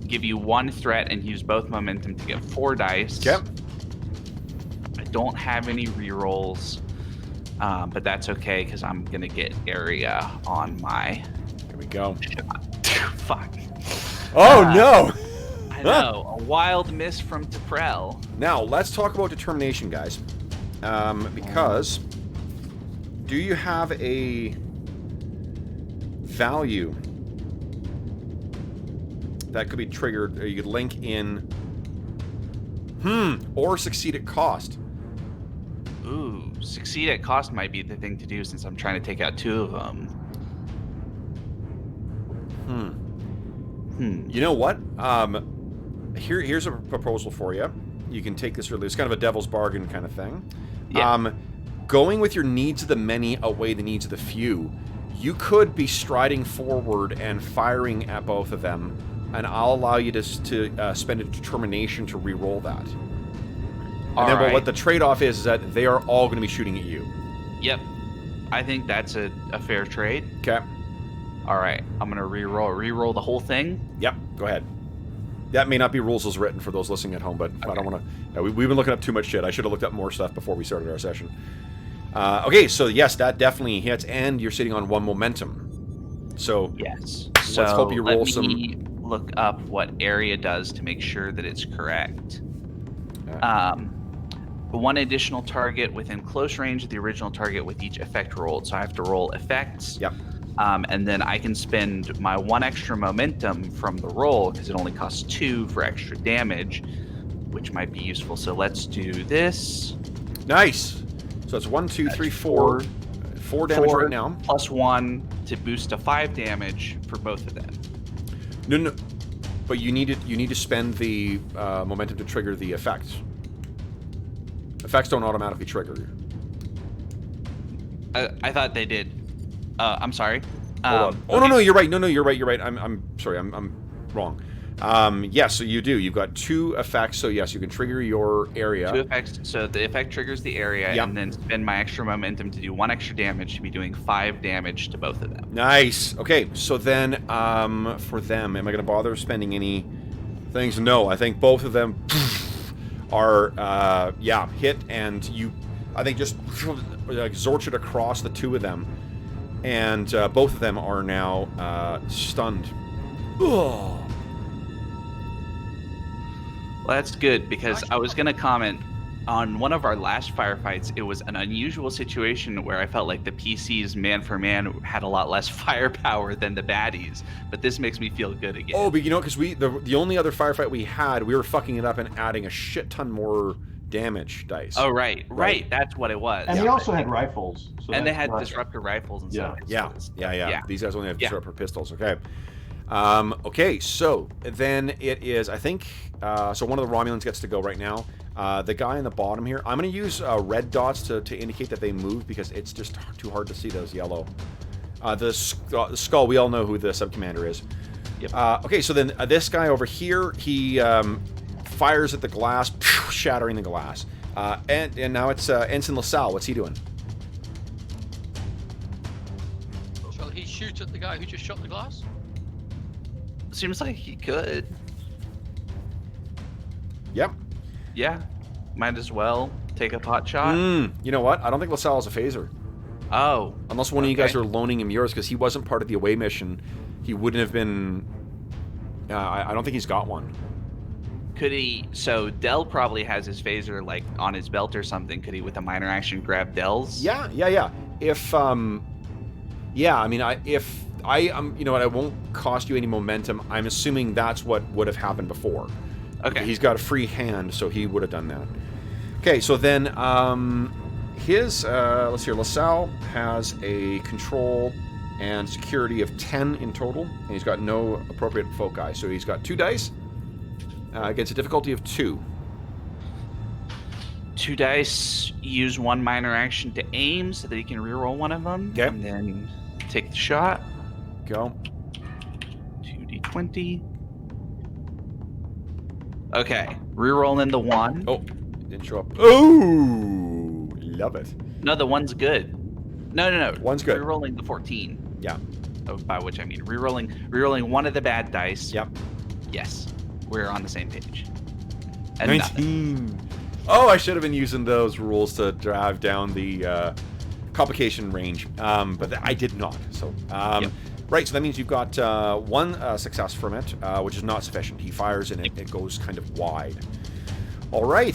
give you 1 threat and use both momentum to get 4 dice. Okay. I don't have any rerolls, but that's okay because I'm gonna get area on my Here we go. shot. Fuck. Oh, no! I know. A wild miss from Teprel. Now, let's talk about determination, guys. Because do you have a value that could be triggered, or you could link in, or succeed at cost? Ooh, succeed at cost might be the thing to do since I'm trying to take out 2 of them. You know what? Here's a proposal for you. You can take this or lose. It's kind of a devil's bargain kind of thing. Yeah. Going with your needs of the many outweigh the needs of the few. You could be striding forward and firing at both of them, and I'll allow you to spend a determination to re-roll that. And then what the trade-off is that they are all going to be shooting at you. Yep. I think that's a fair trade. Okay. All right. I'm going to re-roll the whole thing. Yep. Go ahead. That may not be rules as written for those listening at home, but I don't want to... we've been looking up too much shit. I should have looked up more stuff before we started our session. Okay, so yes, that definitely hits, and you're sitting on 1 momentum. So Yes. let's hope you roll some... Let me look up what area does to make sure that it's correct. Okay. 1 additional target within close range of the original target with each effect rolled. So I have to roll effects. Yep. And then I can spend my 1 extra momentum from the roll because it only costs 2 for extra damage, which might be useful. So let's do this. Nice. So it's 1, 2, 3, 4. 4 damage right now. Plus 1 to boost to 5 damage for both of them. No. But you need to spend the momentum to trigger the effects. Effects don't automatically trigger. I thought they did. I'm sorry. Hold on. Oh, no, you're right. No, you're right. I'm sorry. I'm wrong. Yes, so you do. You've got 2 effects, so yes, you can trigger your area. 2 effects. So the effect triggers the area, Yep. and then spend my extra momentum to do 1 extra damage to be doing 5 damage to both of them. Nice. Okay, so then for them, am I going to bother spending any things? No, I think both of them are hit, and you, I think, just like zorch it across the 2 of them, and both of them are now stunned. Ugh. Well, that's good because I was going to comment on one of our last firefights. It was an unusual situation where I felt like the PCs man for man had a lot less firepower than the baddies, but this makes me feel good again. Oh, but you know, because the only other firefight we had, we were fucking it up and adding a shit ton more damage dice. Oh, right. That's what it was. And they also had rifles. So and they that's had not- disruptor rifles and Yeah. stuff. Yeah. These guys only have Yeah. disruptor pistols. Okay. Okay, so then it is, I think, so one of the Romulans gets to go right now. The guy in the bottom here, I'm going to use red dots to indicate that they move because it's just too hard to see those yellow. The skull, we all know who the sub-commander is. Yep. Okay, so then this guy over here, he fires at the glass, shattering the glass. And now it's Ensign LaSalle. What's he doing? Shall he shoot at the guy who just shot the glass? Seems like he could. Yep. Yeah. Might as well take a pot shot. You know what? I don't think LaSalle has a phaser. Oh. Unless one of you guys are loaning him yours, because he wasn't part of the away mission. He wouldn't have been... I don't think he's got one. Could he... So Dell probably has his phaser, like, on his belt or something. Could he, with a minor action, grab Dell's? Yeah. If, yeah, I mean, if I, you know what, I won't cost you any momentum. I'm assuming that's what would have happened before. Okay. He's got a free hand, so he would have done that. Okay, so then, let's see, LaSalle has a control and security of 10 in total, and he's got no appropriate foci. So he's got 2 dice, gets a difficulty of 2. 2 dice, use 1 minor action to aim so that he can reroll one of them. Okay. And then take the shot. Go. 2d20. Okay. Rerolling the 1. Oh, didn't show up. Oh, love it. No, the 1's good. No. One's good. Rerolling the 14. Yeah. Oh, by which I mean rerolling one of the bad dice. Yep. Yes. We're on the same page. And 19. Oh, I should have been using those rules to drive down the complication range, but I did not. So, Yep. Right, so that means you've got 1 success from it, which is not sufficient. He fires and it goes kind of wide. All right,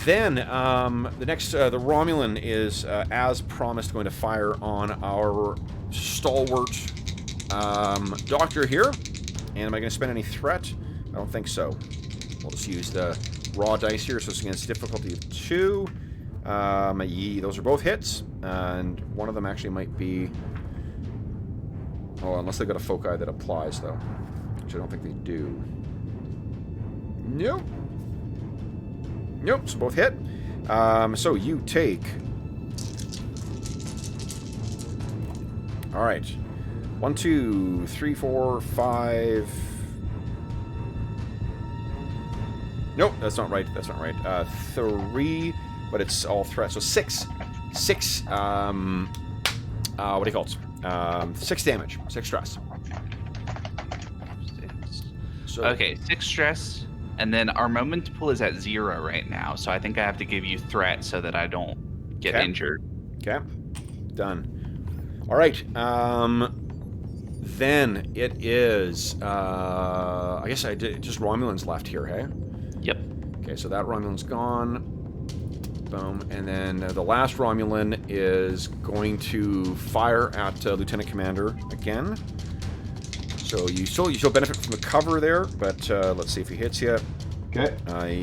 then the next, the Romulan is, as promised, going to fire on our stalwart doctor here. And am I going to spend any threat? I don't think so. We'll just use the raw dice here, so it's against difficulty of 2. Those are both hits, and one of them actually might be... Oh, unless they've got a foci that applies, though. Which I don't think they do. Nope. Nope, so both hit. So you take... Alright. 1, 2, 3, 4, 5... Nope, that's not right. That's not right. 3, but it's all threat. So 6. 6, what do you call it? 6 damage. 6 stress. So, Okay, 6 stress. And then our moment pool is at 0 right now. So I think I have to give you threat so that I don't get injured. Okay. Done. All right. Then it is... I guess I did just Romulans left here, hey? Yep. Okay, so that Romulan's gone. Boom. And then the last Romulan is going to fire at Lieutenant Commander again. So you still benefit from the cover there, but let's see if he hits you. Okay.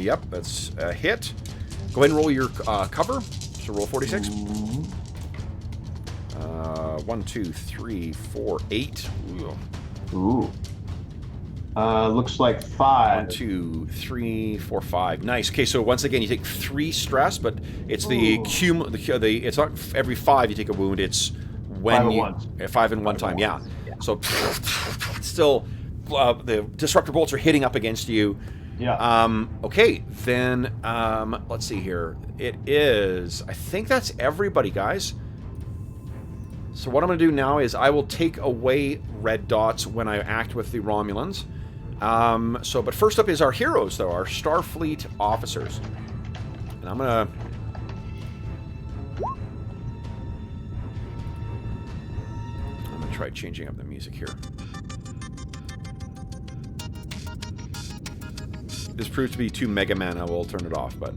Yep, that's a hit. Go ahead and roll your cover. So roll 46. 1, 2, 3, 4, 8. Ooh. Looks like 5. 1, 2, 3, 4, 5. Nice. Okay, so once again, you take 3 stress, but it's the it's not every 5 you take a wound. It's when 5 in one time. Yeah. So still, the disruptor bolts are hitting up against you. Yeah. Okay, then let's see here. It is. I think that's everybody, guys. So what I'm going to do now is I will take away red dots when I act with the Romulans. But first up is our heroes, though, our Starfleet officers. And I'm gonna try changing up the music here. If this proves to be too Mega Man, I will turn it off, but...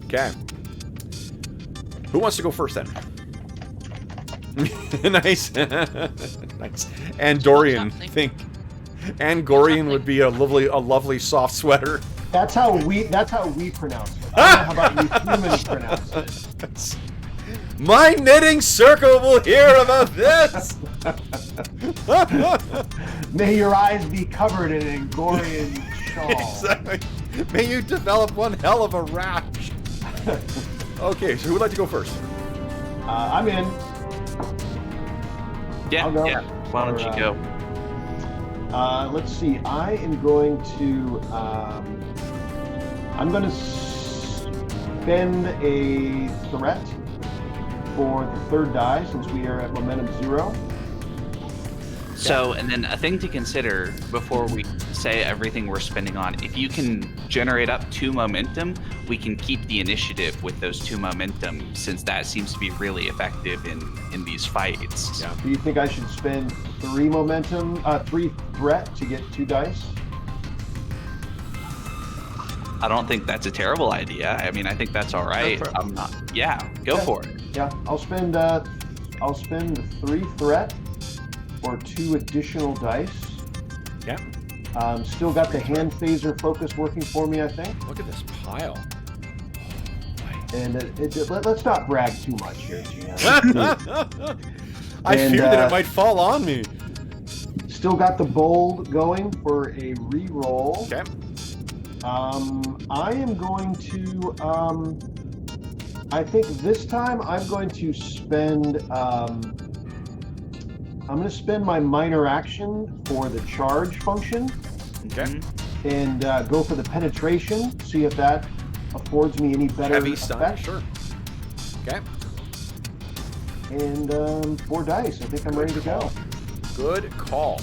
Okay. Who wants to go first, then? Nice. Nice. And Dorian, think. Angorian would be a lovely soft sweater. That's how we pronounce it. I don't know how about you humans pronounce it. My knitting circle will hear about this. May your eyes be covered in an Angorian shawl. Exactly. May you develop one hell of a rash. Okay, so who would like to go first? I'm in. Yeah, I'll go. yeah. Why don't you go? Let's see. I am going to. I'm going to spend a threat for the 3rd die since we are at momentum 0. So, and then a thing to consider before we say everything we're spending on, if you can generate up 2 momentum, we can keep the initiative with those 2 momentum, since that seems to be really effective in these fights. Yeah. Do you think I should spend 3 momentum, 3 threat to get 2 dice? I don't think that's a terrible idea. I mean, I think that's all right. I'm not. Yeah, go for it. Yeah, I'll spend the 3 threat for 2 additional dice. Yeah. Still got the hand phaser focus working for me, I think. Look at this pile. And let's not brag too much here, Gina. I fear that it might fall on me. Still got the bold going for a re-roll. Okay. I am going to. I think this time I'm going to spend. I'm going to spend my minor action for the charge function. Okay. And go for the penetration. See if that affords me any better Heavy stun, effect. sure. Okay. And 4 dice. I think I'm ready to go. Good call.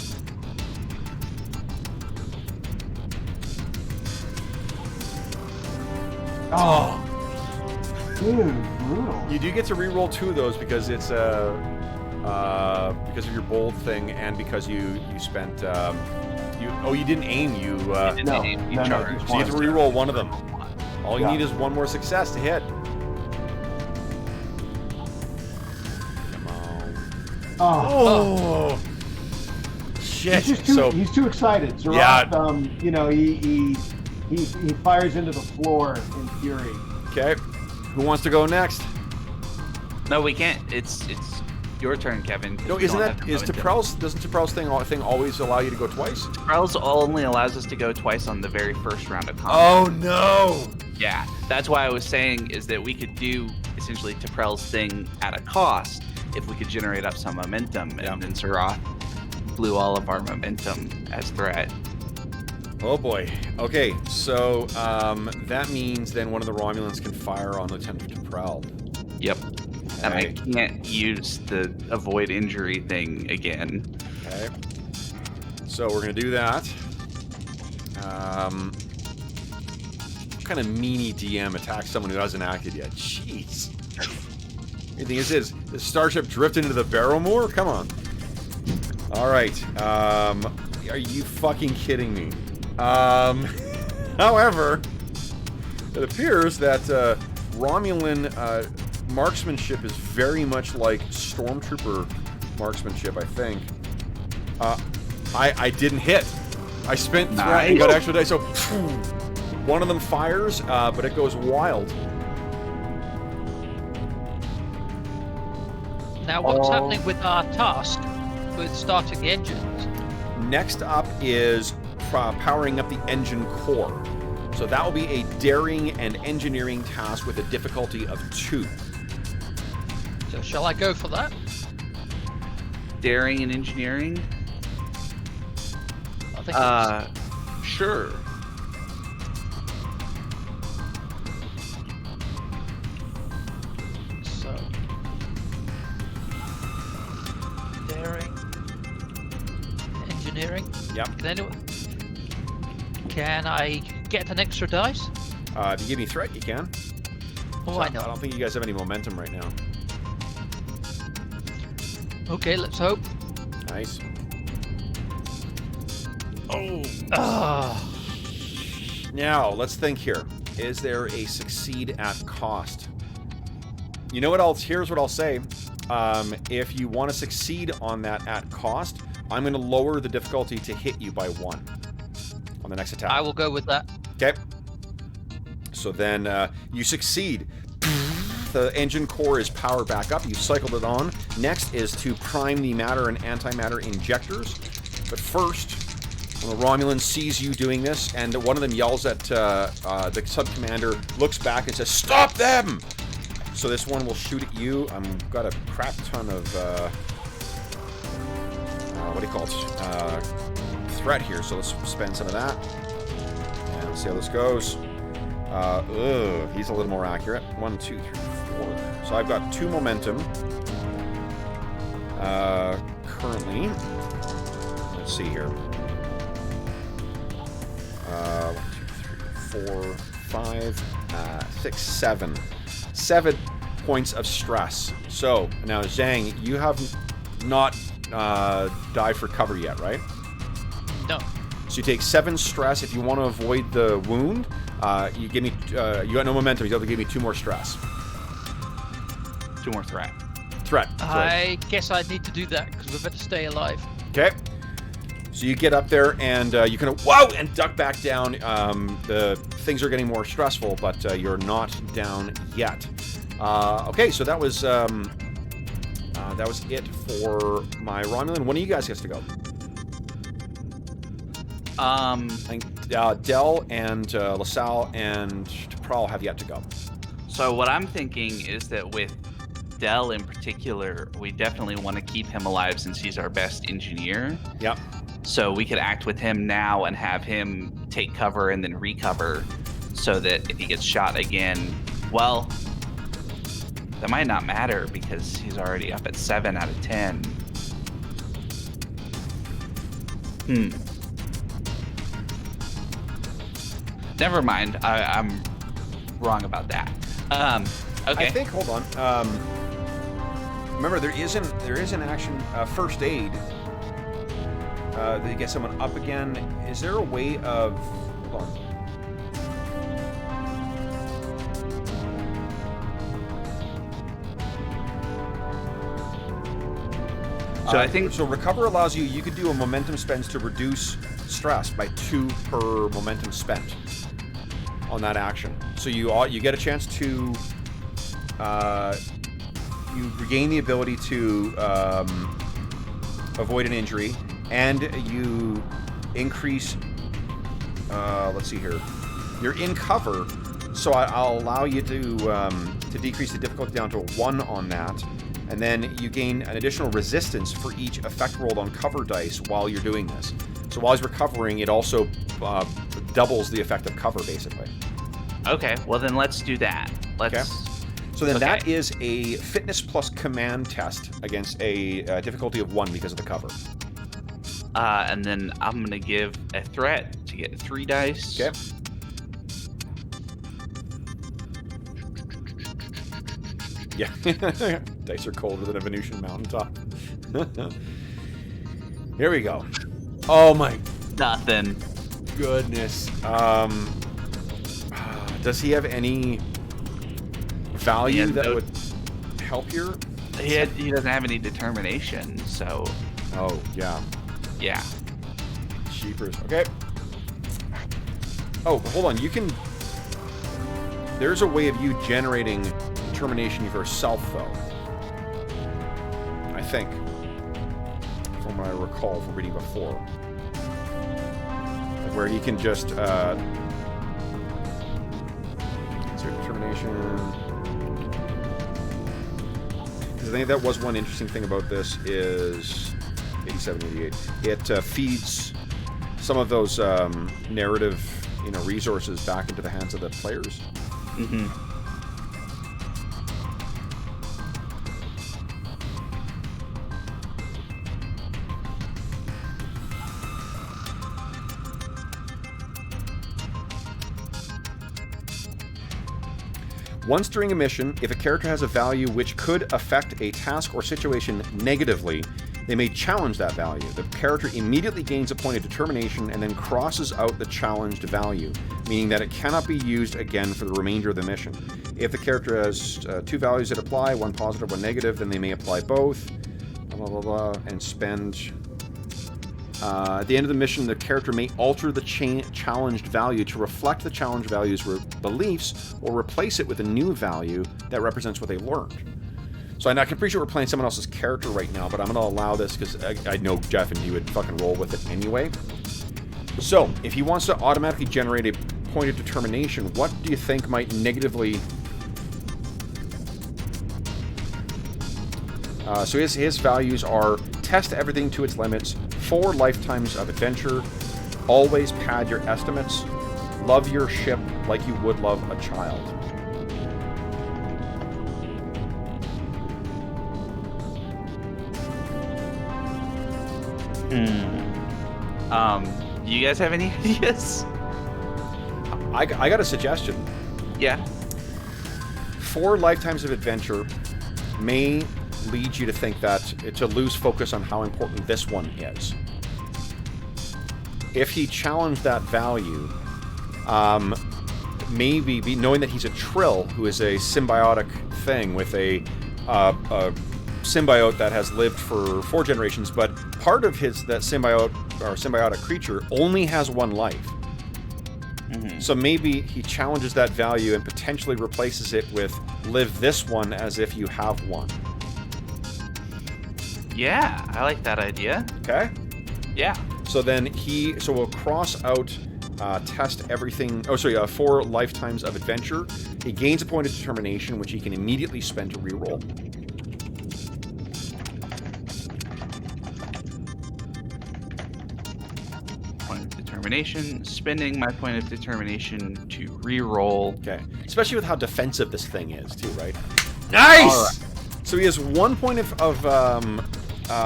Oh, dude, brutal. You do get to re-roll 2 of those because it's because of your bold thing and because you spent you didn't aim, you No, charged. so you have to re-roll 1 of them. All you need is 1 more success to hit. Come on. Oh, Shit. he's just he's too excited. Zeroth, he fires into the floor in fury. Okay. Who wants to go next? No, we can't. It's your turn, Kevin. No, isn't that doesn't T'Prell's thing always allow you to go twice? T'Prell's only allows us to go twice on the very first round of combat. Oh no! Yeah, that's why I was saying is that we could do essentially T'Prell's thing at a cost if we could generate up some momentum, and then Zeroth blew all of our momentum as threat. Oh boy. Okay, so that means then one of the Romulans can fire on Lieutenant T'Prell. Yep. And I Okay. can't use the avoid injury thing again. Okay. So we're gonna do that. What kind of meanie DM attacks someone who hasn't acted yet? Jeez. You think this is the starship drifted into the Barrowmoor? Come on. All right. Are you fucking kidding me? However, it appears that Romulan marksmanship is very much like Stormtrooper marksmanship, I think. I didn't hit. I spent threat and got extra dice, so one of them fires, but it goes wild. Now, what's happening with our task with starting the engines? Next up is powering up the engine core. So that will be a daring and engineering task with a difficulty of 2. So shall I go for that? Daring and engineering? I think it's... Sure. So... Daring... Engineering? Yep. Can I get an extra dice? If you give me threat, you can. Oh, So I I know. don't think you guys have any momentum right now. Okay, let's hope. Nice. Now, let's think here. Is there a succeed at cost? You know what else? Here's what I'll say. If you want to succeed on that at cost, I'm going to lower the difficulty to hit you by 1 on the next attack. I will go with that. Okay. So then you succeed. The engine core is powered back up. You've cycled it on. Next is to prime the matter and antimatter injectors. But first, when the Romulan sees you doing this, and one of them yells at the sub-commander, looks back and says, "Stop them!" So this one will shoot at you. I've got a crap ton of, what do you call it? Threat here, so let's spend some of that. And let's see how this goes. He's a little more accurate. 1, 2, 3, 4. So I've got 2 momentum. Currently. Let's see here. 1, 2, 3, 4, 5, 6, 7. 7 points of stress. So now, Zhang, you have not died for cover yet, right? No. So you take 7 stress. If you want to avoid the wound, you give me. You got no momentum. You have to give me 2 more stress. 2 more threat. Threat. I guess I need to do that because we better stay alive. Okay. So you get up there and you kind of and duck back down. The things are getting more stressful, but you're not down yet. Okay, so that was it for my Romulan. One of you guys gets to go. I think Dell and LaSalle and T'Pral have yet to go. So what I'm thinking is that with Dell in particular, we definitely want to keep him alive since he's our best engineer. Yep. So we could act with him now and have him take cover and then recover, so that if he gets shot again, well, that might not matter because he's already up at 7 out of 10. Never mind. I'm wrong about that. Okay. I think. Hold on. Remember, there is an action first aid. That you get someone up again. Is there a way of? Hold on. So I think so. Recover allows you could do a momentum spends to reduce stress by 2 per momentum spent on that action. So you get a chance to you regain the ability to avoid an injury, and you increase. Let's see here. You're in cover, so I'll allow you to decrease the difficulty down to a 1 on that. And then you gain an additional resistance for each effect rolled on cover dice while you're doing this. So while he's recovering, it also doubles the effect of cover, basically. Okay, well then let's do that. Okay. So then that is a fitness plus command test against a difficulty of 1 because of the cover. And then I'm going to give a threat to get 3 dice. Okay. Yeah. Dice are colder than a Venusian mountaintop. Here we go. Oh my Nothing. goodness. Does he have any value that would help here? He doesn't have any determination, so... Oh, yeah. Yeah. Sheepers. Okay. Oh, hold on. You can... There's a way of you generating determination yourself, though. I think. From what I recall from reading before. Where you can just... insert determination... Because I think that was one interesting thing about this is... 87, 88. It feeds some of those narrative, resources back into the hands of the players. Mm-hmm. Once during a mission, if a character has a value which could affect a task or situation negatively, they may challenge that value. The character immediately gains a point of determination and then crosses out the challenged value, meaning that it cannot be used again for the remainder of the mission. If the character has 2 values that apply, 1 positive, 1 negative, then they may apply both, blah, blah, blah, and spend... at the end of the mission, the character may alter the challenged value to reflect the challenged value's beliefs or replace it with a new value that represents what they learned. So I'm pretty sure we're playing someone else's character right now, but I'm going to allow this because I know Jeff and he would fucking roll with it anyway. So, if he wants to automatically generate a point of determination, what do you think might negatively... so his values are test everything to its limits, 4 lifetimes of adventure, always pad your estimates, love your ship like you would love a child. Do you guys have any ideas? I got a suggestion. Yeah. 4 lifetimes of adventure may lead you to think that to lose focus on how important this one is. If he challenged that value, maybe knowing that he's a Trill, who is a symbiotic thing with a symbiote that has lived for 4 generations, but part of that symbiote or symbiotic creature only has 1 life. Mm-hmm. So maybe he challenges that value and potentially replaces it with live this one as if you have 1. Yeah, I like that idea. Okay? Yeah. So then so we'll cross out test everything. Oh, sorry, 4 lifetimes of adventure. He gains a point of determination, which he can immediately spend to reroll. Point of determination. Spending my point of determination to reroll. Okay. Especially with how defensive this thing is, too, right? Nice! All right. So he has 1 point of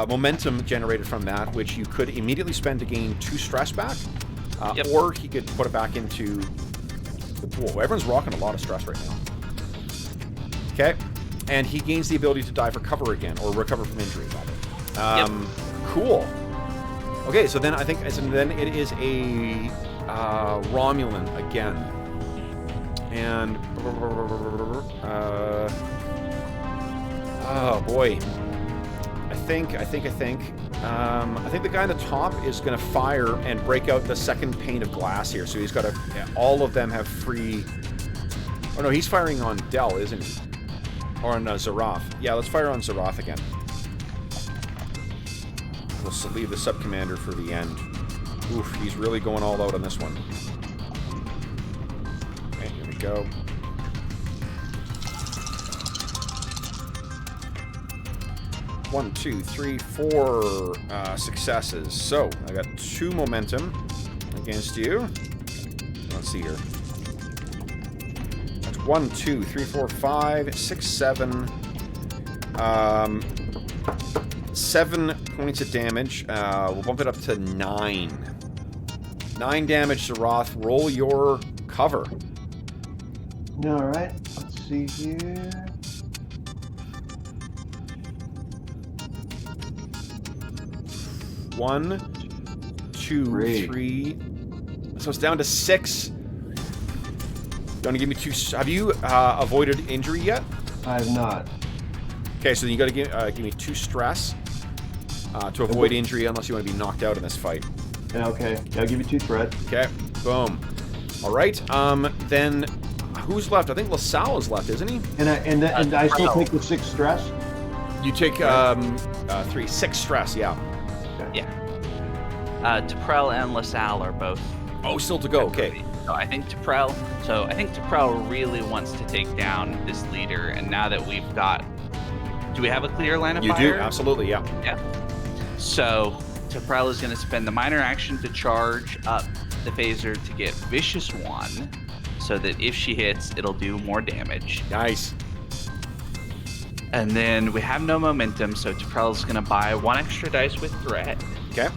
momentum generated from that, which you could immediately spend to gain 2 stress back. Yep. Or he could put it back into... Whoa, everyone's rocking a lot of stress right now. Okay. And he gains the ability to dive for cover again, or recover from injury, rather. Cool. Okay, so then I think then it is a Romulan again. And... oh, boy. I think the guy on the top is going to fire and break out the second pane of glass here. So he's got to... all of them have free... Oh, no, he's firing on Del, isn't he? Or on Zaroth. Yeah, let's fire on Zaroth again. We'll leave the sub-commander for the end. Oof, he's really going all out on this one. Okay, here we go. One, two, three, 4 successes. So, I got 2 momentum against you. Let's see here. That's 1, 2, 3, 4, 5, 6, 7. 7 points of damage. We'll bump it up to 9. 9 damage to Roth. Roll your cover. All right. Let's see here. 1, 2, 3. So it's down to 6. You want to give me 2? Have you avoided injury yet? I have not. Okay, so then you got to give me 2 stress to avoid injury, unless you want to be knocked out in this fight. Yeah, okay. Yeah, I'll give you 2 threat. Okay, boom. All right. Then who's left? I think LaSalle is left, isn't he? And I still take the 6 stress. You take 6 stress. Yeah. Yeah. T'Prel and LaSalle are both. Oh, still to go. Okay. So I think T'Prel really wants to take down this leader, and now that we've got, do we have a clear line of fire? You do, absolutely, yeah. Yeah. So T'Prel is going to spend the minor action to charge up the phaser to get Vicious 1, so that if she hits, it'll do more damage. Nice. And then we have no momentum, so T'Prel is going to buy 1 extra dice with threat. Okay.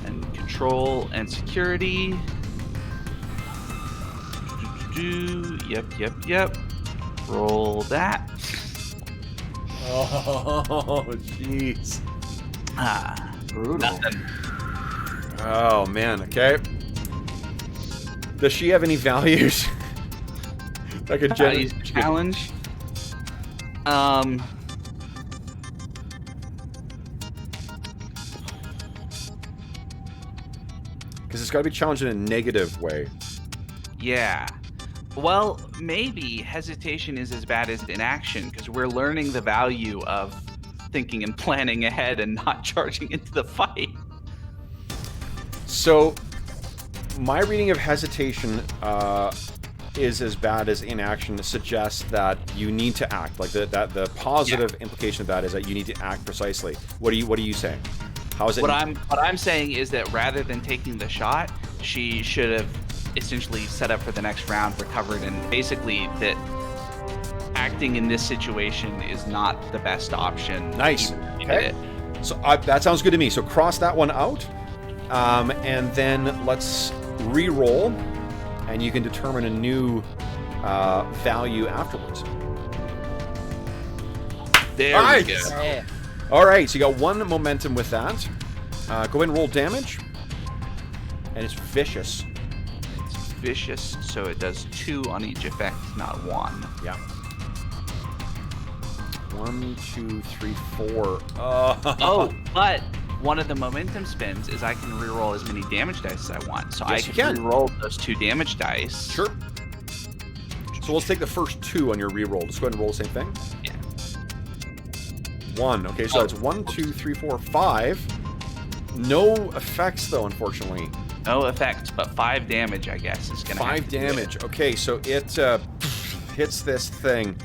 And control and security. Yep. Roll that. Oh, jeez. Brutal. Nothing. Oh, man. Okay. Does she have any values? Like a Values challenge. Because it's got to be challenged in a negative way. Yeah. Well, maybe hesitation is as bad as inaction, because we're learning the value of thinking and planning ahead and not charging into the fight. So, my reading of hesitation is as bad as inaction suggests that you need to act. Like the positive implication of that is that you need to act precisely. What are you saying? How is it? What I'm saying is that rather than taking the shot, she should have essentially set up for the next round, recovered, and basically that acting in this situation is not the best option. Nice. Okay. So that sounds good to me. So cross that one out, and then let's re-roll, and you can determine a new value afterwards. There we go. Yeah. All right, so you got 1 momentum with that. Go ahead and roll damage, and it's vicious. It's vicious, so it does 2 on each effect, not 1. Yeah. 1, 2, 3, 4. Oh, but one of the momentum spins is I can reroll as many damage dice as I want. So Yes, I you can can. reroll those 2 damage dice. Sure. So let's take the first 2 on your reroll. Just go ahead and roll the same thing. Yeah. 1. Okay, so it's 1, 2, 3, 4, 5. No effects, though, unfortunately. No effects, but 5 damage, I guess, is going to 5 damage. Okay, so it hits this thing.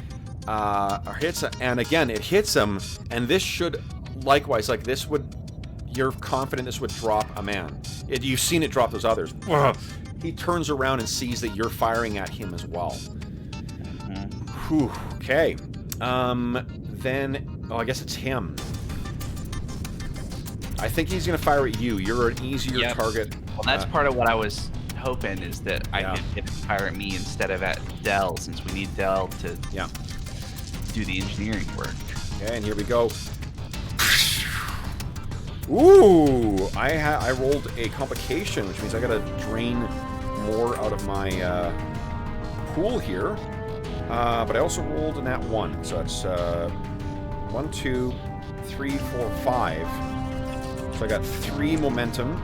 Or hits, and again, it hits him, and this should, likewise, like this would, you're confident this would drop a man. You've seen it drop those others. He turns around and sees that you're firing at him as well. Whew, okay. Then, I guess it's him. I think he's going to fire at you. You're an easier target. Well, that's part of what I was hoping, is that I could get him to fire at me instead of at Dell, since we need Dell to do the engineering work. Okay, and here we go. Ooh! I rolled a complication, which means I gotta drain more out of my pool here. But I also rolled a nat 1, so that's 1, 2, 3, 4, 5. So I got 3 momentum.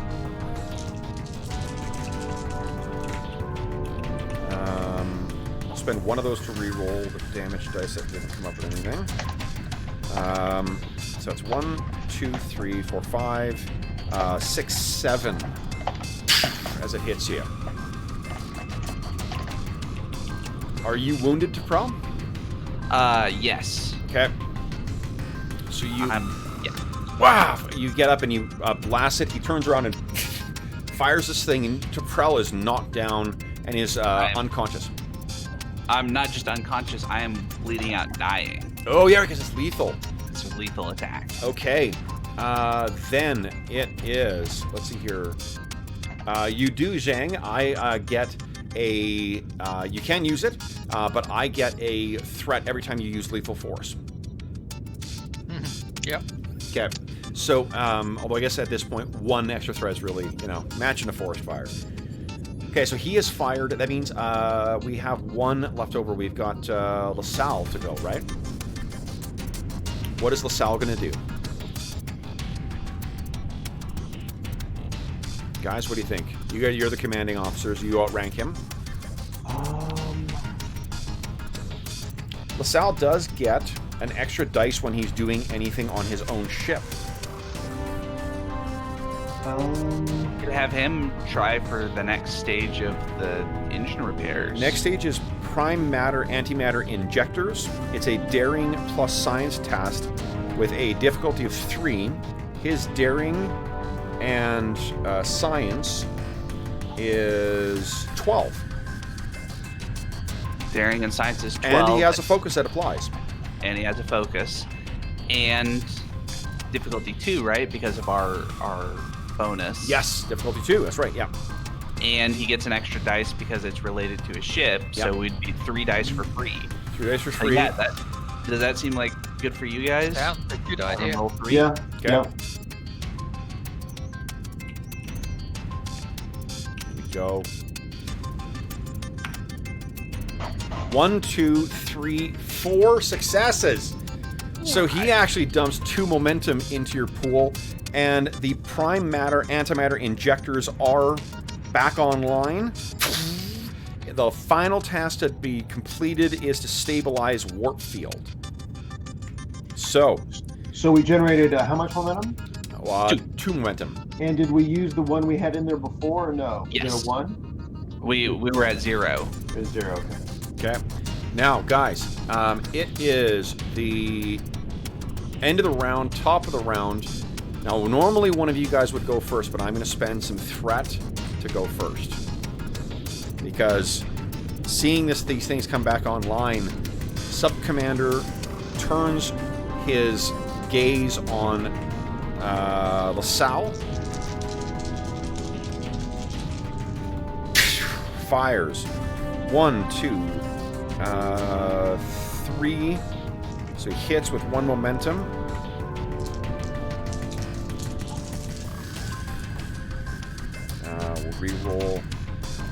I'll spend one of those to re-roll the damage dice that didn't come up with anything. So it's 1, 2, 3, 4, 5, 6, 7 as it hits you. Are you wounded to Pro? Yes. Okay. So you... yeah. Wow! You get up and you blast it. He turns around and fires this thing, and Tuprel is knocked down and is unconscious. I'm not just unconscious, I am bleeding out, dying. Oh yeah, because it's lethal. It's a lethal attack. Okay. Then it is... Let's see here. You do, Zhang. I get a... you can use it, but I get a threat every time you use lethal force. Yep. Okay. So, although I guess at this point, 1 extra threat is really, matching a forest fire. Okay, so he is fired. That means we have 1 left over. We've got LaSalle to go, right? What is LaSalle going to do? Guys, what do you think? You're the commanding officers. You outrank him. LaSalle does get an extra dice when he's doing anything on his own ship. Could have him try for the next stage of the engine repairs. Next stage is prime matter antimatter injectors. It's a daring plus science task with a difficulty of 3. His daring and science is 12. Daring and science is 12. And he has a focus that applies. And he has a focus. And difficulty 2, right? Because of our bonus. Yes, difficulty 2. That's right, yeah. And he gets an extra dice because it's related to his ship. Yep. So we'd be 3 dice for free. 3 dice for free. Yeah, does that seem like good for you guys? Yeah, a good idea. Roll 3? Yeah. Okay. Yeah. Here we go. 1, 2, 3, 4 successes. So he actually dumps 2 momentum into your pool, and the prime matter antimatter injectors are back online. The final task to be completed is to stabilize warp field. So we generated how much momentum? 2 momentum. And did we use the one we had in there before, or no? Yes. Was there 1? We were at 0. It was 0, okay. Okay. Now, guys, it is the end of the round, top of the round. Now, normally one of you guys would go first, but I'm going to spend some threat to go first. Because seeing these things come back online, Sub-Commander turns his gaze on LaSalle. Fires. 1, 2, 3. So he hits with 1 momentum. We'll re-roll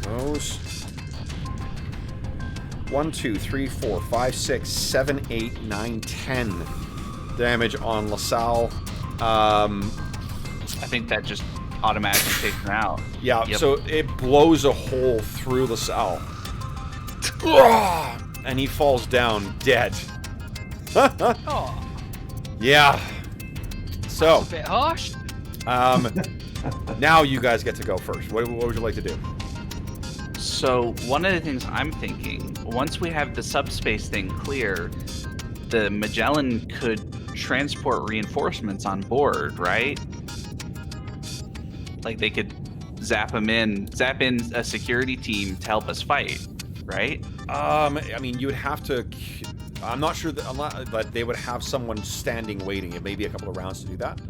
those. 1, 2, 3, 4, 5, 6, 7, 8, 9, 10 damage on LaSalle. I think that just automatically takes him out. Yeah, Yep. so it blows a hole through LaSalle. And he falls down dead. Oh, Yeah. So, a bit harsh. Now you guys get to go first. What would you like to do? So one of the things I'm thinking, once we have the subspace thing clear, the Magellan could transport reinforcements on board, right? Like they could zap in a security team to help us fight, right? I mean, you would have to. I'm not sure that they would have someone standing waiting. It may be a couple of rounds to do that.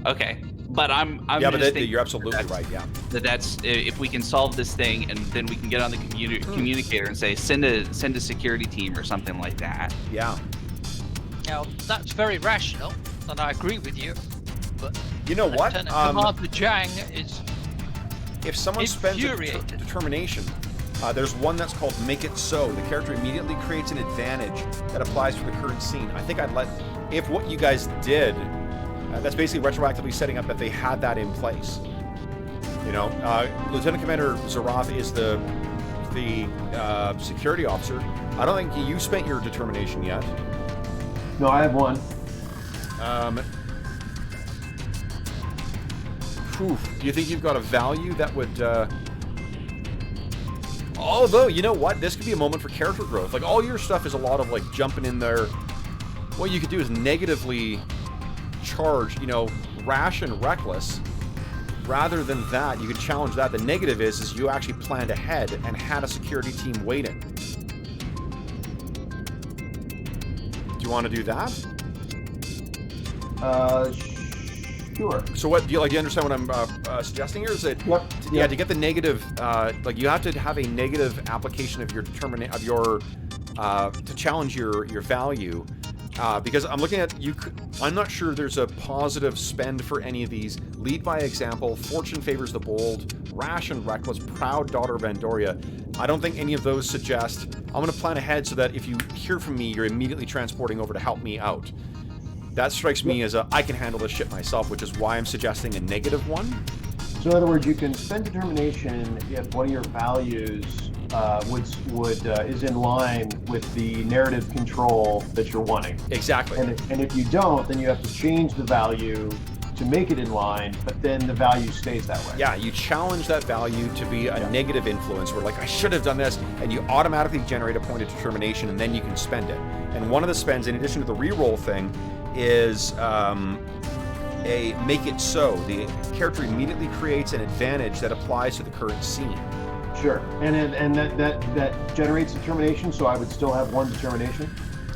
Okay, but I'm yeah, just but thinking you're absolutely right. Yeah. That's if we can solve this thing, and then we can get on the communicator and say send a security team or something like that. Yeah. Now, that's very rational, and I agree with you. But you know what? Lieutenant Commander Jang is if someone spends a infuriated. determination, there's one that's called Make It So. The character immediately creates an advantage that applies to the current scene. I think I'd let, if what you guys did, that's basically retroactively setting up that they had that in place. You know, Lieutenant Commander Zaroth is the security officer. I don't think you spent your determination yet. No, I have one. Do you think you've got a value that would... Although, you know what? This could be a moment for character growth. Like, all your stuff is a lot of, like, jumping in there. What you could do is negatively charge, you know, rash and reckless. Rather than that, you could challenge that. The negative is you actually planned ahead and had a security team waiting. Do you want to do that? Sure. So what do you like? Do you understand what I'm suggesting here? Is it? Yep. Yeah, to get the negative, like you have to have a negative application of your to challenge your value, because I'm looking at you. I'm not sure there's a positive spend for any of these. Lead by example, fortune favors the bold, rash and reckless, proud daughter of Andoria. I don't think any of those suggest. I'm going to plan ahead so that if you hear from me, you're immediately transporting over to help me out. That strikes me as I can handle this shit myself, which is why I'm suggesting a negative one. So in other words, you can spend determination if one of your values is in line with the narrative control that you're wanting. Exactly. And if you don't, then you have to change the value to make it in line, but then the value stays that way. Yeah, you challenge that value to be a negative influence where, like, I should have done this, and you automatically generate a point of determination, and then you can spend it. And one of the spends, in addition to the reroll thing, is a Make It So. The character immediately creates an advantage that applies to the current scene. Sure, and that generates determination. So I would still have one determination.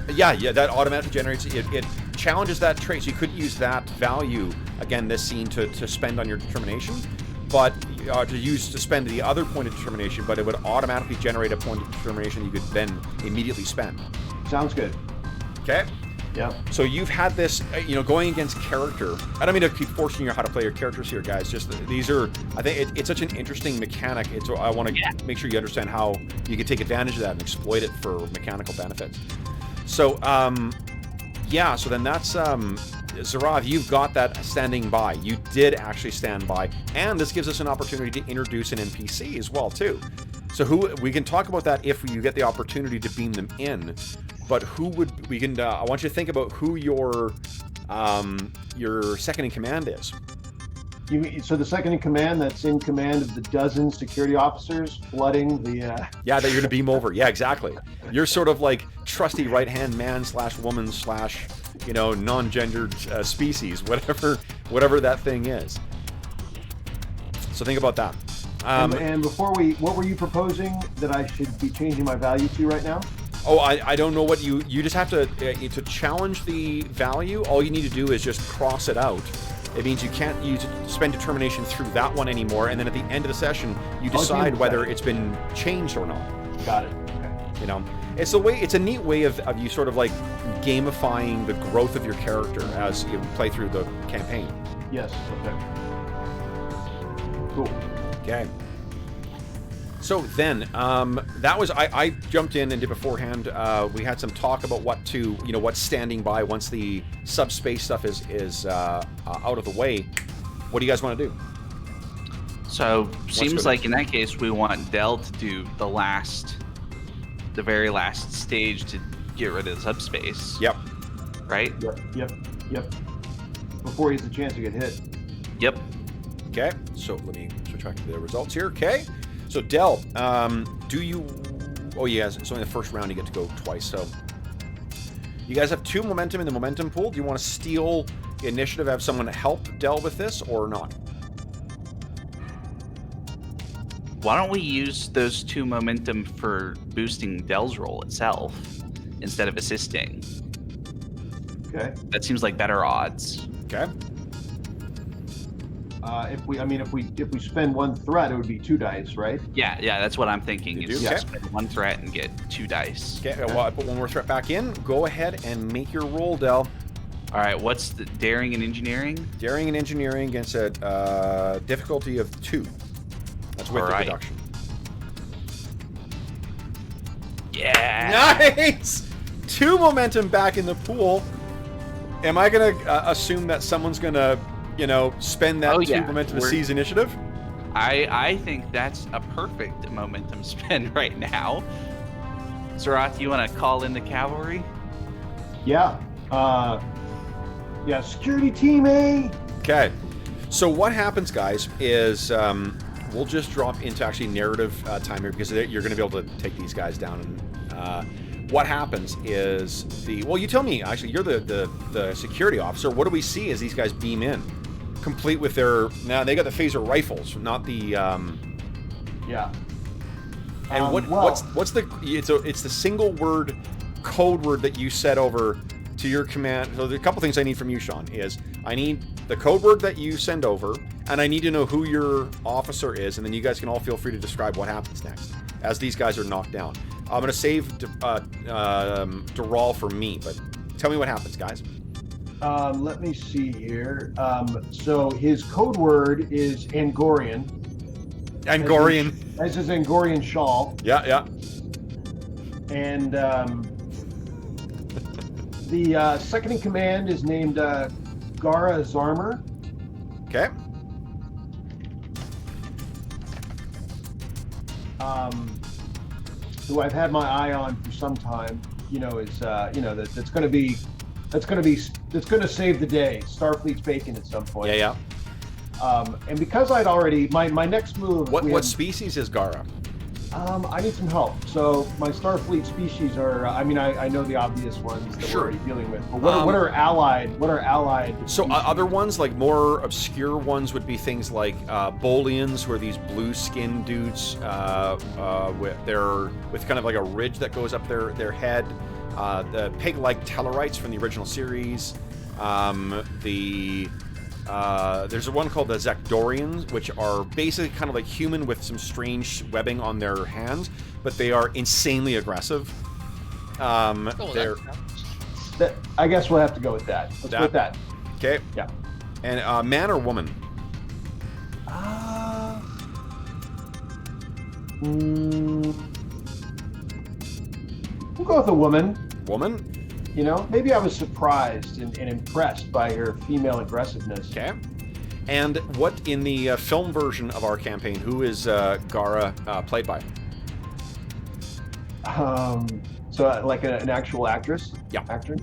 Yeah, that automatically generates it. It challenges that trait. So you could use that value again this scene to spend on your determination, but to spend the other point of determination. But it would automatically generate a point of determination you could then immediately spend. Sounds good. Okay. Yeah. So you've had this, going against character. I don't mean to keep forcing you how to play your characters here, guys. Just these are, I think it's such an interesting mechanic. I want to make sure you understand how you can take advantage of that and exploit it for mechanical benefits. So, so then that's, Zarav, you've got that standing by. You did actually stand by. And this gives us an opportunity to introduce an NPC as well, too. So we can talk about that if you get the opportunity to beam them in. But I want you to think about who your second in command is. So the second in command that's in command of the dozen security officers flooding the... Yeah, that you're going to beam over. Yeah, exactly. You're sort of like trusty right-hand man / woman / non-gendered species, whatever that thing is. So think about that. And before what were you proposing that I should be changing my value to right now? Oh, I don't know what you just have to challenge the value. All you need to do is just cross it out. It means you can't spend determination through that one anymore, and then at the end of the session, you decide whether it's been changed or not. Got it. Okay. It's a neat way of you sort of like gamifying the growth of your character as you play through the campaign. Yes. Okay. Cool. Okay. So then, that was I jumped in and did beforehand. We had some talk about what's standing by once the subspace stuff is out of the way. What do you guys want to do? So seems like in that case we want Del to do the very last stage to get rid of the subspace. Yep. Right. Yep. Before he has a chance to get hit. Yep. Okay, so let me switch back to the results here. Okay, so Del, do you... Oh, yeah, it's only the first round you get to go twice, so... You guys have 2 momentum in the momentum pool. Do you want to steal the initiative, have someone help Del with this, or not? Why don't we use those 2 momentum for boosting Dell's roll itself instead of assisting? Okay. That seems like better odds. Okay. If we spend 1 threat, it would be 2 dice, right? Yeah, that's what I'm thinking. You Is do? just Okay. spend 1 threat and get 2 dice. Okay, well, I put 1 more threat back in. Go ahead and make your roll, Del. All right, what's the daring and engineering? Daring and engineering against a difficulty of 2. That's with All the right. reduction. Yeah. Nice! 2 momentum back in the pool. Am I going to assume that someone's going to, spend that 2 momentum to seize initiative? I think that's a perfect momentum spend right now. Zarath, you want to call in the cavalry? Yeah. Security team A. Okay. So what happens, guys, is we'll just drop into actually narrative time here because you're going to be able to take these guys down. And what happens is you tell me. Actually, you're the security officer. What do we see as these guys beam in, complete with their they got the phaser rifles, not the Yeah. And what's the it's the single word code word that you set over to your command. So there's a couple things I need from you, Sean. Is I need the code word that you send over, and I need to know who your officer is, and then you guys can all feel free to describe what happens next as these guys are knocked down. I'm gonna save Dural for me, but tell me what happens, guys. Let me see here. So his code word is Angorian. Angorian. As his Angorian shawl. Yeah. And the second in command is named Gara Zarmer. Okay. Who I've had my eye on for some time. That's going to save the day. Starfleet's bacon at some point. Yeah. And because I'd already my next move. What species is Gara? I need some help. So my Starfleet species are. I know the obvious ones that we're already dealing with. But what are allied? So other ones, like more obscure ones, would be things like Bolians, who are these blue-skinned dudes with kind of like a ridge that goes up their head. The pig-like Tellarites from the original series. There's one called the Zakdorians, which are basically kind of like human with some strange webbing on their hands, but they are insanely aggressive. I guess we'll have to go with that. Let's go with that. Okay. Yeah. And man or woman? We'll go with a woman. Woman? Maybe I was surprised and impressed by her female aggressiveness. Okay. And what in the film version of our campaign, who is Gara played by? So like an actual actress? Yeah. Actor?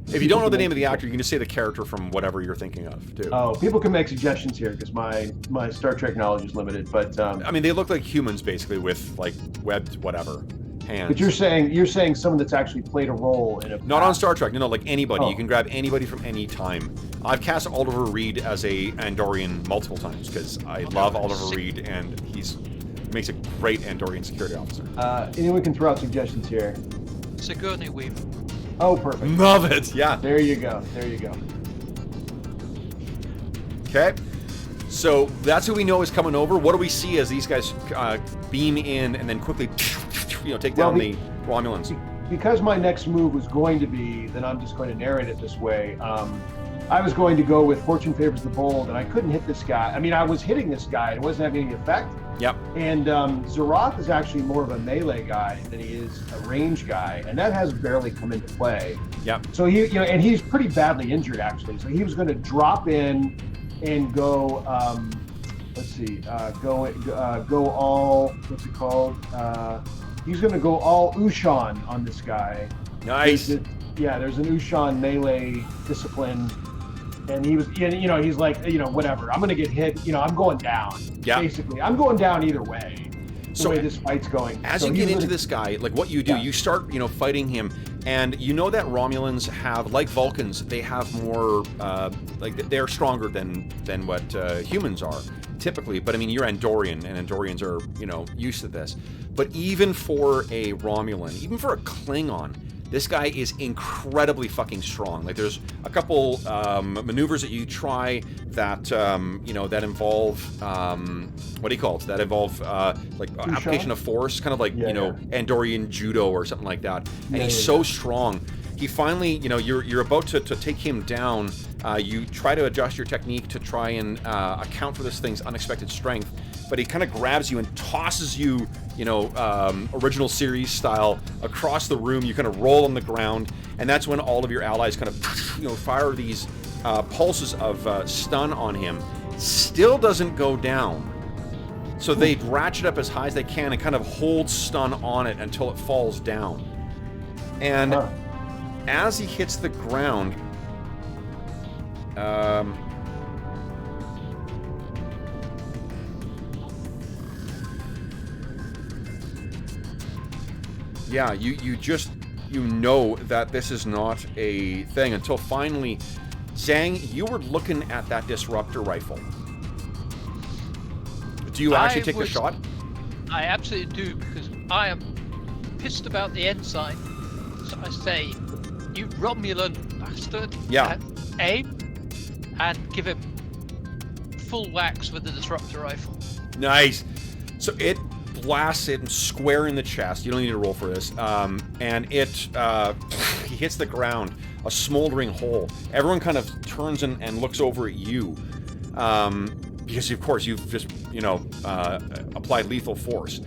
If you don't know the name of the actor, you can just say the character from whatever you're thinking of, too. Oh, people can make suggestions here because my Star Trek knowledge is limited. But they look like humans basically with like webbed whatever. Hands. But you're saying someone that's actually played a role in a not on Star Trek, no, like anybody. Oh. You can grab anybody from any time. I've cast Oliver Reed as a Andorian multiple times because I love Oliver Reed and he's makes a great Andorian security officer. Anyone can throw out suggestions here. Sigourney Weaver. Oh, perfect. Love it. Yeah. There you go. Okay. So that's who we know is coming over. What do we see as these guys beam in and then quickly, take down the Romulans? Because my next move was going to be, then I'm just going to narrate it this way. I was going to go with Fortune Favors the Bold, and I couldn't hit this guy. I was hitting this guy, and it wasn't having any effect. Yep. And Zarath is actually more of a melee guy than he is a range guy, and that has barely come into play. Yep. So and he's pretty badly injured actually. So he was going to drop in and go. Go all. What's it called? He's going to go all Ushan on this guy. Nice. There's an Ushan melee discipline And he was, you know, he's like, you know, whatever. I'm gonna get hit. You know, I'm going down. Yeah. Basically, I'm going down either way. The way this fight's going. As So you he's get into gonna- this guy, like what you do, Yeah. you start, you know, fighting him, and you know that Romulans have, like Vulcans, they have more, like they're stronger than what humans are typically. But I mean, you're Andorian, and Andorians are, you know, used to this. But even for a Romulan, even for a Klingon, this guy is incredibly fucking strong. Like, there's a couple maneuvers that you try that, you know, that involve, what do you call it? That involve, like, application of force, kind of like, you know, Andorian judo or something like that. And he's so strong. He finally, you know, you're about to take him down. You try to adjust your technique to try and account for this thing's unexpected strength, but he kind of grabs you and tosses you, you know, original series style across the room. You kind of roll on the ground, and that's when all of your allies kind of, you know, fire these pulses of stun on him. Still doesn't go down. So they ratchet up as high as they can and kind of hold stun on it until it falls down. And as he hits the ground, yeah, you just, you know that this is not a thing until finally, Zhang, you were looking at that disruptor rifle. Do you actually take the shot? I absolutely do, because I am pissed about the ensign. So I say, you Romulan bastard. Yeah. Aim and give him full whacks with the disruptor rifle. Nice. So it blasts it square in the chest. You don't need to roll for this. And it, he hits the ground, a smoldering hole. Everyone kind of turns and looks over at you. Because of course you've just, you know, applied lethal force.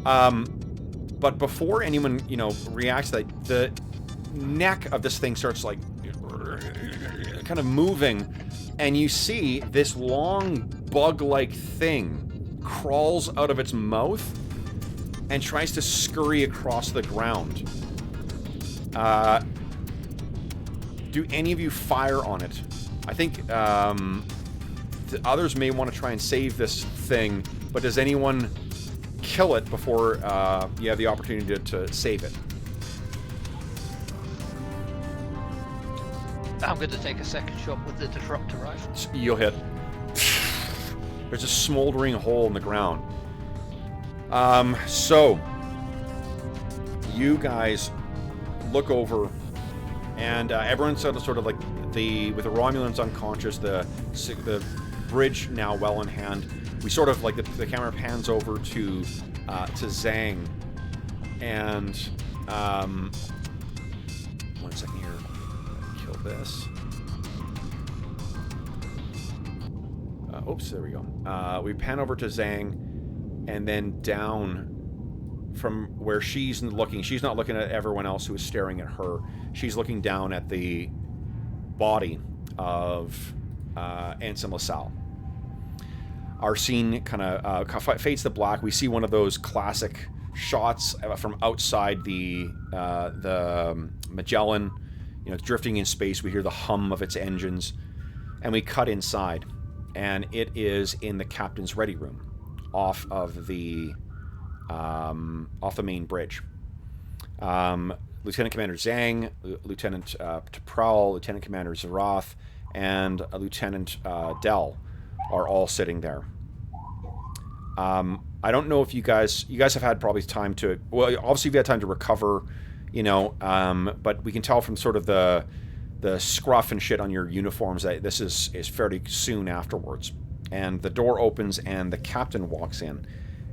But before anyone, you know, reacts, that the neck of this thing starts like kind of moving, and you see this long bug-like thing crawls out of its mouth and tries to scurry across the ground. Do any of you fire on it? I think the others may want to try and save this thing, but does anyone kill it before you have the opportunity to save it? I'm going to take a second shot with the disruptor rifle. You'll hit. There's a smoldering hole in the ground. So you guys look over, and everyone's sort of like with the Romulans unconscious, the bridge now well in hand. We sort of like the camera pans over to Zhang, and one second here. Kill this. Oops, there we go. We pan over to Zhang, and then down from where she's looking. She's not looking at everyone else who is staring at her. She's looking down at the body of Ensign LaSalle. Our scene kind of fades to black. We see one of those classic shots from outside the Magellan. You know, it's drifting in space. We hear the hum of its engines, and we cut inside, and it is in the captain's ready room, off the main bridge. Lieutenant Commander Zhang, Lieutenant T'Pral, Lieutenant Commander Zaroth, and Lieutenant Dell are all sitting there. I don't know if you guys have had probably time to, well, obviously you've had time to recover, you know, but we can tell from sort of the scruff and shit on your uniforms that this is fairly soon afterwards. And the door opens and the captain walks in.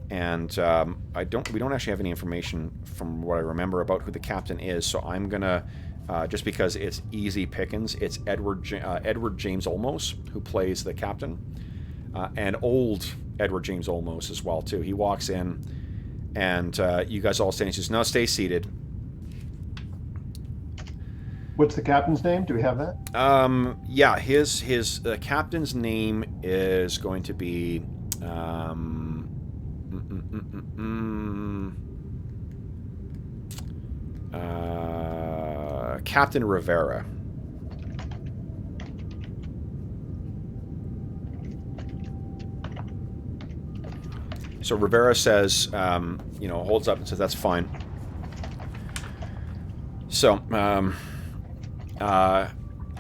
And we don't actually have any information from what I remember about who the captain is, so I'm gonna just because it's easy pickings, it's Edward James Olmos who plays the captain, and old Edward James Olmos as well too. He walks in, and you guys all stand. He says, "No, stay seated." What's the captain's name? Do we have that? Yeah, his captain's name is going to be Captain Rivera. So Rivera says, holds up and says, that's fine. So, I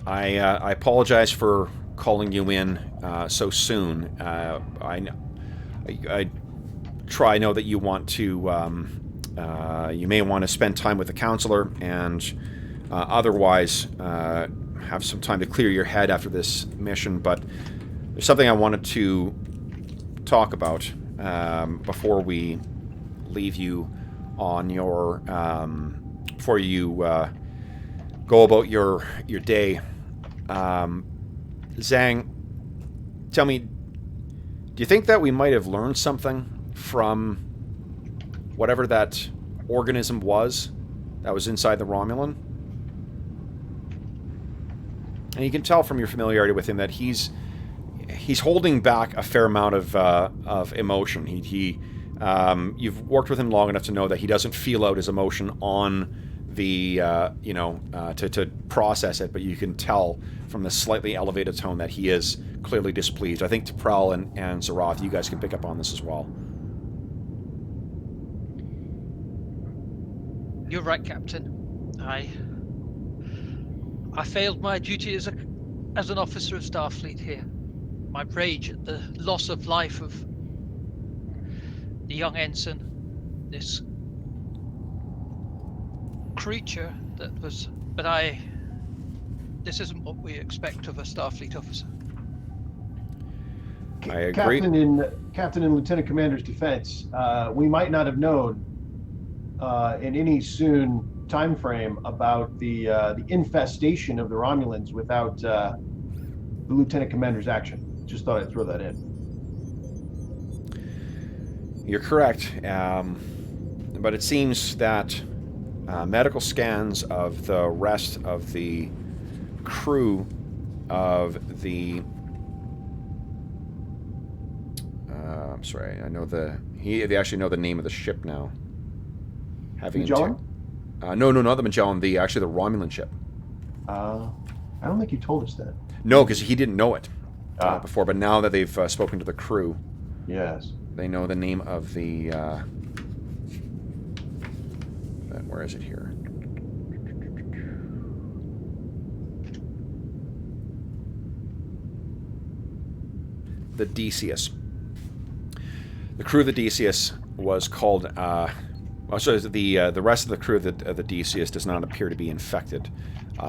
apologize for calling you in so soon. I know that you want to, you may want to spend time with the counselor and otherwise have some time to clear your head after this mission, but there's something I wanted to talk about before we leave you on your, before you go about your day. Zhang, tell me, do you think that we might have learned something from whatever that organism was that was inside the Romulan? And you can tell from your familiarity with him that he's holding back a fair amount of emotion. You've worked with him long enough to know that he doesn't feel out his emotion on the to process it, but you can tell from the slightly elevated tone that he is clearly displeased. I think T'Prel and Zaroth, you guys can pick up on this as well. You're right, Captain. I failed my duty as an officer of Starfleet here. My rage at the loss of life of the young ensign, this creature that was... This isn't what we expect of a Starfleet officer. I agree. Captain and Lieutenant Commander's defense, we might not have known in any soon time frame about the infestation of the Romulans without the Lieutenant Commander's action. Just thought I'd throw that in. You're correct, but it seems that medical scans of the rest of the crew of the... I'm sorry, I know they actually know the name of the ship now. Magellan? No, not the Magellan. The Romulan ship. I don't think you told us that. No, because he didn't know it before. But now that they've spoken to the crew, yes, they know the name of the. Where is it here? The Odysseus. The crew of the Odysseus was called. So the rest of the crew of the Odysseus does not appear to be infected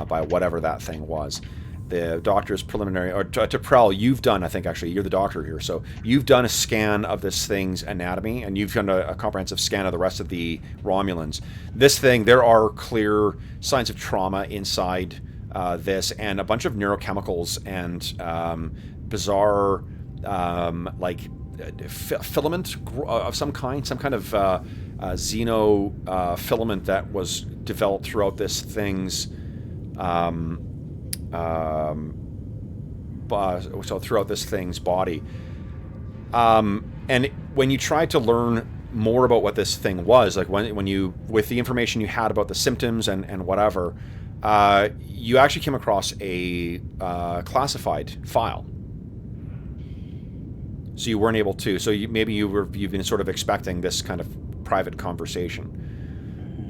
by whatever that thing was. The doctor's preliminary, or T'Prel, you've done, I think actually, you're the doctor here, so you've done a scan of this thing's anatomy, and you've done a comprehensive scan of the rest of the Romulans. This thing, there are clear signs of trauma inside this, and a bunch of neurochemicals and bizarre, filament of some kind of xeno filament that was developed throughout this thing's throughout this thing's body. And when you tried to learn more about what this thing was, like when you, with the information you had about the symptoms and whatever, you actually came across a classified file. So you weren't able to. So you've been sort of expecting this kind of private conversation.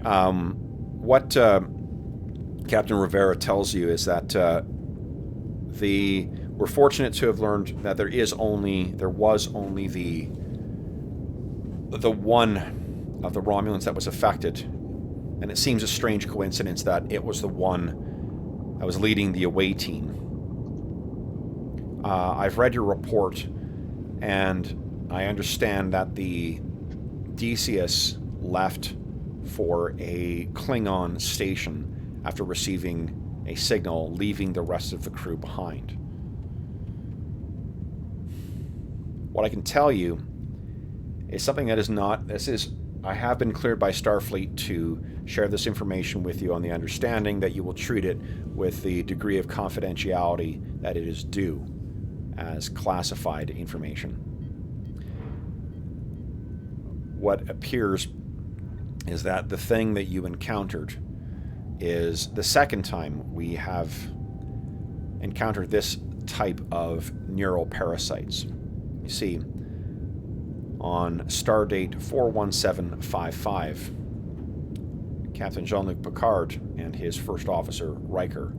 What Captain Rivera tells you is that we're fortunate to have learned that there was only the one of the Romulans that was affected, and it seems a strange coincidence that it was the one that was leading the away team. I've read your report, and I understand that the Odysseus left for a Klingon station after receiving a signal, leaving the rest of the crew behind. What I can tell you is something that is not... I have been cleared by Starfleet to share this information with you on the understanding that you will treat it with the degree of confidentiality that it is due as classified information. What appears is that the thing that you encountered is the second time we have encountered this type of neural parasites. You see, on stardate 41755. Captain Jean-Luc Picard and his first officer, Riker,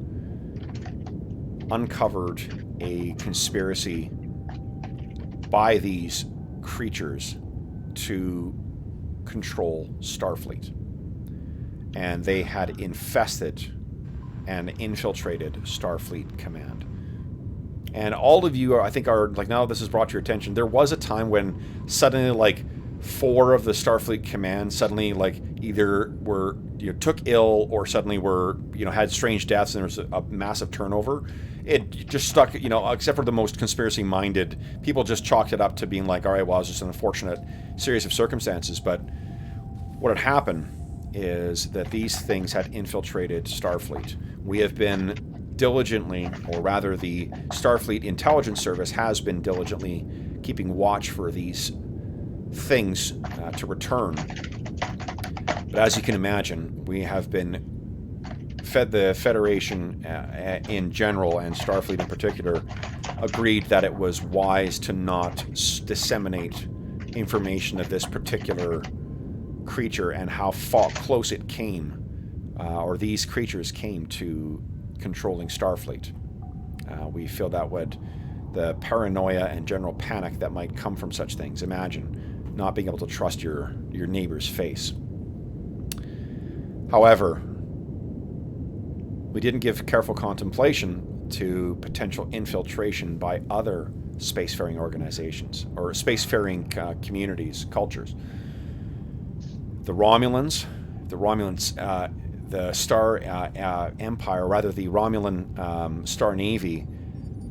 uncovered a conspiracy by these creatures to control Starfleet. And they had infested and infiltrated Starfleet Command. And all of you, I think, are like, now this has brought your attention. There was a time when suddenly, like, 4 of the Starfleet Command suddenly, like, either were, took ill or suddenly were, had strange deaths, and there was a massive turnover. It just stuck, except for the most conspiracy-minded people, just chalked it up to being like, all right, well, it's just an unfortunate series of circumstances. But what had happened is that these things had infiltrated Starfleet. We have been diligently, or rather the Starfleet Intelligence Service has been diligently keeping watch for these things to return. But as you can imagine, we have been fed, the Federation in general and Starfleet in particular agreed that it was wise to not disseminate information of this particular creature and how close it came, or these creatures came to controlling Starfleet. We feel that the paranoia and general panic that might come from such things. Imagine not being able to trust your neighbor's face. However, we didn't give careful contemplation to potential infiltration by other spacefaring organizations or spacefaring communities, cultures. The Romulans, the Star Empire, rather the Romulan Star Navy,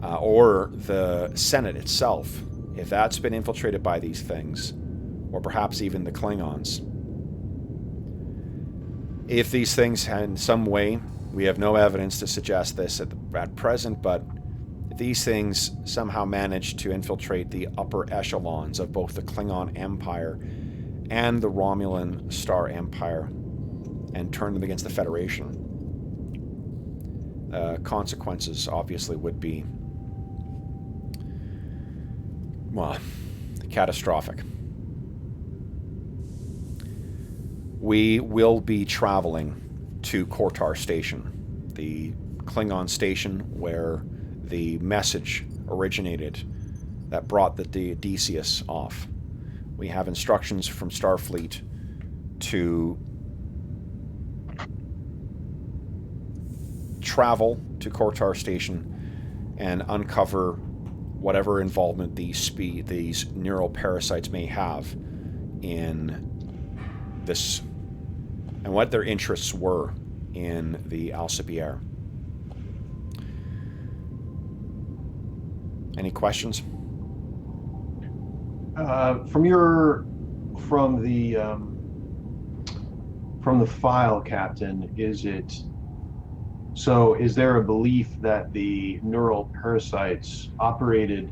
or the Senate itself, if that's been infiltrated by these things, or perhaps even the Klingons. If these things in some way, we have no evidence to suggest this at present, but if these things somehow manage to infiltrate the upper echelons of both the Klingon Empire and the Romulan Star Empire and turn them against the Federation, consequences obviously would be, well, catastrophic. We will be traveling to Kortar Station, the Klingon station where the message originated that brought the Odysseus off. We have instructions from Starfleet to travel to Kortar Station and uncover whatever involvement these neural parasites may have in this, and what their interests were in the Alcibiades. Any questions? From the file, Captain, is there a belief that the neural parasites operated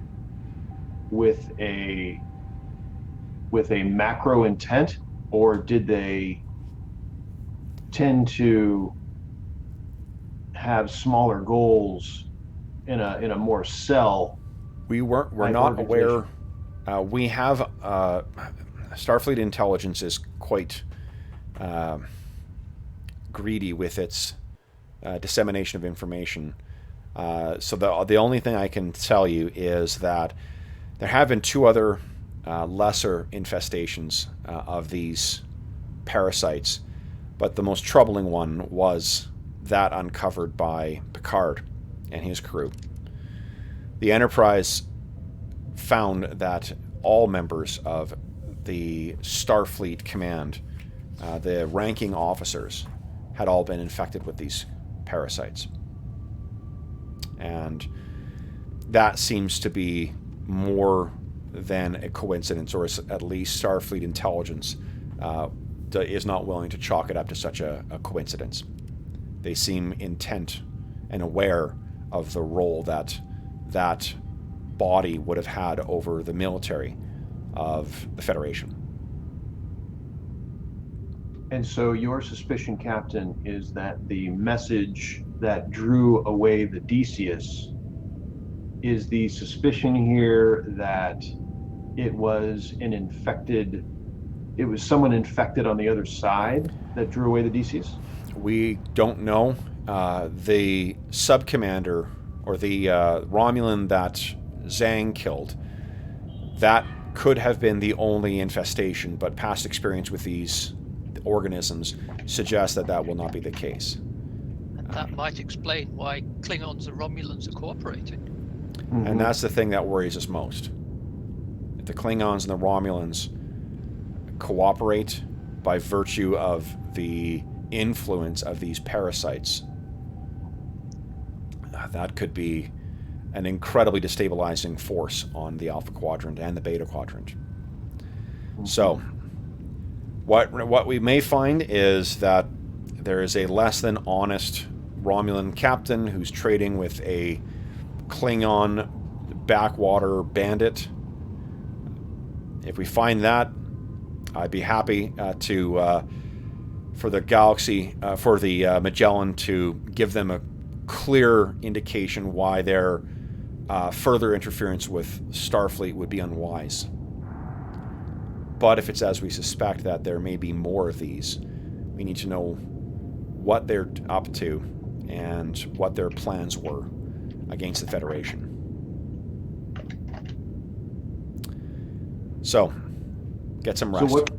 with a macro intent, or did they tend to have smaller goals in a more cell? We're not aware. We have Starfleet intelligence is quite greedy with its dissemination of information. So the only thing I can tell you is that there have been 2 other lesser infestations of these parasites, but the most troubling one was that uncovered by Picard and his crew. The Enterprise found that all members of the Starfleet Command, the ranking officers, had all been infected with these parasites. And that seems to be more than a coincidence, or at least Starfleet intelligence is not willing to chalk it up to such a coincidence. They seem intent and aware of the role that body would have had over the military of the Federation. And so your suspicion, Captain, is that the message that drew away the Odysseus is the suspicion here that it was someone infected on the other side that drew away the DCs? We don't know. The sub-commander, or the Romulan that Zhang killed, that could have been the only infestation, but past experience with these organisms suggests that that will not be the case. And that might explain why Klingons and Romulans are cooperating. Mm-hmm. And that's the thing that worries us most. If the Klingons and the Romulans cooperate by virtue of the influence of these parasites, that could be an incredibly destabilizing force on the Alpha Quadrant and the Beta Quadrant. Mm-hmm. So, what we may find is that there is a less than honest Romulan captain who's trading with a Klingon backwater bandit. If we find that, I'd be happy for the Galaxy, for the Magellan to give them a clear indication why their further interference with Starfleet would be unwise. But if it's as we suspect that there may be more of these, we need to know what they're up to and what their plans were against the Federation. So, get some rest.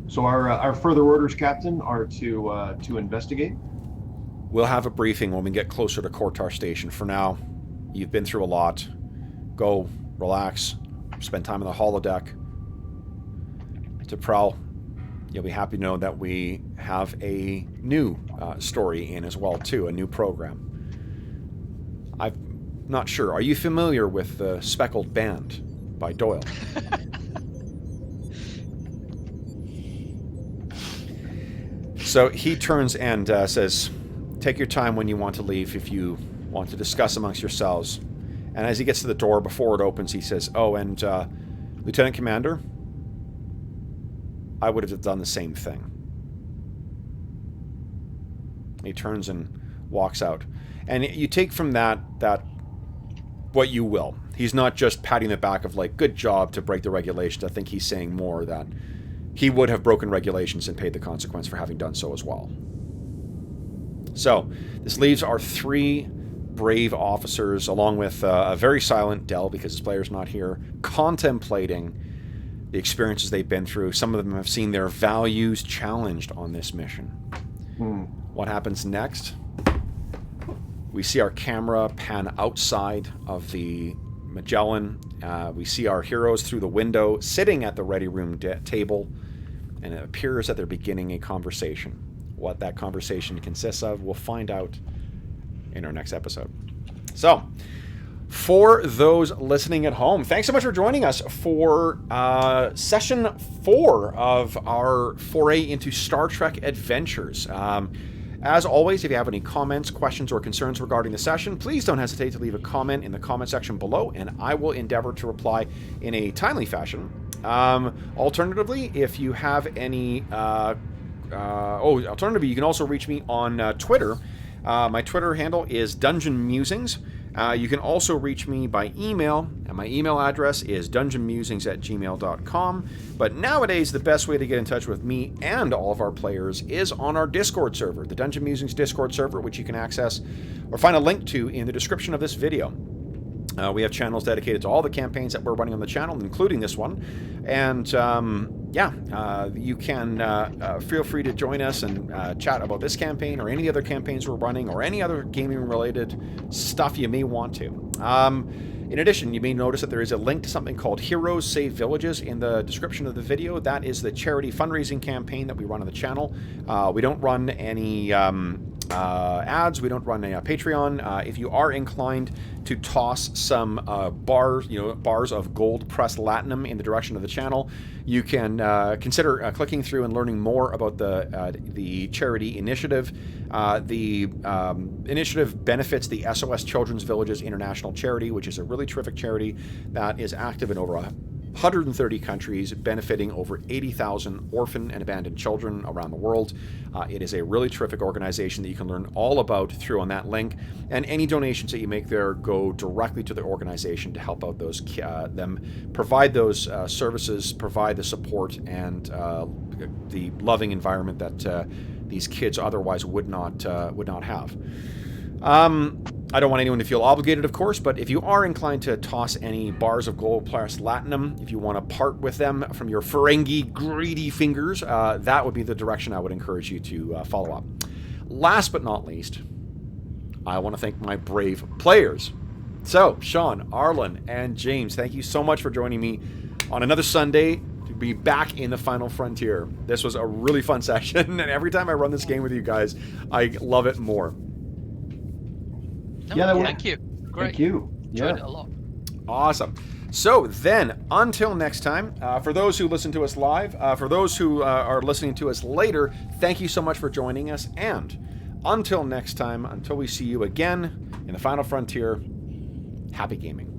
So our further orders, Captain, are to investigate? We'll have a briefing when we get closer to Kortar Station. For now, you've been through a lot. Go, relax, spend time on the holodeck. To Prowl, you'll be happy to know that we have a new story in as well, too, a new program. I'm not sure. Are you familiar with the Speckled Band by Doyle? So he turns and says, take your time when you want to leave if you want to discuss amongst yourselves. And as he gets to the door, before it opens, he says, oh, and Lieutenant Commander, I would have done the same thing. He turns and walks out. And you take from that what you will. He's not just patting the back of, like, good job to break the regulations. I think he's saying more that he would have broken regulations and paid the consequence for having done so as well. So, this leaves our 3 brave officers, along with a very silent Del, because his player's not here, contemplating the experiences they've been through. Some of them have seen their values challenged on this mission. What happens next? We see our camera pan outside of the Magellan. We see our heroes through the window, sitting at the ready room table, and it appears that they're beginning a conversation. What that conversation consists of, we'll find out in our next episode. So, for those listening at home, thanks so much for joining us for session 4 of our foray into Star Trek adventures. As always, if you have any comments, questions, or concerns regarding the session, please don't hesitate to leave a comment in the comment section below, and I will endeavor to reply in a timely fashion. Alternatively, if you have any... alternatively, you can also reach me on Twitter. My Twitter handle is Dungeon Musings. You can also reach me by email, and my email address is dungeonmusings@gmail.com. But nowadays, the best way to get in touch with me and all of our players is on our Discord server, the Dungeon Musings Discord server, which you can access or find a link to in the description of this video. We have channels dedicated to all the campaigns that we're running on the channel, including this one. And you can feel free to join us and chat about this campaign or any other campaigns we're running or any other gaming-related stuff you may want to. In addition, you may notice that there is a link to something called Heroes Save Villages in the description of the video. That is the charity fundraising campaign that we run on the channel. We don't run any ads. We don't run a Patreon. If you are inclined to toss some bars of gold pressed latinum in the direction of the channel, you can consider clicking through and learning more about the charity initiative. The initiative benefits the SOS Children's Villages International Charity, which is a really terrific charity that is active in over 130 countries, benefiting over 80,000 orphan and abandoned children around the world. It is a really terrific organization that you can learn all about through on that link. And any donations that you make there go directly to the organization to help out those them provide those services, provide the support and the loving environment that these kids otherwise would not have. I don't want anyone to feel obligated, of course, but if you are inclined to toss any bars of gold plus latinum, if you want to part with them from your Ferengi greedy fingers, that would be the direction I would encourage you to follow up. Last but not least, I want to thank my brave players. So, Sean, Arlen, and James, thank you so much for joining me on another Sunday to be back in the Final Frontier. This was a really fun session, and every time I run this game with you guys, I love it more. No, thank you. Great. Thank you. Enjoyed it a lot. Awesome. So then, until next time, for those who listen to us live, for those who are listening to us later, thank you so much for joining us. And until next time, until we see you again in the Final Frontier, happy gaming.